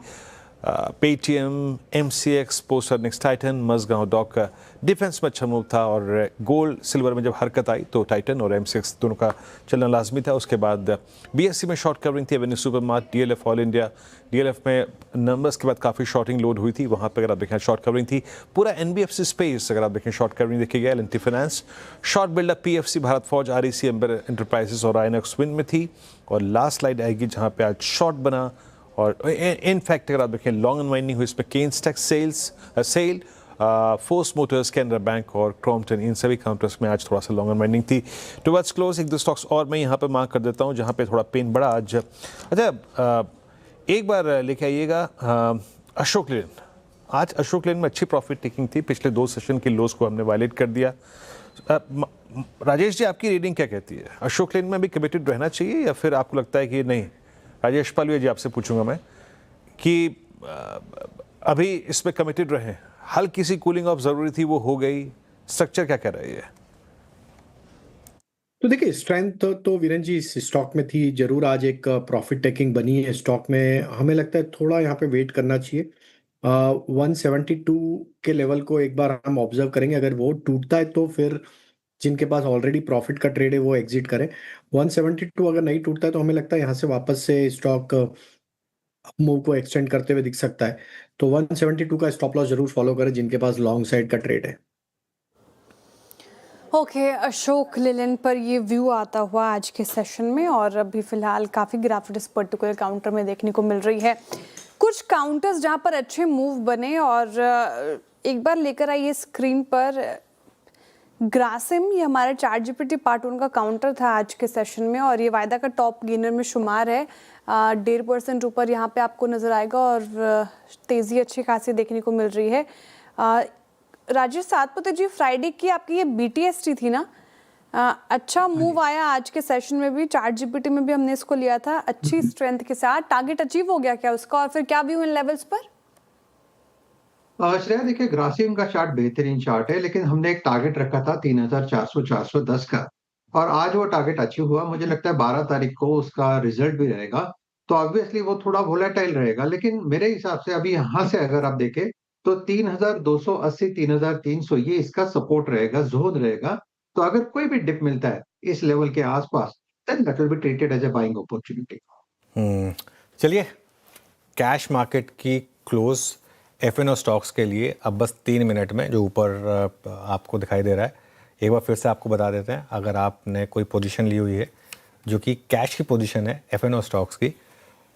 S3: Paytm, MCX, post earnings Titan, Mazagon Dock का डिफेंस में अच्छा मूव था। और गोल्ड सिल्वर में जब हरकत आई तो टाइटन और MCX दोनों का चलना लाजमी था। उसके बाद BSE में शॉर्ट कवरिंग थी, Avenue supermart, DLF all India. DLF में नंबर्स के बाद काफ़ी शॉर्टिंग लोड हुई थी, वहाँ पर अगर आप देखें शॉर्ट कवरिंग थी। पूरा NBFC स्पेस अगर आप देखें शॉर्ट कवरिंग देखी गया। L&T finance, short buildup PFC, Bharat Forge, REC, Amber Enterprises और INOX विन में थी। और लास्ट स्लाइड आएगी जहाँ पे आज शॉर्ट बना। और इनफैक्ट अगर आप देखें लॉन्ग अनवाइंडिंग हुई, इस पर Kaynes tech SAIL, Force Motors, Canara Bank और क्रॉम्पटन, इन सभी काउंटर्स में आज थोड़ा सा लॉन्ग अनवाइंडिंग थी। टुवर्ड्स क्लोज एक दो स्टॉक्स और मैं यहाँ पे मार्क कर देता हूँ जहाँ पे थोड़ा पेन बढ़ा आज। अच्छा, एक बार लेके आइएगा अशोक लेलैंड। आज अशोक लेलैंड में अच्छी प्रॉफिट टेकिंग थी, पिछले 2 सेशन के लोस को हमने वायलेट कर दिया। राजेश जी, आपकी रीडिंग क्या कहती है? अशोक लेलैंड में भी कमिटेड रहना चाहिए या फिर आपको लगता है कि नहीं? राजेश पालवे जी, आपसे पूछूंगा मैं कि अभी इसमें कमिटेड रहें, हल्की सी कूलिंग ऑफ जरूरी थी वो हो गई, स्ट्रक्चर क्या कह रही है?
S10: तो देखिए स्ट्रेंथ तो वीरेन जी इस स्टॉक में थी जरूर। आज एक प्रॉफिट टेकिंग बनी है स्टॉक में, हमें लगता है थोड़ा यहाँ पे वेट करना चाहिए। 172 के लेवल को एक बार हम ऑब्जर्व करेंगे, अगर वो टूटता है तो फिर जिनके पास ऑलरेडी प्रॉफिट का ट्रेड है वो एग्जिट करें। 172 अगर नहीं टूटता है तो हमें लगता है यहाँ से वापस से स्टॉक मूव को एक्सटेंड करते हुए दिख सकता है। तो 172 का स्टॉप लॉस जरूर फॉलो करें जिनके पास लॉन्ग साइड का ट्रेड है।
S2: ओके, अशोक लेलैंड पर ये व्यू आता हुआ आज के सेशन में। और अभी फिलहाल काफ़ी गिरावट इस पर्टिकुलर काउंटर में देखने को मिल रही है। कुछ काउंटर्स जहाँ पर अच्छे मूव बने और एक बार लेकर आइए स्क्रीन पर ग्रासिम, ये हमारा ChatGPT पार्ट 1 का काउंटर था आज के सेशन में और ये वायदा का टॉप गेनर में शुमार है। 1.5% ऊपर यहाँ पे आपको नज़र आएगा और तेज़ी अच्छी खासी देखने को मिल रही है। राजेश सातपुते जी, फ्राइडे की आपकी ये BTST थी ना, अच्छा मूव आया आज के सेशन में भी। ChatGPT में भी हमने इसको लिया था अच्छी स्ट्रेंथ के साथ। टारगेट अचीव हो गया क्या उसका, और फिर क्या व्यू इन लेवल्स पर?
S11: श्रेया, देखिए ग्रासिम का चार्ट बेहतरीन चार्ट है, लेकिन हमने एक टारगेट रखा था 3,400-410 का और आज वो टारगेट अचीव हुआ। मुझे लगता है 12 तारीख को उसका रिजल्ट भी रहेगा, तो ऑब्वियसली वो थोड़ा वोलेटाइल रहेगा। लेकिन मेरे हिसाब से अभी यहाँ से अगर आप देखें तो 3,280, 3,300 ये इसका सपोर्ट रहेगा, जोन रहेगा। तो अगर कोई भी डिप मिलता है इस लेवल के आसपास, then that will be treated as a buying opportunity.
S1: चलिए, कैश मार्केट की क्लोज F&O स्टॉक्स के लिए अब बस 3 मिनट में जो ऊपर आपको दिखाई दे रहा है, एक बार फिर से आपको बता देते हैं। अगर आपने कोई पोजीशन ली हुई है जो कि कैश की पोजीशन है F&O स्टॉक्स की,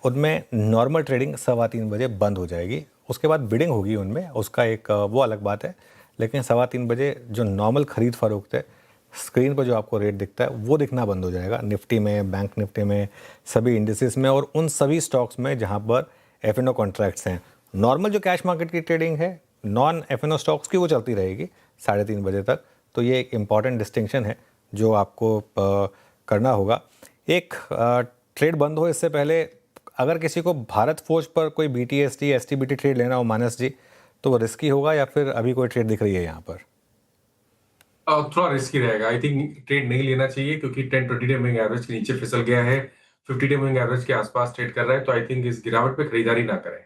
S1: उनमें नॉर्मल ट्रेडिंग 3:15 बजे बंद हो जाएगी। उसके बाद बिडिंग होगी उनमें, उसका एक वो अलग बात है। लेकिन 3:15 बजे जो नॉर्मल खरीद फरोख्त है, स्क्रीन पर जो आपको रेट दिखता है वो दिखना बंद हो जाएगा। निफ्टी में, बैंक निफ्टी में, सभी इंडिसेस में और उन सभी स्टॉक्स में जहाँ पर F&O कॉन्ट्रैक्ट्स हैं। नॉर्मल जो कैश मार्केट की ट्रेडिंग है नॉन F&O स्टॉक्स की, वो चलती रहेगी 3:30 बजे तक। तो ये एक इम्पॉर्टेंट डिस्टिंक्शन है जो आपको करना होगा। एक ट्रेड बंद हो इससे पहले अगर किसी को भारत फौज पर कोई BTST STBT ट्रेड लेना हो मानस जी, तो वो रिस्की होगा या फिर अभी कोई ट्रेड दिख रही है यहाँ पर?
S7: थोड़ा रिस्की रहेगा। आई थिंक ट्रेड नहीं लेना चाहिए क्योंकि 10-20 डे मूविंग एवरेज के नीचे फिसल गया है, 50 डे मूविंग एवरेज के आसपास ट्रेड कर रहा है। तो आई थिंक इस गिरावट पे खरीदारी ना करें।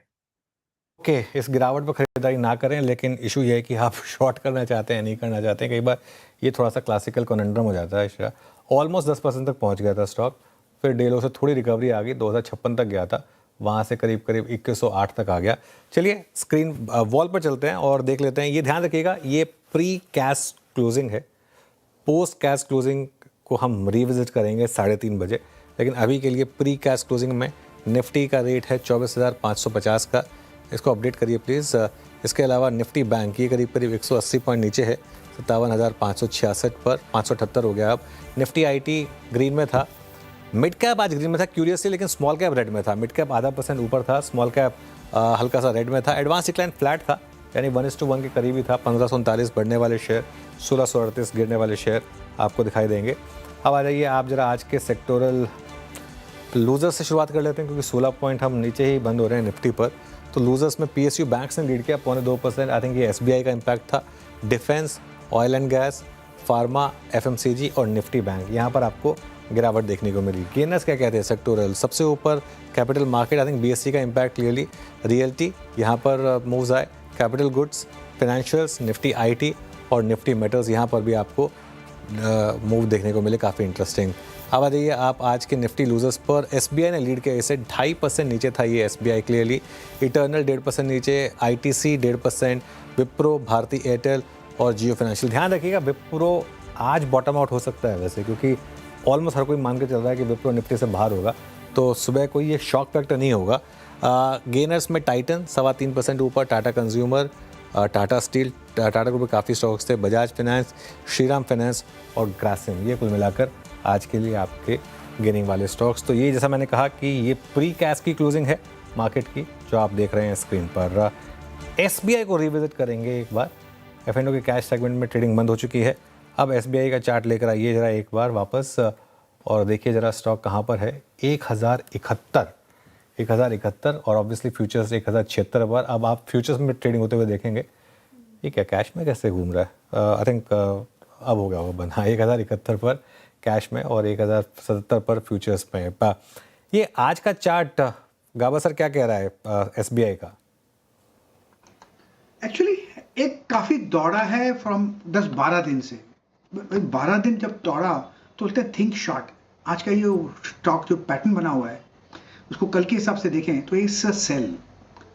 S1: ओके, इस गिरावट पर खरीदारी ना करें, लेकिन इशू ये है कि आप शॉर्ट करना चाहते हैं नहीं करना चाहते हैं। कई बार ये थोड़ा सा क्लासिकल कॉन्डम हो जाता है। ऑलमोस्ट 10% तक पहुंच गया था स्टॉक, फिर डे लो से थोड़ी रिकवरी आ गई, 2056 तक गया था, वहाँ से करीब करीब 2108 तक आ गया। चलिए स्क्रीन वॉल पर चलते हैं और देख लेते हैं। ये ध्यान रखिएगा, ये प्री कैश क्लोजिंग है, पोस्ट कैश क्लोजिंग को हम रिविजिट करेंगे 3:30 बजे। लेकिन अभी के लिए प्री कैश क्लोजिंग में निफ्टी का रेट है 24,550 का, इसको अपडेट करिए प्लीज़। इसके अलावा निफ्टी बैंक ये करीब करीब 180 पॉइंट नीचे है, 57,566 पर 578 हो गया। अब निफ्टी IT ग्रीन में था, मिड कैप आज ग्रीन में था क्यूरियसली, लेकिन स्मॉल कैप रेड में था। मिड कैप आधा % ऊपर था, स्मॉल कैप हल्का सा रेड में था। एडवांस डिक्लाइन फ्लैट था, यानी 1:1 के करीब ही था। 1539 बढ़ने वाले शेयर, 1638 गिरने वाले शेयर आपको दिखाई देंगे। अब आ जाइए आप जरा आज के सेक्टोरल लूजर्स से शुरुआत कर लेते हैं, क्योंकि 16 पॉइंट हम नीचे ही बंद हो रहे हैं निफ्टी पर। तो लूजर्स में PSU बैंक्स ने लीड किया 0.2%। आई थिंक ये SBI का इम्पैक्ट था। Defence, oil and gas, pharma, FMCG और निफ्टी बैंक, यहाँ पर आपको गिरावट देखने को मिली। गेनर्स क्या कहते हैं सेक्टोरल? सबसे ऊपर capital market, I think BSE का इम्पैक्ट क्लियरली। रियल्टी यहाँ पर मूव्स आए। Capital goods, financials, Nifty IT और निफ्टी मेटल्स, यहाँ पर भी आपको मूव देखने को मिले, काफ़ी इंटरेस्टिंग। अब आ जाइए आप आज के निफ्टी लूजर्स पर। SBI ने लीड किया, इसे 2.5% नीचे था ये SBI क्लियरली। इटर्नल 1.5% नीचे, ITC 1.5%, विप्रो, भारती एयरटेल और जियो फाइनेंशियल। ध्यान रखिएगा विप्रो आज बॉटम आउट हो सकता है वैसे, क्योंकि ऑलमोस्ट हर कोई मान के चल रहा है कि विप्रो निफ्टी से बाहर होगा, तो सुबह कोई ये शॉक फैक्टर नहीं होगा। गेनर्स में टाइटन 3.25% ऊपर, Tata consumer, Tata steel, Tata group में काफ़ी स्टॉक्स थे, बजाज फाइनेंस, श्रीराम फाइनेंस और ग्रासिम, ये कुल मिलाकर आज के लिए आपके गेनिंग वाले स्टॉक्स। तो ये जैसा मैंने कहा कि ये प्री कैश की क्लोजिंग है मार्केट की, जो आप देख रहे हैं स्क्रीन पर। SBI को रिविजिट करेंगे एक बार। F&O के कैश सेगमेंट में ट्रेडिंग बंद हो चुकी है। अब SBI का चार्ट लेकर आइए जरा एक बार वापस, और देखिए जरा स्टॉक कहाँ पर है। 1071 और ऑब्वियसली फ्यूचर्स 1076 पर। अब आप फ्यूचर्स में ट्रेडिंग होते हुए देखेंगे। ये क्या कैश में कैसे घूम रहा है? आई थिंक अब हो गया होगा बंद। हाँ, 1071 पर कैश में और 1077 पर फ्यूचर्स में। ये आज का चार्ट गाबा सर क्या कह रहा है SBI का?
S4: एक्चुअली एक काफी दौड़ा है फ्रॉम 10-12 दिन से। 12 दिन जब दौड़ा तो उसने थिंक शॉर्ट। आज का ये स्टॉक जो पैटर्न बना हुआ है उसको कल के हिसाब से देखें तो इस सेल,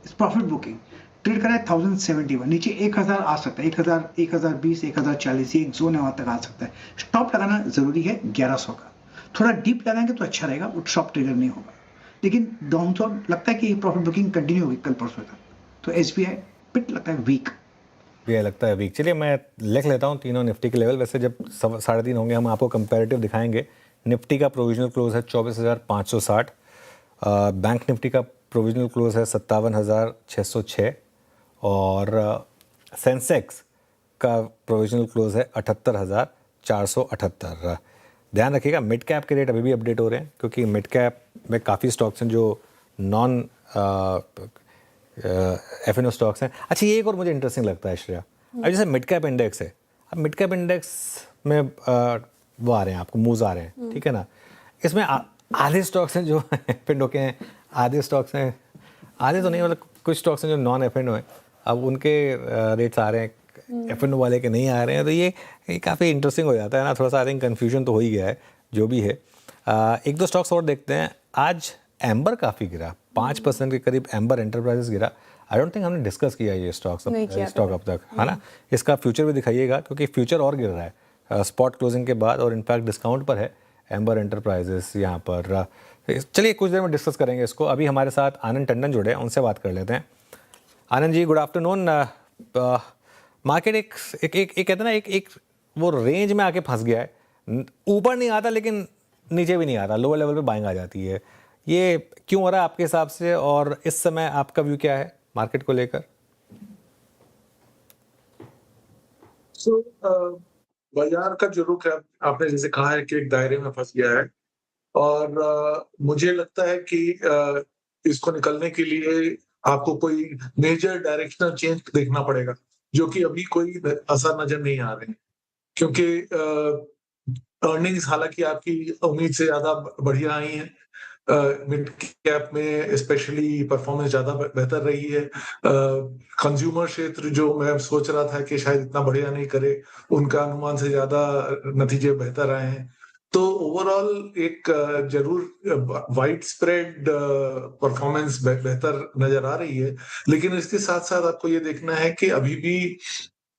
S4: इस प्रॉफिट बुकिंग ट्रेड करा है 1071, नीचे 1000 आ सकता है, 1000, 1020, 1040, ये एक जोन है, वहां तक आ सकता है। स्टॉप लगाना जरूरी है 1100 का। थोड़ा डीप लगाएंगे तो अच्छा रहेगा, वो स्टॉप ट्रिगर नहीं होगा। लेकिन डाउनसाइड लगता है कि प्रॉफिट बुकिंग कंटिन्यू होगी कल परसों तक। तो SBI पिट लगता है वीक।
S1: ये लगता है वीक। चलिए मैं लिख लेता हूँ तीनों निफ्टी के लेवल। वैसे जब 3:30 होंगे हम आपको कंपैरेटिव दिखाएंगे। निफ्टी का प्रोविजनल क्लोज है 24,560। बैंक निफ्टी का प्रोविजनल क्लोज है 57,606 और सेंसेक्स का प्रोविजनल क्लोज है 78,478। ध्यान रखिएगा मिड कैप के रेट अभी भी अपडेट हो रहे हैं, क्योंकि मिड कैप में काफ़ी स्टॉक्स हैं जो नॉन F&O स्टॉक्स हैं। अच्छा, ये एक और मुझे इंटरेस्टिंग लगता है श्रेया, अब जैसे मिड कैप इंडेक्स है, अब मिड कैप इंडेक्स में वो आ रहे हैं आपको मूव्स आ रहे हैं, ठीक है ना। इसमें आधे स्टॉक्स हैं जो F&O के हैं, आधे स्टॉक्स हैं, आधे तो नहीं मतलब कुछ स्टॉक्स हैं जो नॉन F&O हैं, अब उनके रेट्स आ रहे हैं, F&O वाले के नहीं आ रहे हैं। तो ये काफ़ी इंटरेस्टिंग हो जाता है ना, थोड़ा सा आई थिंक कन्फ्यूजन तो हो ही गया है जो भी है। एक दो स्टॉक्स और देखते हैं। आज एम्बर काफ़ी गिरा, 5% के करीब एम्बर एंटरप्राइजेस गिरा। आई डोंट थिंक हमने डिस्कस किया ये स्टॉक अब तक, है ना। इसका फ्यूचर भी दिखाइएगा, क्योंकि फ्यूचर और गिर रहा है स्पॉट क्लोजिंग के बाद, और इनफैक्ट डिस्काउंट पर है एम्बर एंटरप्राइजेस यहाँ पर। चलिए कुछ देर में डिस्कस करेंगे इसको। अभी हमारे साथ आनंद टंडन जुड़े हैं, उनसे बात कर लेते हैं। Anand ji, good afternoon. Market एक कहते हैं ना, एक वो रेंज में आके फंस गया है, ऊपर नहीं आता लेकिन नीचे भी नहीं आता, लोअर लेवल पे बाइंग आ जाती है। ये क्यों हो रहा है आपके हिसाब से, और इस समय आपका व्यू क्या है मार्केट को लेकर?
S14: बाजार का जो रुख है, आपने जैसे कहा है कि एक दायरे में फंस गया है, और मुझे लगता है कि इसको निकलने के लिए आपको कोई मेजर डायरेक्शनल चेंज देखना पड़ेगा, जो कि अभी कोई असर नजर नहीं आ रहे हैं, क्योंकि अर्निंग्स हालांकि आपकी उम्मीद से ज्यादा बढ़िया आई हैं। मिड कैप में स्पेशली परफॉर्मेंस ज्यादा बेहतर रही है। कंज्यूमर क्षेत्र जो मैं सोच रहा था कि शायद इतना बढ़िया नहीं करे, उनका अनुमान से ज्यादा नतीजे बेहतर आए हैं। तो ओवरऑल एक जरूर वाइड स्प्रेड परफॉर्मेंस बेहतर नजर आ रही है, लेकिन इसके साथ साथ आपको ये देखना है कि अभी भी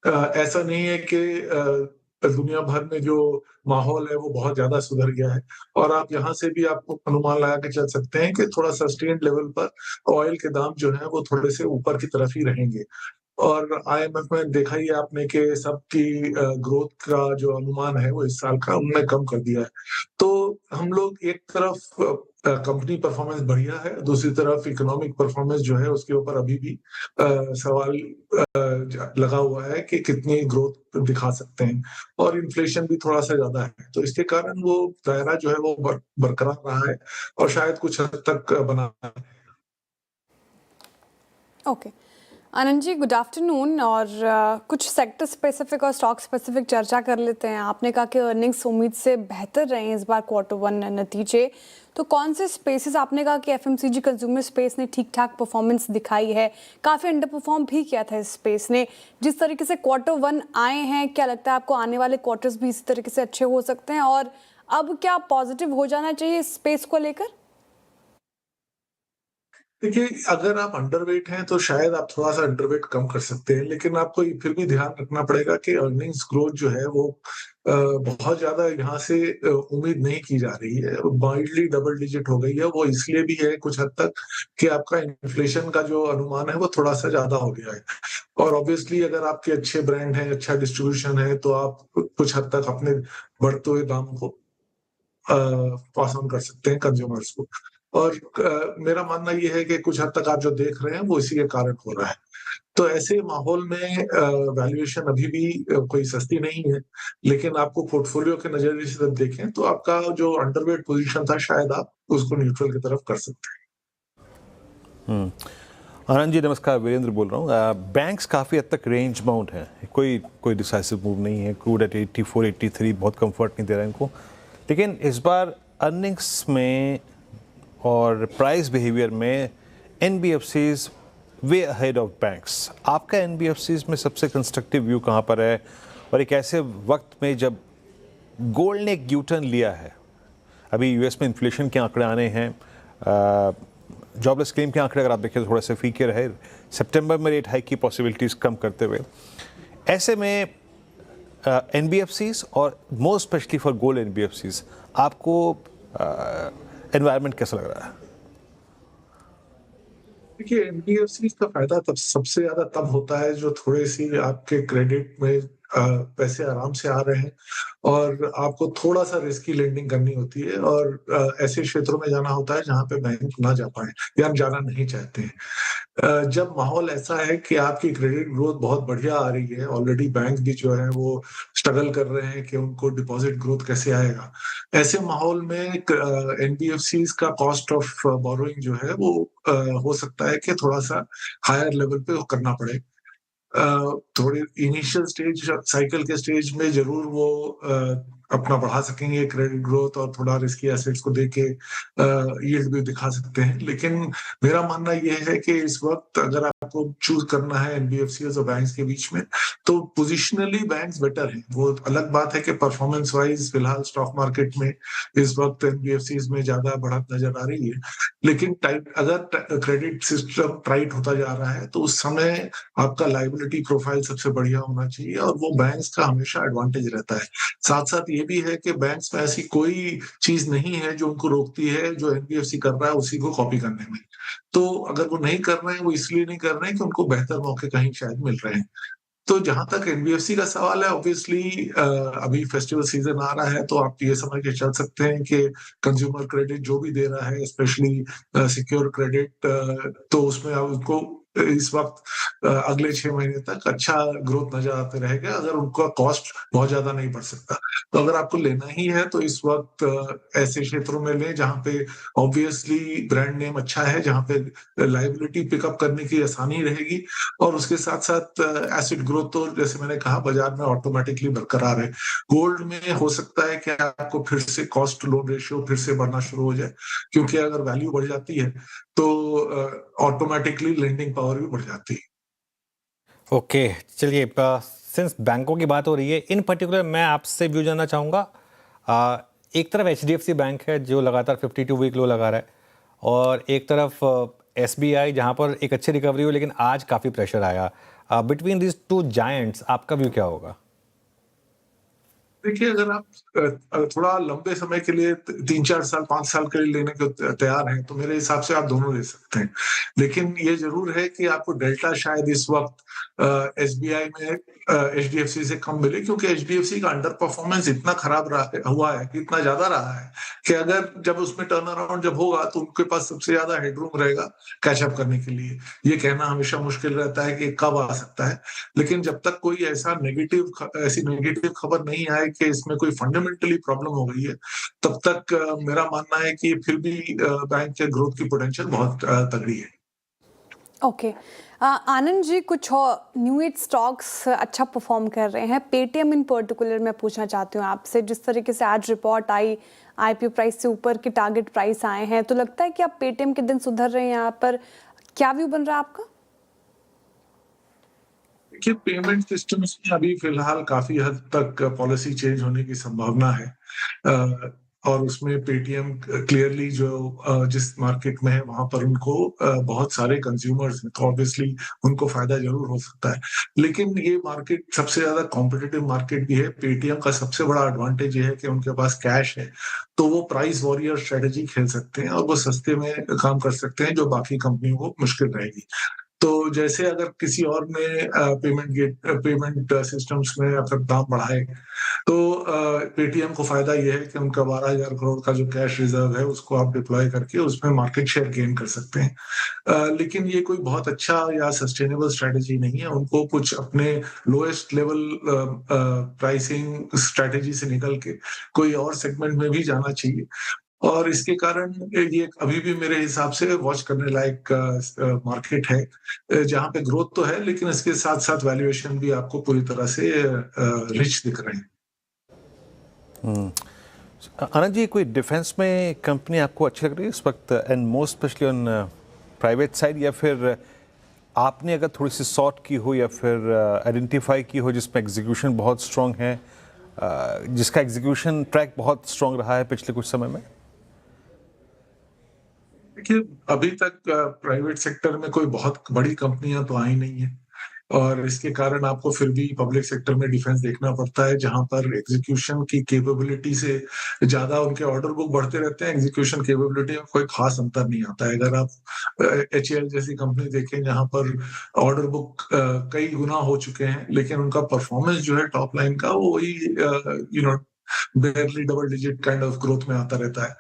S14: ऐसा नहीं है कि दुनिया भर में जो माहौल है वो बहुत ज्यादा सुधर गया है, और आप यहाँ से भी आपको अनुमान लगा के चल सकते हैं कि थोड़ा सस्टेन्ड लेवल पर ऑयल के दाम जो है वो थोड़े से ऊपर की तरफ ही रहेंगे। और आईएमएफ में देखा ही है आपने कि सबकी ग्रोथ का जो अनुमान है वो इस साल का उन्होंने कम कर दिया है। तो हम लोग एक तरफ कंपनी परफॉर्मेंस बढ़िया है, दूसरी तरफ इकोनॉमिक परफॉर्मेंस जो है उसके ऊपर अभी भी सवाल लगा हुआ है कि कितनी ग्रोथ दिखा सकते हैं, और इन्फ्लेशन भी थोड़ा सा ज्यादा है। तो इसके कारण वो दायरा जो है वो बरकरार रहा है और शायद कुछ हद तक बना है।
S2: Okay Anand ji, good afternoon. और कुछ सेक्टर स्पेसिफिक और स्टॉक स्पेसिफिक चर्चा कर लेते हैं। आपने कहा कि अर्निंग्स उम्मीद से बेहतर रहे हैं इस बार Q1 नतीजे, तो कौन से स्पेसेस? आपने कहा कि एफएमसीजी कंज्यूमर स्पेस ने ठीक ठाक परफॉर्मेंस दिखाई है, काफ़ी अंडर परफॉर्म भी किया था इस स्पेस ने। जिस तरीके से Q1 आए हैं, क्या लगता है आपको आने वाले क्वार्टर्स भी इसी तरीके से अच्छे हो सकते हैं? और अब क्या पॉजिटिव हो जाना चाहिए इस स्पेस को लेकर?
S14: देखिए, अगर आप अंडरवेट हैं तो शायद आप थोड़ा सा अंडरवेट कम कर सकते हैं, लेकिन आपको फिर भी ध्यान रखना पड़ेगा कि अर्निंग्स ग्रोथ जो है वो बहुत ज्यादा यहाँ से उम्मीद नहीं की जा रही है। माइल्डली डबल डिजिट हो गई है। वो इसलिए भी है कुछ हद तक कि आपका इन्फ्लेशन का जो अनुमान है वो थोड़ा सा ज्यादा हो गया है, और ऑब्वियसली अगर आपके अच्छे ब्रांड हैं, अच्छा डिस्ट्रीब्यूशन है, तो आप कुछ हद तक अपने बढ़ते हुए दाम को पास ऑन कर सकते हैं कंज्यूमर्स को। और मेरा मानना ये है कि कुछ हद तक आप जो देख रहे हैं वो इसी के कारण हो रहा है। तो ऐसे माहौल में वैल्यूएशन अभी भी कोई सस्ती नहीं है, लेकिन आपको पोर्टफोलियो के नजरिए से जब देखें तो आपका जो अंडरवेट पोजीशन था शायद आप उसको न्यूट्रल की तरफ कर सकते हैं।
S3: आनंद जी नमस्कार, वीरेंद्र बोल रहा हूँ। बैंक्स काफ़ी हद तक रेंज बाउंड है, कोई डिसाइसिव मूव नहीं है। क्रूड एट 84, 83 बहुत कंफर्ट नहीं दे रहा है इनको, लेकिन इस बार अर्निंग्स में और प्राइस बिहेवियर में NBFCs way ahead of banks. आपका एनबीएफसीज में सबसे कंस्ट्रक्टिव व्यू कहाँ पर है? और एक ऐसे वक्त में जब गोल्ड ने एक यूटर्न लिया है, अभी यूएस में इन्फ्लेशन के आंकड़े आने हैं, जॉबलेस क्लेम के आंकड़े अगर आप देखें तो थोड़ा सा फीके रहे, सितंबर में रेट हाइक की पॉसिबिलिटीज़ कम करते हुए, ऐसे में एनबीएफसीज और मोर स्पेशली फॉर गोल्ड एनबीएफसीज आपको एनवायरनमेंट कैसा लग रहा है?
S14: देखिए, एनबीएफसी का फायदा तब सबसे ज्यादा तब होता है जो थोड़े सी आपके क्रेडिट में पैसे आराम से आ रहे हैं और आपको थोड़ा सा रिस्की लेंडिंग करनी होती है, और ऐसे क्षेत्रों में जाना होता है जहां पे बैंक ना जा पाए या जाना नहीं चाहते हैं। जब माहौल ऐसा है कि आपकी क्रेडिट ग्रोथ बहुत बढ़िया आ रही है, ऑलरेडी बैंक भी जो है वो स्ट्रगल कर रहे हैं कि उनको डिपॉजिट ग्रोथ कैसे आएगा, ऐसे माहौल में एनबीएफसी का कॉस्ट ऑफ बोरोइंग जो है वो हो सकता है कि थोड़ा सा हायर लेवल पे करना पड़े। थोड़े इनिशियल स्टेज साइकिल के स्टेज में जरूर वो अपना बढ़ा सकेंगे क्रेडिट ग्रोथ और थोड़ा रिस्की एसेट्स को देके यील्ड भी दिखा सकते हैं, लेकिन मेरा मानना यह है कि इस वक्त अगर आपको चूज करना है एनबीएफसी और बैंक्स के बीच में, तो पोजिशनली बैंक्स बेटर हैं। वो अलग बात है कि परफॉर्मेंस वाइज फिलहाल स्टॉक मार्केट में इस वक्त एनबीएफसी में ज्यादा बढ़त नजर आ रही है, लेकिन टाइट अगर क्रेडिट सिस्टम टाइट होता जा रहा है तो उस समय आपका लाइबिलिटी प्रोफाइल सबसे बढ़िया होना चाहिए, और वो बैंक्स का हमेशा एडवांटेज रहता है। साथ साथ ये भी है कि बैंक्स में ऐसी कोई चीज नहीं है जो उनको रोकती है जो एनबीएफसी कर रहा है उसी को कॉपी करने में। तो अगर वो नहीं कर रहे हैं, वो इसलिए नहीं कर रहे हैं कि उनको बेहतर मौके कहीं शायद मिल रहे हैं। तो जहां तक एनबीएफसी का सवाल है, ऑब्वियसली अभी फेस्टिवल सीजन आ रहा है, तो आप ये समझ के चल सकते हैं कि कंज्यूमर क्रेडिट जो भी दे रहा है, स्पेशली सिक्योर क्रेडिट, तो उसमें उनको इस वक्त अगले 6 महीने तक अच्छा ग्रोथ नजर आते रहेगा अगर उनका कॉस्ट बहुत ज्यादा नहीं बढ़ सकता। तो अगर आपको लेना ही है तो इस वक्त ऐसे क्षेत्रों में लें जहां पे ऑब्वियसली ब्रांड नेम अच्छा है, जहां पे लाइबिलिटी पिकअप करने की आसानी रहेगी, और उसके साथ साथ एसेट ग्रोथ तो जैसे मैंने कहा बाजार में ऑटोमेटिकली बरकरार है। गोल्ड में हो सकता है कि आपको फिर से कॉस्ट टू लोन रेशियो फिर से बढ़ना शुरू हो जाए, क्योंकि अगर वैल्यू बढ़ जाती है तो ऑटोमेटिकली लेंडिंग पावर भी बढ़ जाती है।
S1: ओके, चलिए, सिंस बैंकों की बात हो रही है, इन पर्टिकुलर मैं आपसे व्यू जानना चाहूँगा। एक तरफ एचडीएफसी बैंक है जो लगातार 52 वीक लो लगा रहा है, और एक तरफ एसबीआई जहाँ पर एक अच्छी रिकवरी हुई लेकिन आज काफ़ी प्रेशर आया। बिटवीन दिस टू जायंट्स आपका व्यू क्या होगा?
S14: देखिए, अगर आप थोड़ा लंबे समय के लिए 3-4 साल, 5 साल के लिए लेने को तैयार हैं, तो मेरे हिसाब से आप दोनों ले सकते हैं। लेकिन ये ज़रूर है कि आपको डेल्टा शायद इस वक़्त एसबीआई में एचडीएफसी से कम मिले, क्योंकि एचडीएफसी का अंडर परफॉर्मेंस इतना खराब हुआ है, कि इतना ज़्यादा रहा है कि अगर जब उसमें टर्न अराउंड जब होगा, तो उनके पास सबसे ज़्यादा हेडरूम रहेगा कैच अप करने के लिए। ये कहना हमेशा मुश्किल रहता है कि कब आ सकता है, लेकिन जब तक कोई ऐसी नेगेटिव खबर नहीं आए कि इसमें कोई फंडामेंटली प्रॉब्लम हो गई है, तब तक मेरा मानना है कि फिर भी बैंक के ग्रोथ की पोटेंशियल बहुत तगड़ी है।
S2: ओके आनंद जी, कुछ और न्यू एज स्टॉक्स अच्छा परफॉर्म कर रहे हैं। पेटीएम इन पर्टिकुलर मैं पूछना चाहती हूँ आपसे, जिस तरीके से आज रिपोर्ट आई, आईपीओ प्राइस से ऊपर के टारगेट प्राइस आए हैं, तो लगता है कि आप पेटीएम के दिन सुधर रहे हैं। यहाँ पर क्या व्यू बन रहा है आपका?
S14: देखिए, पेमेंट सिस्टम्स में अभी फिलहाल काफी हद तक पॉलिसी चेंज होने की संभावना है, और उसमें पेटीएम क्लियरली जो जिस मार्केट में है वहां पर उनको बहुत सारे कंज्यूमर्स हैं, तो ऑब्वियसली उनको फायदा जरूर हो सकता है। लेकिन ये मार्केट सबसे ज्यादा कॉम्पिटिटिव मार्केट भी है। पेटीएम का सबसे बड़ा एडवांटेज ये है कि उनके पास कैश है, तो वो प्राइस वॉरियर स्ट्रेटेजी खेल सकते हैं और वो सस्ते में काम कर सकते हैं, जो बाकी कंपनियों को मुश्किल रहेगी। तो जैसे अगर किसी और ने पेमेंट सिस्टम्स में अगर दाम बढ़ाए, तो पेटीएम को फायदा ये है कि उनका 12,000 करोड़ का जो कैश रिजर्व है उसको आप डिप्लॉय करके उसमें मार्केट शेयर गेन कर सकते हैं। लेकिन ये कोई बहुत अच्छा या सस्टेनेबल स्ट्रेटेजी नहीं है। उनको कुछ अपने लोएस्ट लेवल प्राइसिंग स्ट्रेटेजी से निकल के कोई और सेगमेंट में भी जाना चाहिए, और इसके कारण ये अभी भी मेरे हिसाब से वॉच करने लायक मार्केट है, जहां पे ग्रोथ तो है, लेकिन इसके साथ साथ वैल्यूएशन भी आपको पूरी तरह से रिच दिख रहे हैं।
S3: आनंद जी, कोई डिफेंस में कंपनी आपको अच्छी लग रही है इस वक्त, and most specially on private side, या फिर आपने अगर थोड़ी सी सॉर्ट की हो या फिर आइडेंटिफाई की हो जिसमें एग्जीक्यूशन बहुत स्ट्रांग है, जिसका एग्जीक्यूशन ट्रैक बहुत स्ट्रांग रहा है पिछले कुछ समय में?
S14: देखिए, अभी तक प्राइवेट सेक्टर में कोई बहुत बड़ी कंपनियां तो आई नहीं है, और इसके कारण आपको फिर भी पब्लिक सेक्टर में डिफेंस देखना पड़ता है, जहां पर एग्जीक्यूशन की कैपेबिलिटी से ज्यादा उनके ऑर्डर बुक बढ़ते रहते हैं। एग्जीक्यूशन कैपेबिलिटी में कोई खास अंतर नहीं आता है। अगर आप एचएएल जैसी कंपनी देखें, जहां पर ऑर्डर बुक कई गुना हो चुके हैं, लेकिन उनका परफॉर्मेंस जो है टॉप लाइन का, वो वही बेयरली double digit kind of growth में आता रहता है,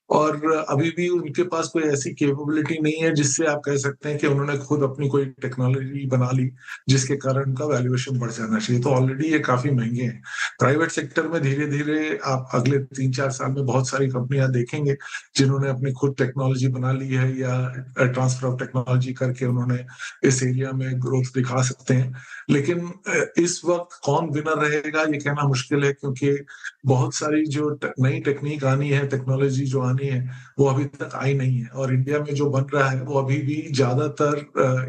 S14: और अभी भी उनके पास कोई ऐसी कैपेबिलिटी नहीं है जिससे आप कह सकते हैं कि उन्होंने खुद अपनी कोई टेक्नोलॉजी बना ली जिसके कारण उनका वैल्यूएशन बढ़ जाना चाहिए। तो ऑलरेडी ये काफी महंगे हैं। प्राइवेट सेक्टर में धीरे धीरे आप अगले 3-4 साल में बहुत सारी कंपनियां देखेंगे जिन्होंने अपनी खुद टेक्नोलॉजी बना ली है, या ट्रांसफर ऑफ टेक्नोलॉजी करके उन्होंने इस एरिया में ग्रोथ दिखा सकते हैं। लेकिन इस वक्त कौन विनर रहेगा ये कहना मुश्किल है, क्योंकि बहुत सारी जो नई टेक्निक आनी है, टेक्नोलॉजी जो आनी है, वो अभी तक आई नहीं है, और इंडिया में जो बन रहा है वो अभी भी ज्यादातर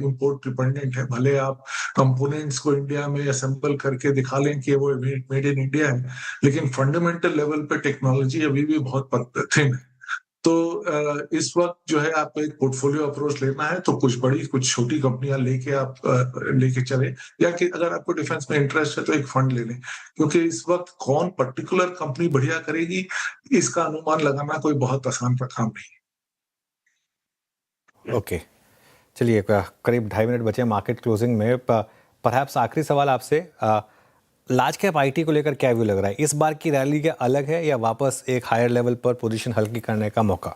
S14: इंपोर्ट डिपेंडेंट है। भले आप कंपोनेंट्स को इंडिया में असेंबल करके दिखा लें कि वो मेड इन इंडिया है, लेकिन फंडामेंटल लेवल पे टेक्नोलॉजी अभी भी बहुत थिन है। तो इस वक्त जो है आपको एक पोर्टफोलियो अप्रोच लेना है, तो कुछ बड़ी कुछ छोटी कंपनियां लेके आप लेके चले, या कि अगर आपको डिफेंस में इंटरेस्ट है तो एक फंड ले लें, क्योंकि इस वक्त कौन पर्टिकुलर कंपनी बढ़िया करेगी इसका अनुमान लगाना कोई बहुत आसान काम नहीं है।
S1: ओके, चलिए करीब 2.5 मिनट बचे मार्केट क्लोजिंग में। परहैप्स आखिरी सवाल आपसे, लार्ज कैप आईटी को लेकर क्या व्यू लग रहा है? इस बार की रैली क्या अलग है, या वापस एक हायर लेवल पर पोजीशन हल्की करने का मौका?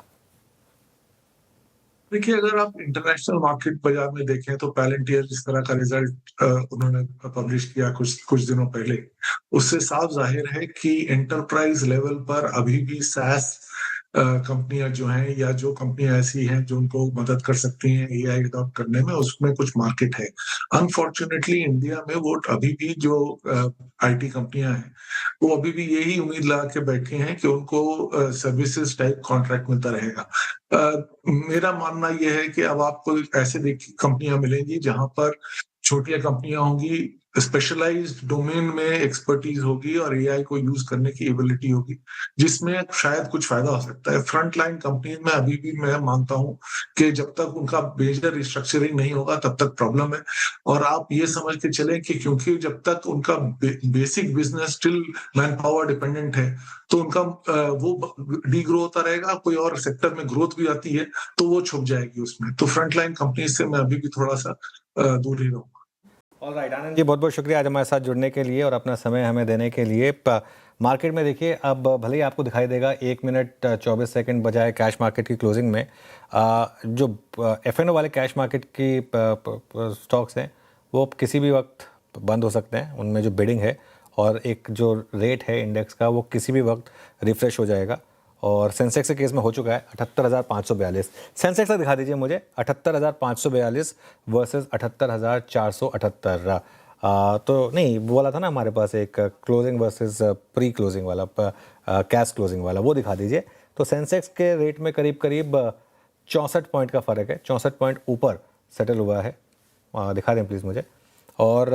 S14: देखिए, अगर आप इंटरनेशनल मार्केट बाजार में देखें तो पैलेंटियर जिस तरह का रिजल्ट उन्होंने पब्लिश किया कुछ दिनों पहले, उससे साफ जाहिर है कि एंटरप्राइज लेवल पर अभी भी SaaS कंपनियां जो हैं, या जो कंपनियां ऐसी हैं जो उनको मदद कर सकती हैं एआई अडॉप्ट करने में, उसमें कुछ मार्केट है। अनफॉर्चुनेटली इंडिया में वो अभी भी जो आईटी कंपनियां हैं, वो अभी भी यही उम्मीद लगा के बैठे हैं कि उनको सर्विसेज टाइप कॉन्ट्रैक्ट मिलता रहेगा। मेरा मानना यह है कि अब आपको ऐसे कंपनियां मिलेंगी जहां पर छोटियां कंपनियां होंगी स्पेशलाइज्ड डोमेन में एक्सपर्टीज होगी और एआई को यूज करने की एबिलिटी होगी, जिसमें शायद कुछ फायदा हो सकता है। फ्रंट लाइन कंपनीज में अभी भी मैं मानता हूं कि जब तक उनका मेजर रिस्ट्रक्चरिंग नहीं होगा तब तक प्रॉब्लम है। और आप ये समझ के चलें कि क्योंकि जब तक उनका basic business still man power dependent है, तो उनका वो डी ग्रो होता रहेगा। कोई और सेक्टर में ग्रोथ भी आती है तो वो छुप जाएगी उसमें। तो फ्रंट लाइन कंपनीज से मैं अभी भी थोड़ा सा दूर ही रहूंगा।
S1: ऑलराइट आनंद जी, बहुत बहुत शुक्रिया आज हमारे साथ जुड़ने के लिए और अपना समय हमें देने के लिए। मार्केट में देखिए, अब भले ही आपको दिखाई देगा 1 मिनट 24 सेकंड बजाय कैश मार्केट की क्लोजिंग में, जो एफएनओ वाले कैश मार्केट की स्टॉक्स हैं वो किसी भी वक्त बंद हो सकते हैं। उनमें जो बिडिंग है और एक जो रेट है इंडेक्स का वो किसी भी वक्त रिफ्रेश हो जाएगा। और सेंसेक्स के केस में हो चुका है 78,542। सेंसेक्स का दिखा दीजिए मुझे, 78,542 वर्सेस 78,478। तो नहीं बोला था ना हमारे पास एक क्लोजिंग वर्सेस प्री क्लोजिंग वाला, कैश क्लोजिंग वाला, वो दिखा दीजिए। तो सेंसेक्स के रेट में करीब करीब 64 पॉइंट का फ़र्क है, 64 पॉइंट ऊपर सेटल हुआ है। दिखा दें प्लीज़ मुझे। और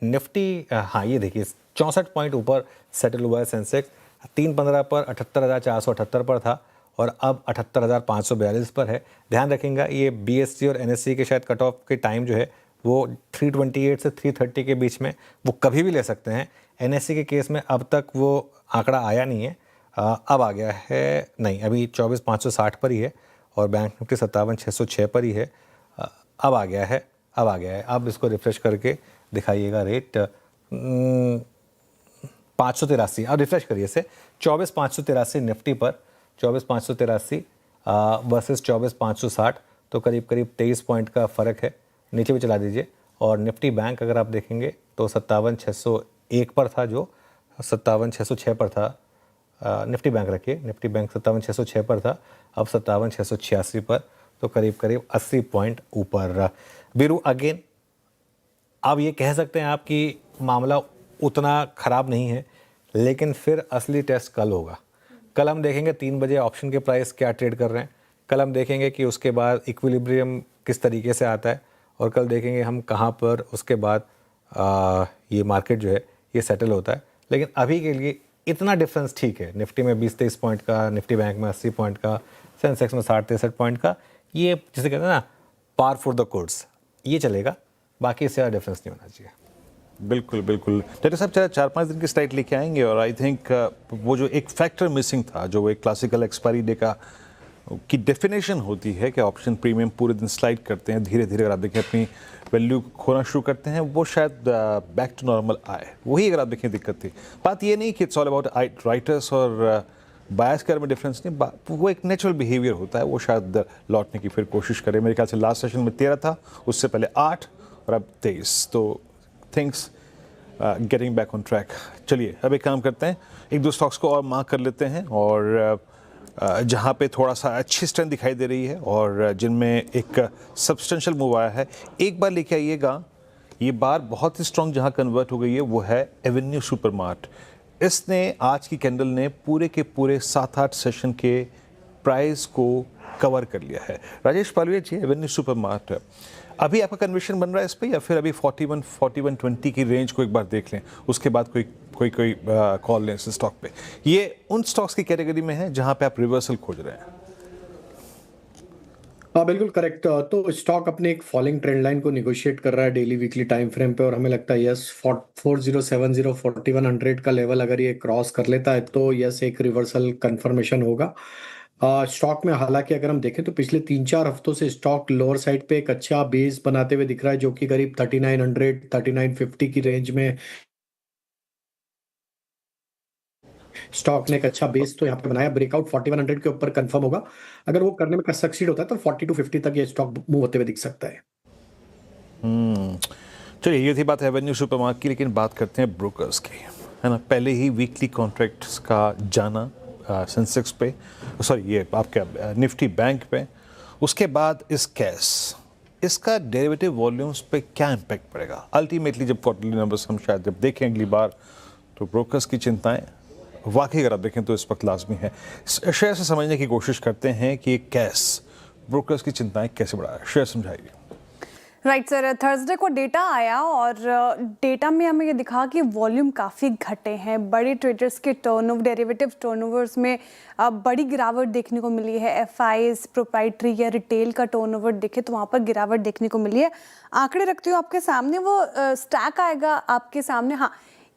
S1: निफ्टी, हाँ ये देखिए 64 पॉइंट ऊपर सेटल हुआ है सेंसेक्स। 3/15 पर 78,478 पर था और अब 78,542 पर है। ध्यान रखेंगे ये बीएससी और एनएससी के शायद कट ऑफ के टाइम जो है वो 328 से 330 के बीच में वो कभी भी ले सकते हैं। एनएससी के केस में अब तक वो आंकड़ा आया नहीं है, अब आ गया है, नहीं अभी 24,560 पर ही है और बैंक निफ्टी 57,606 पर ही है। अब आ गया है, अब आ गया है। अब इसको रिफ्रेश करके दिखाइएगा रेट 583। अब रिफ्रेश करिए इसे, 24,583 निफ्टी पर, 24,583 वर्सेस 24,560, तो करीब करीब 23 पॉइंट का फ़र्क है। नीचे भी चला दीजिए। और निफ्टी बैंक अगर आप देखेंगे तो 57,601 पर था, जो 57,606 पर था। निफ्टी बैंक रखिए, निफ्टी बैंक 57,606 पर था, अब 57,686 पर, तो करीब करीब 80 पॉइंट ऊपर। बीरू अगेन, अब ये कह सकते हैं आप कि मामला उतना ख़राब नहीं है, लेकिन फिर असली टेस्ट कल होगा। कल हम देखेंगे 3 बजे ऑप्शन के प्राइस क्या ट्रेड कर रहे हैं, कल हम देखेंगे कि उसके बाद इक्विलिब्रियम किस तरीके से आता है, और कल देखेंगे हम कहाँ पर उसके बाद ये मार्केट जो है ये सेटल होता है। लेकिन अभी के लिए इतना डिफरेंस ठीक है, निफ्टी में 20-23 पॉइंट का, निफ्टी बैंक में 80 पॉइंट का, सेंसेक्स में 60-63 पॉइंट का, ये जिसे कहते हैं ना पार फॉर द कोर्स, ये चलेगा। बाकी इससे ज़्यादा डिफरेंस नहीं होना चाहिए।
S3: बिल्कुल बिल्कुल। डॉक्टर साहब, चला 4-5 दिन की स्लाइड लेके आएंगे और आई थिंक वो जो एक फैक्टर मिसिंग था, जो वो एक क्लासिकल एक्सपायरी डे का की डेफिनेशन होती है कि ऑप्शन प्रीमियम पूरे दिन स्लाइड करते हैं, धीरे धीरे अगर आप देखें अपनी वैल्यू खोना शुरू करते हैं, वो शायद बैक टू नॉर्मल आए। वही अगर आप देखें दिक्कत थी। बात ये नहीं कि इट्स ऑल अबाउट राइटर्स और बायस कर में डिफरेंस नहीं, वो एक नेचुरल बिहेवियर होता है, वो शायद लौटने की फिर कोशिश करें। मेरे ख्याल से लास्ट सेशन में 13 था, उससे पहले 8 और अब 23, तो things getting back on track. चलिए अब एक काम करते हैं, एक दो स्टॉक्स को और मार्क कर लेते हैं, और जहाँ पे थोड़ा सा अच्छी स्ट्रेंथ दिखाई दे रही है और जिनमें एक सब्सटेंशियल मूव आया है, एक बार लेके आइएगा। ये बार बहुत ही स्ट्रॉन्ग जहाँ कन्वर्ट हो गई है वो है एवेन्यू सुपरमार्ट। इसने आज की कैंडल ने पूरे के पूरे 7-8 सेशन के प्राइस को कवर कर लिया है। राजेश पालवे जी, एवेन्यू सुपरमार्ट, अभी आपका कन्विक्शन बन रहा है इस पे, या फिर अभी 41-41-20 की रेंज को एक बार देख लें, उसके बाद कोई कॉल लें इस स्टॉक पे? ये उन स्टॉक्स की कैटेगरी में है जहां पे आप रिवर्सल खोज रहे हैं।
S10: हाँ बिल्कुल करेक्ट। तो स्टॉक अपने एक फॉलिंग ट्रेंड लाइन को निगोशिएट कर रहा है डेली वीकली टाइम फ्रेम पे, और हमें लगता है यस 4070 4100 का लेवल अगर ये क्रॉस कर लेता है तो यस एक रिवर्सल कंफर्मेशन होगा। स्टॉक में हालांकि अगर हम देखें तो पिछले 3-4 हफ्तों से स्टॉक लोअर साइड पे एक अच्छा बेस बनाते हुए दिख रहा है, जो कि करीब 3900 3950 की रेंज में स्टॉक ने एक अच्छा बेस तो यहाँ पे बनाया। ब्रेकआउट 4100 के ऊपर कंफर्म होगा, अगर वो करने में सक्सीड होता है तो 4250 तक ये स्टॉक मूव होते हुए दिख सकता है।
S3: चलिए, ये थी बात एवेन्यू सुपरमार्ट की, लेकिन बात करते हैं ब्रोकर्स की, है ना। पहले ही वीकली कॉन्ट्रैक्ट्स का जाना सेंसेक्स पे, सॉरी ये आपका निफ्टी बैंक पे, उसके बाद इस कैश, इसका डेरिवेटिव वॉल्यूम्स पे क्या इम्पैक्ट पड़ेगा अल्टीमेटली जब क्वार्टरली नंबर्स हम शायद जब देखें अगली बार, तो ब्रोकर्स की चिंताएं वाकई अगर आप देखें तो इस वक्त लाजमी है। शेयर से समझने की कोशिश करते हैं कि कैश ब्रोकर्स की चिंताएं कैसे बढ़ा है। शेयर समझाइए।
S2: राइट सर, थर्सडे को डेटा आया और डेटा में हमें ये दिखा कि वॉल्यूम काफ़ी घटे हैं। बड़े ट्रेडर्स के टर्नओवर, डेरिवेटिव टर्नओवर्स में बड़ी गिरावट देखने को मिली है। एफआईज, प्रोप्राइटरी या रिटेल का टर्नओवर देखे तो वहाँ पर गिरावट देखने को मिली है। आंकड़े रखती हूँ आपके सामने, वो स्टैक आएगा आपके सामने। हाँ,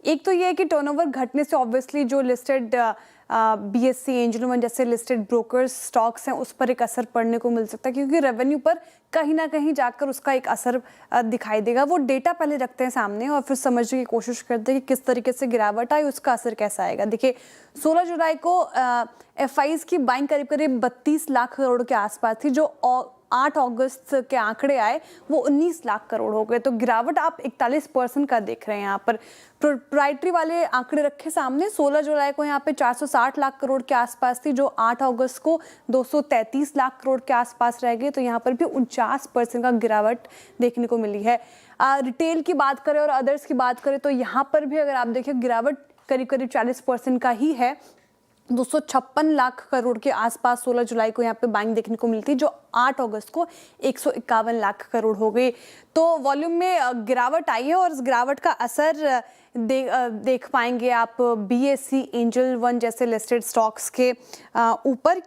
S2: एक तो ये है कि टर्नओवर घटने से ऑब्वियसली जो लिस्टेड बीएससी, एंजल वन जैसे लिस्टेड ब्रोकर्स स्टॉक्स हैं उस पर एक असर पड़ने को मिल सकता है, क्योंकि रेवेन्यू पर कहीं ना कहीं जाकर उसका एक असर दिखाई देगा। वो डेटा पहले रखते हैं सामने और फिर समझने की कोशिश करते हैं कि किस तरीके से गिरावट आई, उसका असर कैसा आएगा। देखिए 16 जुलाई को एफआईज की बाइंग करीब करीब 32 लाख करोड़ के आसपास थी, जो 8 अगस्त के आंकड़े आए वो 19 लाख करोड़ हो गए। तो गिरावट आप 41% का देख रहे हैं यहाँ पर। प्रोप्राइटरी वाले आंकड़े रखे सामने, 16 जुलाई को यहाँ पे 460 लाख करोड़ के आसपास थी, जो 8 अगस्त को 233 लाख करोड़ के आसपास रह गई। तो यहाँ पर भी 49% का गिरावट देखने को मिली है। रिटेल की बात करें और अदर्स की बात करें तो यहाँ पर भी अगर आप देखें गिरावट करीब करीब 40% का ही है। 256 लाख करोड़ के आसपास 16 जुलाई को यहाँ पे बाइंग देखने को मिलती, जो 8 अगस्त को 151 लाख करोड़ हो गई। तो वॉल्यूम में गिरावट आई है और इस गिरावट का असर देख पाएंगे आप बीएससी, एंजल वन जैसे लिस्टेड स्टॉक्स के ऊपर,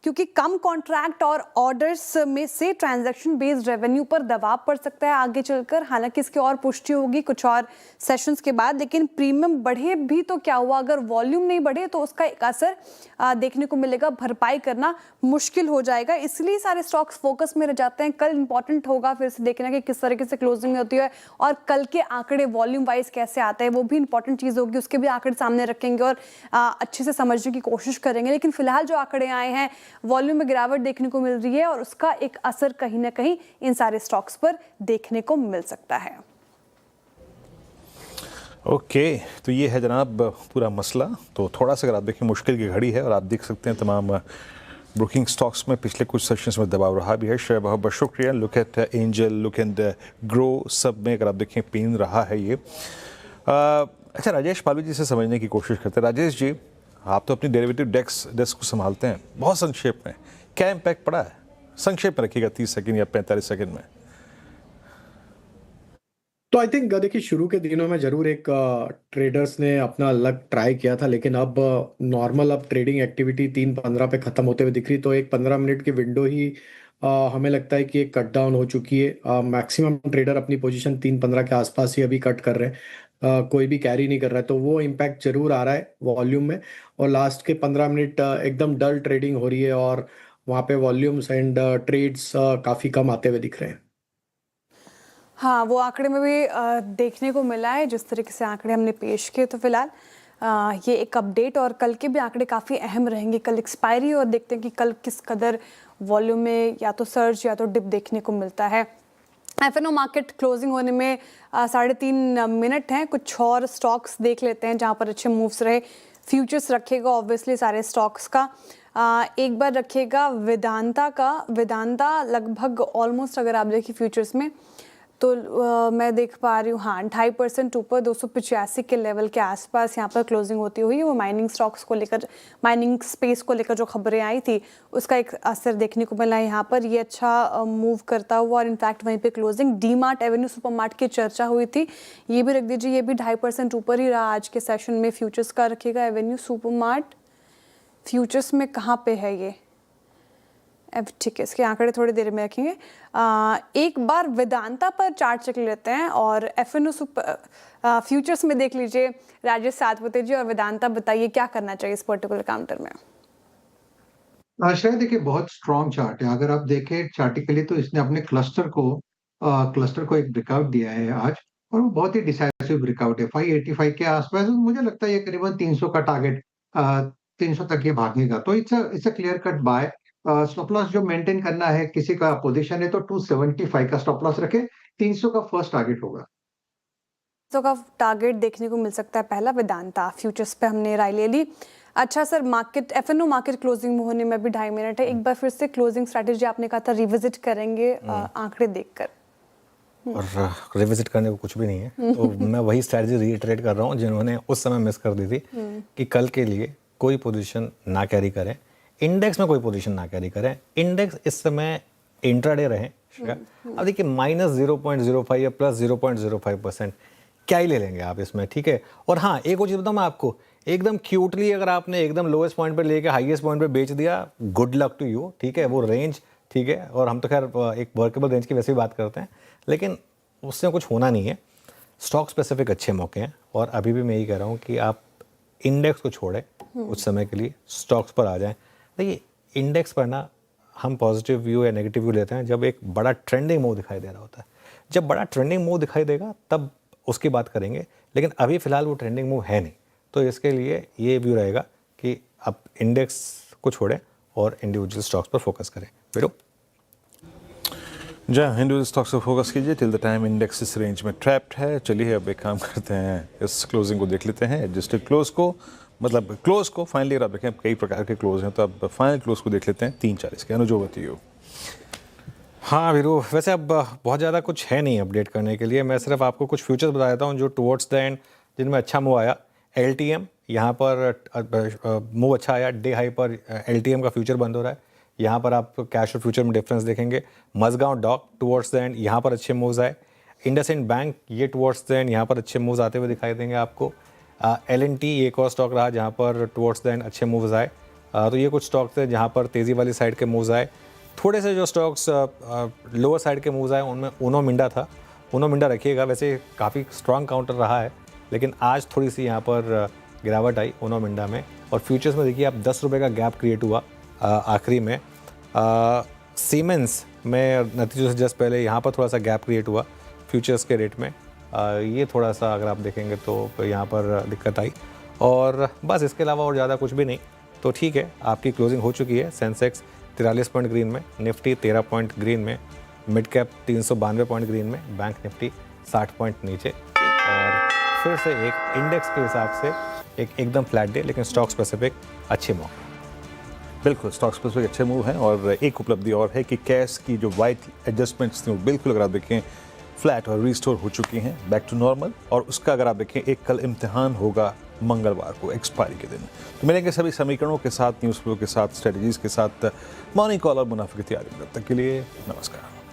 S2: क्योंकि कम कॉन्ट्रैक्ट और ऑर्डर्स में से ट्रांजैक्शन बेस्ड रेवेन्यू पर दबाव पड़ सकता है आगे चलकर। हालांकि इसकी और पुष्टि होगी कुछ और सेशंस के बाद, लेकिन प्रीमियम बढ़े भी तो क्या हुआ, अगर वॉल्यूम नहीं बढ़े तो उसका एक असर देखने को मिलेगा, भरपाई करना मुश्किल हो जाएगा। इसलिए सारे स्टॉक्स फोकस में रह जाते हैं। कल इंपॉर्टेंट होगा फिर से देखना कि किस तरीके से क्लोजिंग होती है और कल के आंकड़े वॉल्यूम वाइज कैसे आते हैं, वो भी इंपॉर्टेंट चीज़ होगी। उसके भी आंकड़े सामने रखेंगे और अच्छे से समझने की कोशिश करेंगे। लेकिन फिलहाल जो आंकड़े आए हैं, वॉल्यूम में गिरावट देखने को मिल रही है और उसका एक असर कहीं ना कहीं इन सारे स्टॉक्स पर देखने को मिल सकता है।
S3: ओके, तो ये है जनाब पूरा मसला। तो थोड़ा सा अगर आप देखें मुश्किल की घड़ी है और आप देख सकते हैं तमाम ब्रोकिंग स्टॉक्स में पिछले कुछ सेशंस में दबाव रहा भी है। शेयर बहुत बहुत शुक्रिया। Look at angel, look at grow, सब में अगर आप देखें पेन रहा है ये। अच्छा, राजेश पालवी जी से समझने की कोशिश करते हैं। राजेश जी, आप तो अपनी डेरिवेटिव डेस्क को संभालते हैं, बहुत संक्षेप में क्या इम्पैक्ट पड़ा है? संक्षेप में रखिएगा, 30 सेकंड या 45 सेकंड में।
S10: तो आई थिंक देखिए शुरू के दिनों में जरूर एक ट्रेडर्स ने अपना लक ट्राई किया था, लेकिन अब नॉर्मल अब ट्रेडिंग एक्टिविटी 3:15 पे खत्म होते हुए दिख रही। तो एक 15 मिनट की विंडो ही हमें लगता है कि एक कट डाउन हो चुकी है। मैक्सिमम ट्रेडर अपनी पोजीशन 3:15 के आसपास ही अभी कट कर रहे हैं। कोई भी कैरी नहीं कर रहा है, तो वो इम्पैक्ट जरूर आ रहा है वॉल्यूम में। और लास्ट के 15 मिनट एकदम डल ट्रेडिंग हो रही है और वहाँ पे वॉल्यूम्स एंड ट्रेड्स काफ़ी कम आते हुए दिख रहे हैं।
S2: हाँ, वो आंकड़े में भी देखने को मिला है जिस तरीके से आंकड़े हमने पेश किए। तो फिलहाल ये एक अपडेट, और कल के भी आंकड़े काफ़ी अहम रहेंगे। कल एक्सपायरी और देखते हैं कि कल किस कदर वॉल्यूम में या तो सर्ज या तो डिप देखने को मिलता है। एफएनओ मार्केट क्लोजिंग होने में 3.5 मिनट हैं। कुछ और स्टॉक्स देख लेते हैं जहां पर अच्छे मूव्स रहे। फ्यूचर्स रखेगा ऑब्वियसली सारे स्टॉक्स का। एक बार रखिएगा वेदांता का। वेदांता लगभग ऑलमोस्ट अगर आप देखिए फ्यूचर्स में तो मैं देख पा रही हूँ, हाँ 2.5% ऊपर 285 के लेवल के आसपास यहाँ पर क्लोजिंग होती हुई। वो माइनिंग स्टॉक्स को लेकर, माइनिंग स्पेस को लेकर जो खबरें आई थी उसका एक असर देखने को मिला है यहाँ पर। ये अच्छा मूव करता हुआ और इनफैक्ट वहीं पे closing. D mart, Avenue supermart की चर्चा हुई थी, ये भी रख दीजिए, ये भी 2.5% ऊपर ही रहा आज के सेशन में। फ्यूचर्स का रखिएगा। एवेन्यू सुपरमार्ट फ्यूचर्स में कहाँ पे है ये? ठीक है, इसके आंकड़े थोड़ी देर में रखेंगे। एक बार वेदांता पर चार्ट चेक लेते हैं और एफएनओ फ्यूचर्स में देख लीजिए। राजेश सातपुते जी और वेदांता, बताइए क्या करना चाहिए इस पर्टिकुलर काउंटर में?
S11: शायद देखिए बहुत स्ट्रॉन्ग चार्ट है। अगर आप देखें चार्टिकली तो इसने अपने क्लस्टर को एक ब्रेकआउट दिया है आज, और वो बहुत ही डिसाइसिव ब्रेकआउट है 585 के आसपास। मुझे लगता है ये करीबन 300 का टारगेट, 300 तक ये भागेगा। तो it's a clear cut by. Stop loss जो मेंटेन करना है, किसी का पोजीशन है तो 275 का स्टॉप लॉस रखे। 300 का फर्स्ट टारगेट होगा।
S2: 300 का टारगेट देखने को मिल सकता है पहला। वेदांता फ्यूचर्स पे हमने राय ले ली। अच्छा sir, market F and O market closing होने में भी 2.5 मिनट है। एक बार फिर से क्लोजिंग स्ट्रैटेजी आपने कहा था रिविजिट करेंगे आंकड़े देखकर।
S1: और रिविजिट करने को कुछ भी नहीं है, तो मैं वही स्ट्रैटेजी रीइटरेट कर रहा हूँ जिन्होंने उस समय मिस कर दी थी कि कल के लिए कोई पोजीशन ना कैरी करें, इंडेक्स में कोई पोजीशन ना कैरी करें। इंडेक्स इस समय इंट्राडे रहें, अब देखिए -0.05 या +0.05%, क्या ही ले लेंगे आप इसमें, ठीक है। और हाँ, एक और चीज़ बताऊँ मैं आपको, एकदम क्यूटली अगर आपने एकदम लोएस्ट पॉइंट पे लेके हाईएस्ट पॉइंट पे बेच दिया, गुड लक टू यू, ठीक है। वो रेंज, ठीक है, और हम तो खैर एक वर्केबल रेंज की वैसे भी बात करते हैं, लेकिन उससे कुछ होना नहीं है। स्टॉक स्पेसिफिक अच्छे मौके हैं, और अभी भी मैं यही कह रहा हूँ कि आप इंडेक्स को छोड़ें कुछ समय के लिए, स्टॉक्स पर आ जाएं। देखिए इंडेक्स पर ना हम पॉजिटिव व्यू या नेगेटिव व्यू लेते हैं जब एक बड़ा ट्रेंडिंग मूव दिखाई दे रहा होता है। जब बड़ा ट्रेंडिंग मूव दिखाई देगा तब उसकी बात करेंगे, लेकिन अभी फ़िलहाल वो ट्रेंडिंग मूव है नहीं, तो इसके लिए ये व्यू रहेगा कि आप इंडेक्स को छोड़ें और इंडिविजुअल स्टॉक्स पर फोकस करें। फिर
S3: जहाँ इंडिविजुअल स्टॉक्स पर फोकस कीजिए, टिल द टाइम इंडेक्स इस रेंज में ट्रैप्ड है। चलिए अब एक काम करते हैं, इस क्लोजिंग को देख लेते हैं, एडजस्टेड क्लोज को, मतलब क्लोज को। फाइनली अगर आप देखें कई प्रकार के क्लोज हैं, तो अब फाइनल क्लोज को देख लेते हैं 3:40 के। अनुजोवती हो।
S1: हाँ वीरू, वैसे अब बहुत ज़्यादा कुछ है नहीं अपडेट करने के लिए। मैं सिर्फ आपको कुछ फ्यूचर्स बता देता हूँ जो टुवर्ड्स द एंड जिनमें अच्छा मूव आया। LTM यहाँ पर मूव अच्छा आया, डे हाई पर LTM का फ्यूचर बंद हो रहा है, यहाँ पर आप कैश और फ्यूचर में डिफरेंस देखेंगे। Mazagon Dock towards the end यहाँ पर अच्छे मूव्स आए। इंडसइंड बैंक ये टुवर्ड्स द एंड यहाँ पर अच्छे मूव्स आते हुए दिखाई देंगे आपको। L&T एक और स्टॉक रहा जहाँ पर टुवर्ड्स द एंड अच्छे मूव्स आए। तो ये कुछ स्टॉक्स थे जहाँ पर तेज़ी वाली साइड के मूव्स आए। थोड़े से जो स्टॉक्स लोअर साइड के मूव्स आए उनमें उनो मिंडा था। उनो मिंडा रखिएगा, वैसे काफ़ी स्ट्रॉन्ग काउंटर रहा है, लेकिन आज थोड़ी सी यहाँ पर गिरावट आई उनो मिंडा में। और फ्यूचर्स में देखिए आप 10 रुपये का गैप क्रिएट हुआ आखिरी में। सीमेंस में नतीजों से जस्ट पहले यहाँ पर थोड़ा सा गैप क्रिएट हुआ फ्यूचर्स के रेट में। ये थोड़ा सा अगर आप देखेंगे तो यहाँ पर दिक्कत आई, और बस इसके अलावा और ज़्यादा कुछ भी नहीं। तो ठीक है, आपकी क्लोजिंग हो चुकी है। सेंसेक्स 43 पॉइंट ग्रीन में, निफ्टी 13 पॉइंट ग्रीन में, मिड कैप 392 पॉइंट ग्रीन में, बैंक निफ्टी 60 पॉइंट नीचे। और फिर से एक इंडेक्स के हिसाब से एक एकदम फ्लैट डे, लेकिन स्टॉक स्पेसिफिक अच्छे मौके।
S3: बिल्कुल स्टॉक स्पेसिफिक अच्छे मूव हैं। और एक उपलब्धि और है कि कैश की जो वाइट एडजस्टमेंट्स थी वो बिल्कुल अगर आप देखें फ्लैट और रिस्टोर हो चुकी हैं बैक टू नॉर्मल। और उसका अगर आप देखें एक कल इम्तिहान होगा मंगलवार को एक्सपायरी के दिन। तो मिलेंगे सभी समीकरणों के साथ, न्यूज़ फ्लो के साथ, स्ट्रेटजीज़ के साथ, मॉर्निंग कॉल और मुनाफे की तैयारी। तब तक के लिए नमस्कार।